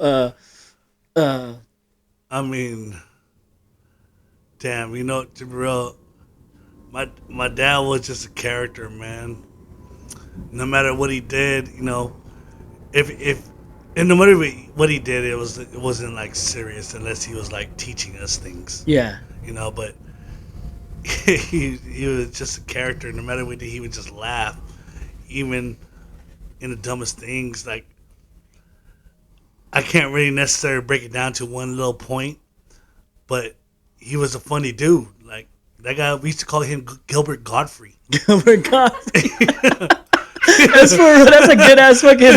I mean, damn, you know, to be real, my dad was just a character, man. No matter what he did, you know, and no matter what he did, it wasn't like serious unless he was like teaching us things, Yeah. you know. But he was just a character. No matter what he did, he would just laugh, even in the dumbest things. Like, I can't really necessarily break it down to one little point, but he was a funny dude. Like, that guy, we used to call him Gilbert Godfrey. Gilbert Godfrey. That's a good ass fucking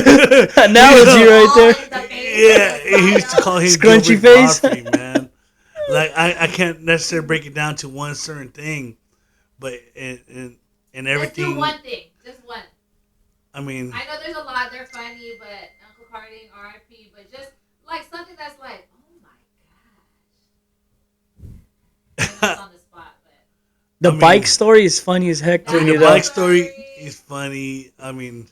analogy right there. Yeah, he used to call him Scrunchy Gilbert face. Godfrey, man. Like, I can't necessarily break it down to one certain thing, but in everything. Let's do one thing, just one. I mean, I know there's a lot. They're funny, but Uncle Harding, R.I.P. But just like something that's like, oh my gosh. It's on the spot, but The I mean, bike story is funny as heck to I mean, me, the though. bike story is funny. I mean,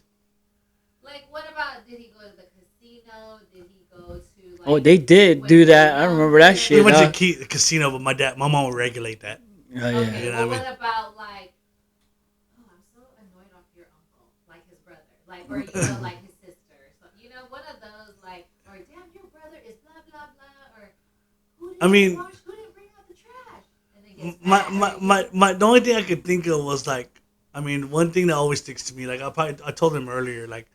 like, what about? Did he go to the casino? Did he go to? Like, Oh, they did do that. I remember that we shit. went to dog. the casino, but my mom would regulate that. Oh, yeah. Okay, You know well, what I mean? what about like? Oh, I'm so annoyed off your uncle, like his brother, like or you know, like his sister. So you know, one of those like, or damn, your brother is blah blah blah, or who didn't I mean, wash, who didn't bring out the trash, and then gets mad. My the only thing I could think of was like, I mean, one thing that always sticks to me, like I told him earlier, like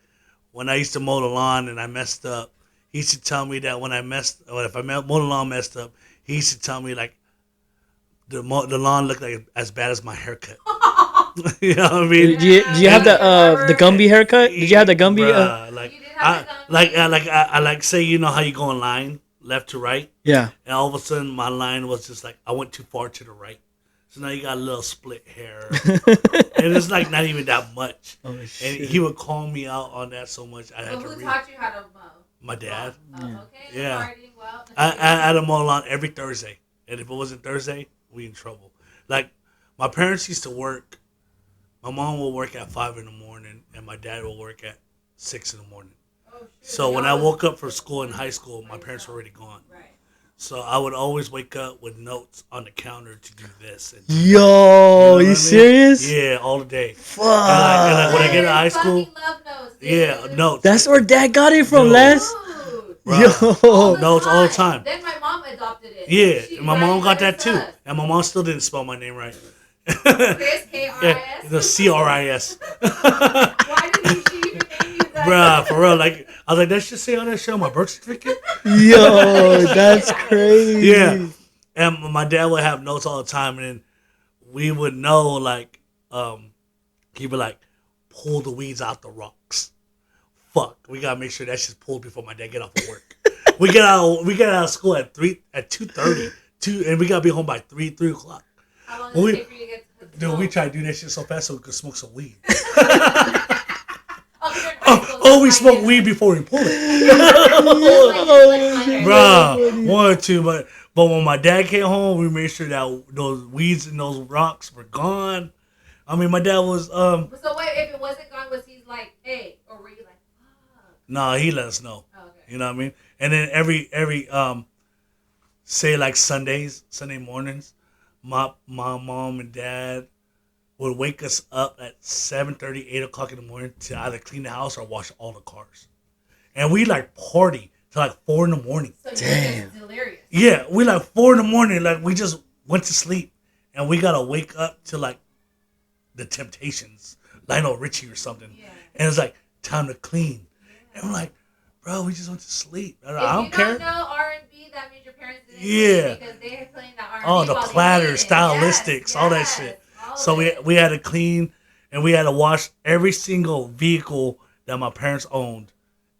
when I used to mow the lawn and I messed up, he used to tell me that when I if I mowed the lawn messed up, he used to tell me like the lawn looked like as bad as my haircut. You know what I mean? Did you have the Gumby haircut? Did you have the Gumby? Bruh, like You did have the I like say, you know how you go in line left to right, Yeah. and all of a sudden my line was just like I went too far to the right, so now you got a little split hair, and it's like not even that much. Oh, And shit. he would call me out on that so much. I had So to who read. taught you how to mow? My dad. Oh, okay. Yeah. Harding, well, I had to mow the lawn every Thursday, and if it wasn't Thursday, we in trouble. Like my parents used to work. My mom will work at 5 in the morning, and my dad will work at 6 in the morning. oh, shoot. So when I woke up for school in high school, my parents were already gone. Right. So I would always wake up with notes on the counter to do this. And Yo, what I you mean? serious? Yeah, all the day. Fuck. And like when I get to high Fucking school, love notes, dude. yeah, notes. That's where Dad got it from, Dude. Les. Dude. Bruh. Yo. Notes all the time. Then my mom adopted it. Yeah, She and my mom got that writes too. us. And my mom still didn't spell my name right. Chris, K-R-I-S. Yeah, the C-R-I-S. Why did she even name you that? Bruh, for real. Like, I was like, that should say on that show my birth certificate. Yo, that's crazy. Yeah. And my dad would have notes all the time, and then we would know, like, he'd be like, pull the weeds out the rocks. Fuck, we gotta make sure that shit's pulled before my dad get off of work. we get out of school at 2:30, and we gotta be home by 3 o'clock. How long does it take for you to get to the Dude, we try to do that shit so fast so we could smoke some weed. We smoke weed before we pull it. Bruh, one or two, but when my dad came home, we made sure that those weeds and those rocks were gone. I mean, my dad was So wait, if it wasn't gone, was he like, hey, or were you like, fuck? No, he let us know. Oh, okay. You know what I mean? And then every say like Sunday mornings, my mom and dad would wake us up at 7:30, 8 o'clock in the morning to either clean the house or wash all the cars. And we like party till like 4 in the morning. So you're just delirious. Yeah, we like 4 in the morning, like we just went to sleep and we gotta wake up to like the Temptations, Lionel Richie or something. Yeah. And it's like time to clean. And I'm like, bro, we just went to sleep. I don't If care. you don't know R&B, that means your parents didn't Yeah. because they're playing that R&B. Oh, the while they platters, clean it. stylistics, all that shit. So we had to clean and we had to wash every single vehicle that my parents owned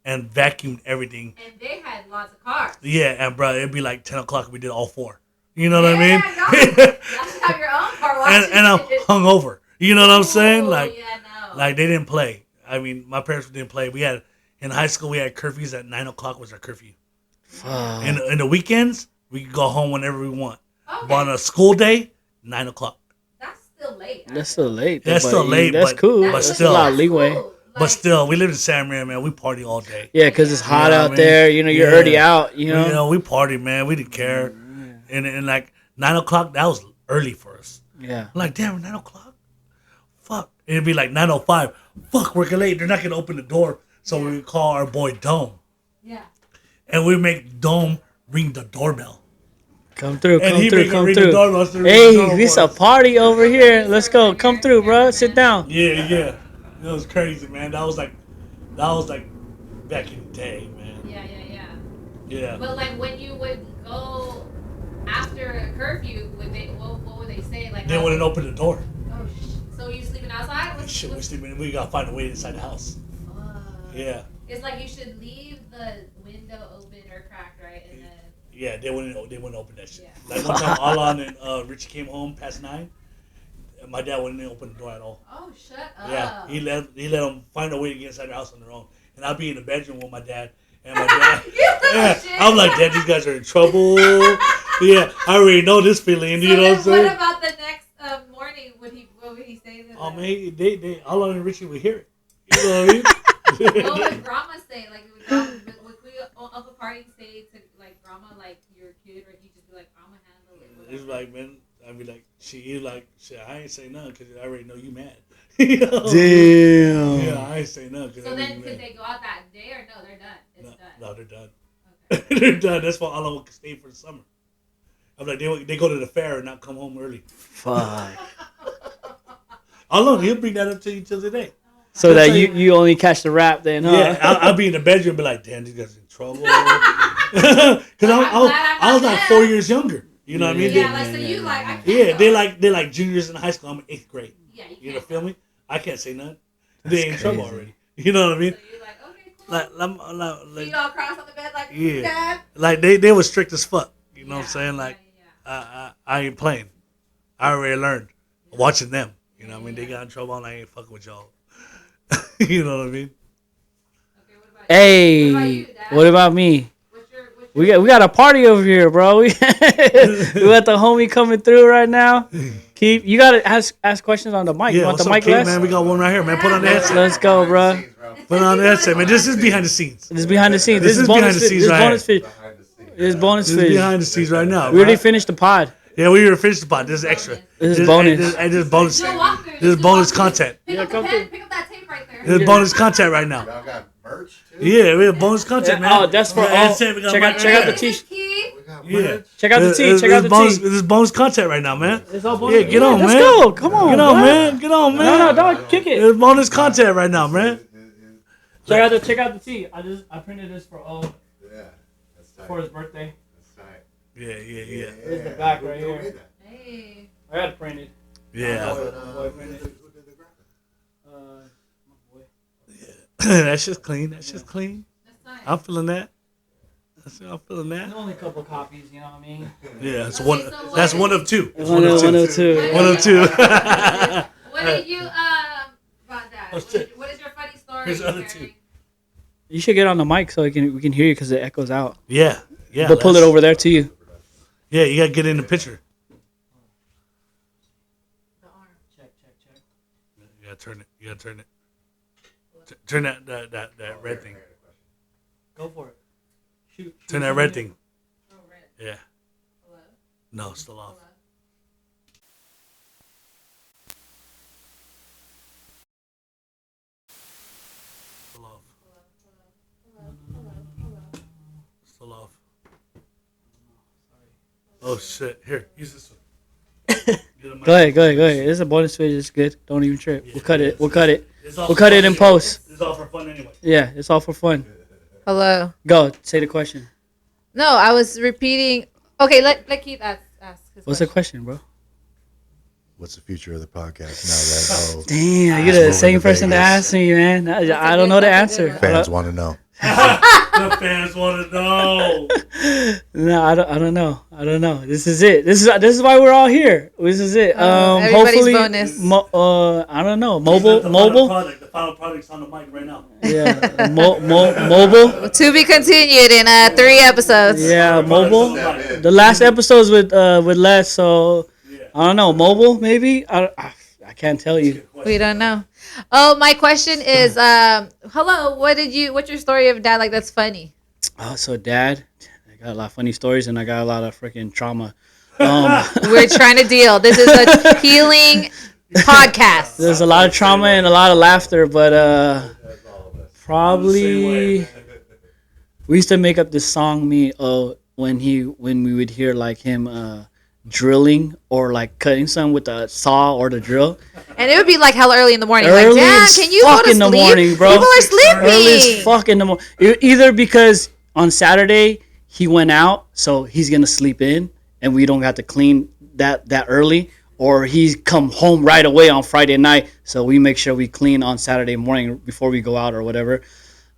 and vacuumed everything. And they had lots of cars. Yeah, and bro, it'd be like 10 o'clock and we did all 4. You know what I mean? Y'all should have your own car washing. and I'm hungover. You know what I'm saying? Ooh, Like, yeah, no. like they didn't play. I mean, my parents didn't play. We had in high school we had curfews at 9 o'clock was our curfew. In the weekends we could go home whenever we want. Okay. But on a school day, 9 o'clock. That's still late. That's still late. That's but still late, That's but- cool. but That's still- a lot of leeway. Cool. But still, we live in San Maria, man. We party all day. Yeah, because it's hot You know what out I mean? there. You know, you're Yeah. already out. You know. We party, man. We didn't care. And like 9 o'clock, that was early for us. Yeah. I'm like, damn, 9 o'clock? Fuck. It'd be like 9:05. Fuck, we're late. They're not going to open the door. So we call our boy Dome. Yeah. And we make Dome ring the doorbell. Come through. And Come he through. make her Come ring the through. doorbell. So Hey, ring the this a doorbell. party over here. Let's go. Come through, bro. Sit down. Yeah. It was crazy, man. That was like back in the day, man. Yeah. But like when you would go after a curfew, what would they say? Like They wouldn't open the door. Oh, so you sleeping outside? Shit, we gotta find a way inside the house. Yeah. It's like you should leave the window open or cracked, right? And then Yeah, they wouldn't open that shit. Yeah. Like one time, Alan and Richie came home past 9, and my dad wouldn't open the door at all. oh, shut up. Yeah, he let them find a way to get inside the house on their own, and I'd be in the bedroom with my dad, and my dad. Yeah, I'm like, Dad, these guys are in trouble. Yeah, I already know this feeling. You know what I'm saying? What about the next morning? What would he say to Oh them? man, they Alan and Richie would hear it. You know what I mean? What would grandma say? Like, would Uncle Party say to like grandma, like your kid, or he just be like, "I'ma handle it." It's whatever? like, man, I'd be like, shit, I ain't say nothing because I already know you mad. You know? Damn. Yeah, I ain't say nothing because So I know then, you could mad. they go out that day or no? They're done. It's done. No, they're done. Okay. They're done. That's why Alan would stay for the summer. I'm like, they go to the fair and not come home early. Fuck. Alan, he'll bring that up to you till today. So that you only catch the rap then, huh? Yeah, I'll be in the bedroom and be like, damn, these guys in trouble. Because I was like 4 years younger. You know what I mean? Yeah, like so you like. I can't Yeah, go. they're like juniors in high school. I'm in 8th grade. Yeah, you You know, can't. feel me? I can't say nothing. They in trouble crazy. already. You know what I mean? So you're like, okay, cool. Like, Feet all crossed on the bed, like, Yeah. Dad. like they were strict as fuck. You know what I'm Yeah, saying? Like, yeah. I ain't playing. I already learned watching them. You know what I mean? They got in trouble and I ain't fucking with y'all. You know what I mean? Okay, what about you? Hey, What about you, Dad? what about me? What's your We got a party over here, bro. We got the homie coming through right now. You gotta ask questions on the mic. You Yeah, want what's the up, mic kid, less? man? We got one right here, man. Put on the headset. Let's go, bro. Put on the headset, man. This is behind the scenes. This is behind the scenes. This is bonus behind the fi- scenes This is right bonus here. fi- This is bonus This is footage. behind the scenes right now. We already right? finished the pod. Yeah, we already finished the pod. This is extra. This is bonus. This is bonus. Joe Walker, This is Joe bonus Walker. content. Pick Yeah, up the come pen, through. pick up that tape right there. This is bonus content right now. Y'all got merch too? Yeah, we have bonus content, man. Oh, that's for Yeah, all. headset, we got Check mic out the right t- This is key. We got Yeah. merch. Check out the tee. This Check out is the bonus. tee. This is bonus content right now, man. It's all bonus. Yeah, get on, Let's man. go. Come on. Get on, bro. man. Get on, man. No, don't kick it. It's bonus content right now, man. Check out the tee. I printed this for Yeah, that's tight. for his birthday. That's tight. Yeah. Here's the back right Who here. made that? Hey. I got it printed. Yeah. Who boyfriend. did the graphic? My boy. That's just clean. That's just clean. That's nice. I'm feeling that. I'm feeling There's that. only a couple copies, you know what I mean? Yeah, it's Okay, one. so what That's is- one of two. It's One one of of two. two. One of two. What did you about that? Oh, shit. What is your funny story? Here's the other Terry? two. You should get on the mic so we can hear you because it echoes out. Yeah. But pull it let's- over there to you. Yeah, you gotta get in the picture. The arm. Check. You gotta turn it. Turn that red thing. Go for it. Shoot. Turn that red thing. Oh, red. Yeah. Hello? No, still off. Hello? Still off. Hello? Still off. Oh shit! Here, use this one. Get a mic. Go ahead. This is a bonus footage. It's good. Don't even trip. Yeah, We'll cut it it. is. We'll cut it. It's all We'll for cut it fun in anyway. post. It's all for fun anyway. Yeah, it's all for fun. Hello. Go. Say the question. No, I was repeating. Okay, let Keith ask his What's the question. question, bro? What's the future of the podcast now that Damn, you're It's the moving same to person to Vegas. ask me, man. I a don't know the good- that's a answer. good one. fans want to know? The fans want to know. No, I don't know. This is it. This is why we're all here. This is it. Everybody's Hopefully, bonus. I don't know. The Mobile. final product's on the mic right now. Yeah, mobile. To be continued in 3 episodes. Yeah, mobile. The last episode's with Les, so I don't know. Mobile, maybe. I can't tell you. We don't know. Oh, my question is, hello. What's your story of dad like that's funny? Oh, so Dad, I got a lot of funny stories and I got a lot of freaking trauma. We're trying to deal. This is a healing podcast. There's a lot of trauma and a lot of laughter, but probably we used to make up this song when we would hear like him drilling or like cutting something with the saw or the drill. And it would be like hella early in the morning. Early like, Dad, as can you go fuck to in the sleep? morning, bro. People are sleeping. Early as fuck in the morning. Either because on Saturday he went out, so he's gonna sleep in, and we don't have to clean that early, or he's come home right away on Friday night, so we make sure we clean on Saturday morning before we go out or whatever.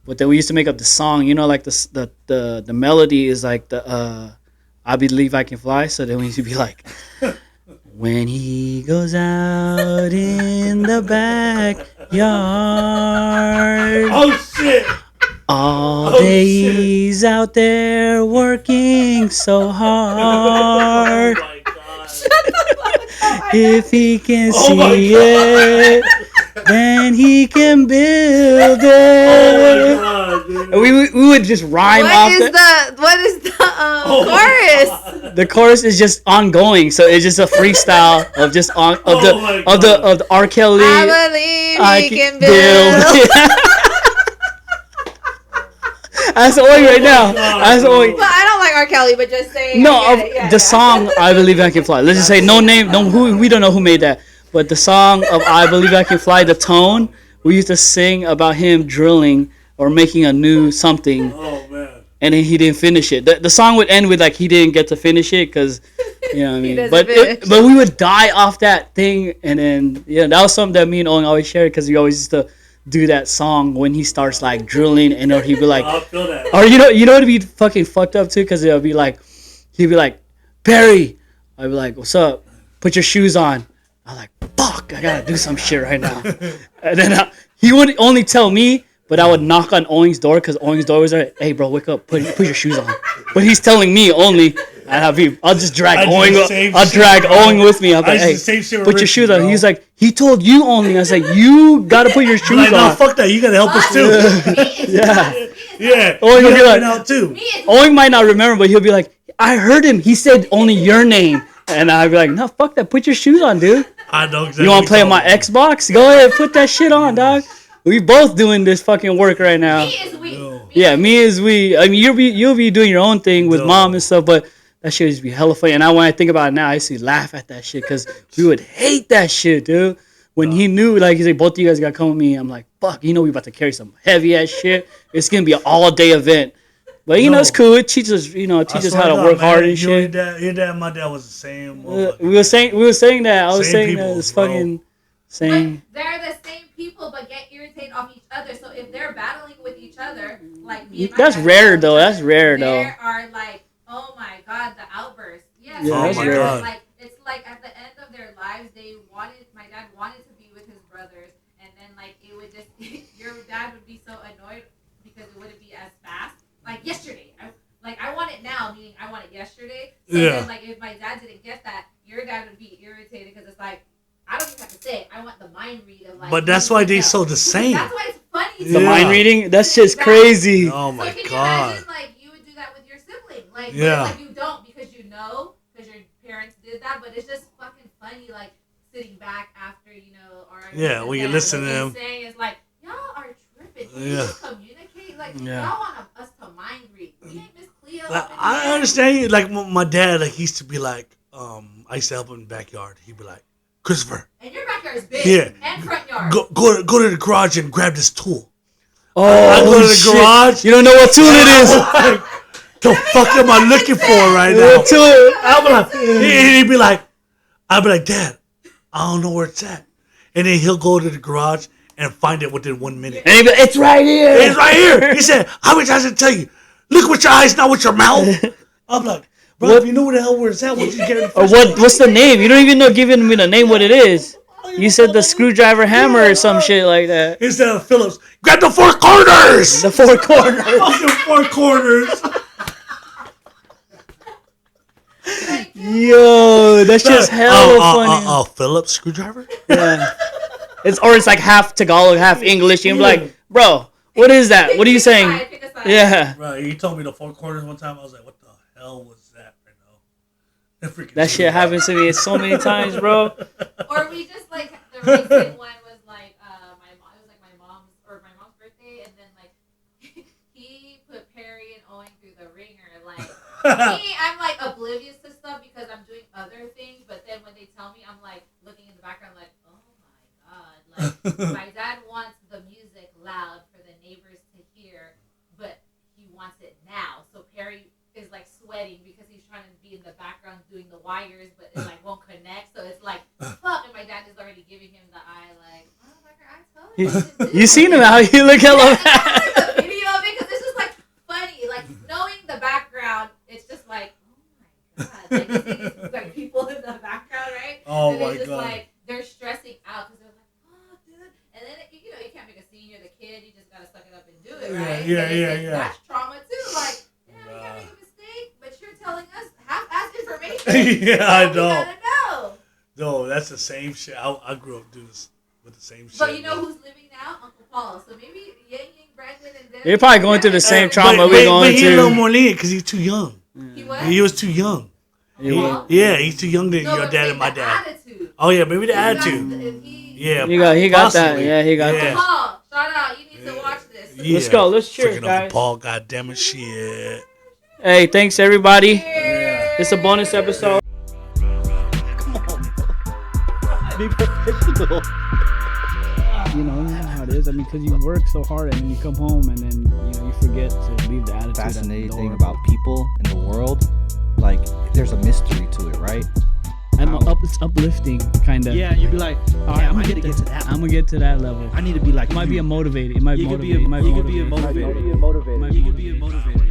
But then we used to make up the song, like the melody is like the I Believe I Can Fly. So then we used to be like, when he goes out in the backyard, Oh shit! all day he's out there working so Oh hard. my god! If he can Oh my see it, then he can build Oh it. my god, dude. And we would just rhyme off that. What is the Oh my chorus? God. The chorus is just ongoing, so it's just a freestyle of just Oh my of the R. Kelly. I believe I he can build. That's Oing right now. God, That's bro. Oing. But I don't like R. Kelly, but just saying. No, I get it. Yeah, the yeah. song "I Believe I Can Fly." Let's just say no name, we don't know who made that, but the song of "I Believe I Can Fly," the tone we used to sing about him drilling or making a new something, Oh man. and then he didn't finish it. The song would end with like he didn't get to finish it because, you know what I mean. doesn't But finish. but we would die off that thing, and then that was something that me and Owen always shared because we always used to do that song when he starts like drilling, and then he'd be like. I'll feel that. Or you know what'd be fucking fucked up too, because he'd be like, Barry. I'd be like, what's up? Put your shoes on. I'm like, fuck, I gotta do some shit right now. And then he would only tell me, but I would knock on Oing's door because Oing's door was there. Hey, bro, wake up, put your shoes on. But he's telling me only. I'll just drag I do Oing. the same I'll shit, drag bro. Oing with me. I'm I like, used to hey, the same shit with put your Richie, shoes on. bro. He's like, he told you only. I was like, you gotta put your shoes Like, no, on. fuck that. You gotta help us too. Yeah. Yeah. Oing would be You like, helping out too. Oing might not remember, but he'll be like, I heard him. He said only your name. And I'd be like, no, fuck that. Put your shoes on, dude. I know exactly. You want to play on my what Xbox? Go ahead, put that shit on, dog. We both doing this fucking work right now. Me is we. No. Yeah, me is we. I mean, you'll be doing your own thing with No. mom and stuff, but that shit used to be hella funny. And when I think about it now, I used to laugh at that shit because we would hate that shit, dude. When he knew, like, he's like, both of you guys got to come with me. I'm like, fuck, we about to carry some heavy ass shit. It's gonna be an all day event. But No. it's cool. It teaches us, teaches how to work hard and shit. Your dad and my dad was the same. We were saying that. I was Same saying people, that it's bro. fucking same. But they're the same people, but get irritated off each other. So if they're battling with each other, like me and my That's dad rare battle though. each That's other, rare though. There are like, oh my god, the outbursts. Yes, Yeah, that's they're rare. God. like it's like at the end of their lives, my dad wanted to be with his brothers, and then like it would just your dad would be so annoyed because it wouldn't be as fast. Like yesterday, I want it now, meaning I want it yesterday. So Yeah. then, like, if my dad didn't get that, your dad would be irritated because it's like, I don't even have to say it. I want the mind read of like. But that's why they know. so the same. That's why it's funny The mind reading, that's just crazy. Oh So my can you god. imagine, like, you would do that with your sibling? Like, Yeah. like you don't because you know, because your parents did that, but it's just fucking funny, like, sitting back after, you know, or Yeah, when you listen to them. saying it's like, y'all are tripping. Can you Yeah. just communicate? Like, Yeah. y'all want us to mind read. We ain't Miss Cleo. Like, up in I here. understand you. Like my dad, like he used to be like, I used to help him in the backyard. He'd be like, Christopher, And your backyard is big. Yeah. And front yard. go to the garage and grab this tool. Oh, I go to the shit. garage. You don't know what tool it is. Like, the fuck am I looking for right now? What tool? I'd be like, he'd be like, I'd be like, Dad, I don't know where it's at. And then he'll go to the garage and find it within 1 minute. And he'd be like, it's right here. It's right here. He said, how many times did I tell you? Look with your eyes, not with your mouth. I'm like, bro, if you know where the hell where it's at, what you get it Or what's the name? You don't even know giving me the name what it is. You said the screwdriver hammer or some shit like that. Instead of Phillips, grab the four corners. The four corners. Fucking four corners. Yo, that's just hella funny. Oh, Phillips screwdriver? Yeah. It's like half Tagalog, half English. You're like, bro, what is that? What are you saying? Pick a side. Yeah. Bro, he told me the four corners one time. I was like, what the hell was that right now? That shit happens to me so many times, bro. Or we just like the recent one was like my mom. It was like my mom's birthday, and then like he put Perry and Owen through the ringer. Like me, I'm like oblivious to stuff because I'm doing other things. But then when they tell me, I'm like looking in the background, like, oh my god, like my dad wants the music loud for the neighbors to hear, but he wants it now. So Perry is like sweating because he's trying to be in the background doing the wires, but it like won't connect. So it's like fuck, and my dad is already giving him the eye, like motherfucker, I told you. You seen him how you look hella Yeah, I like the video of it because it's just like funny, like knowing the background. It's just like oh my god, like, you see these, like people in the background, right? Oh and my it's just god. like they're stressing out because they're like, oh dude, and then you know you can't make a scene. You're the kid, you just gotta suck it up and do it, right? Yeah. That's trauma too, like. We can't make a mistake, but you're telling us half-ass information. Yeah, I We know. gotta know. No, that's the same shit. I grew up doing this with the same shit. But you know bro. who's living now? Uncle Paul. So maybe Yang, Brandon, and them. You're probably going through the same trauma But we're going he's a little through. more lenient because he's too young. He was. He was too young. Paul? Yeah, he's too young than No, your but dad like and my the dad. Attitude. Oh yeah, maybe the He got attitude. Yeah, He got that. possibly. Yeah, he got Yeah. that. Paul, shout out. You need to watch this. Yeah. Let's go. Let's cheers, Freaking guys. Uncle Paul, goddamn it, shit. Hey, thanks everybody. Yeah. It's a bonus episode. Be professional. You know how it is. I mean, because you work so hard and then you come home and then you forget to leave the attitude. Fascinating thing about people in the world, like there's a mystery to it, right? It's uplifting, kind of. Yeah, you'd be like, All right, yeah, I'm I gonna need to get to that. I'm gonna get to that level. I need to be like It might be you. a motivator. It might You could motivate. be a It might motivator. motivate. You could be a motivator.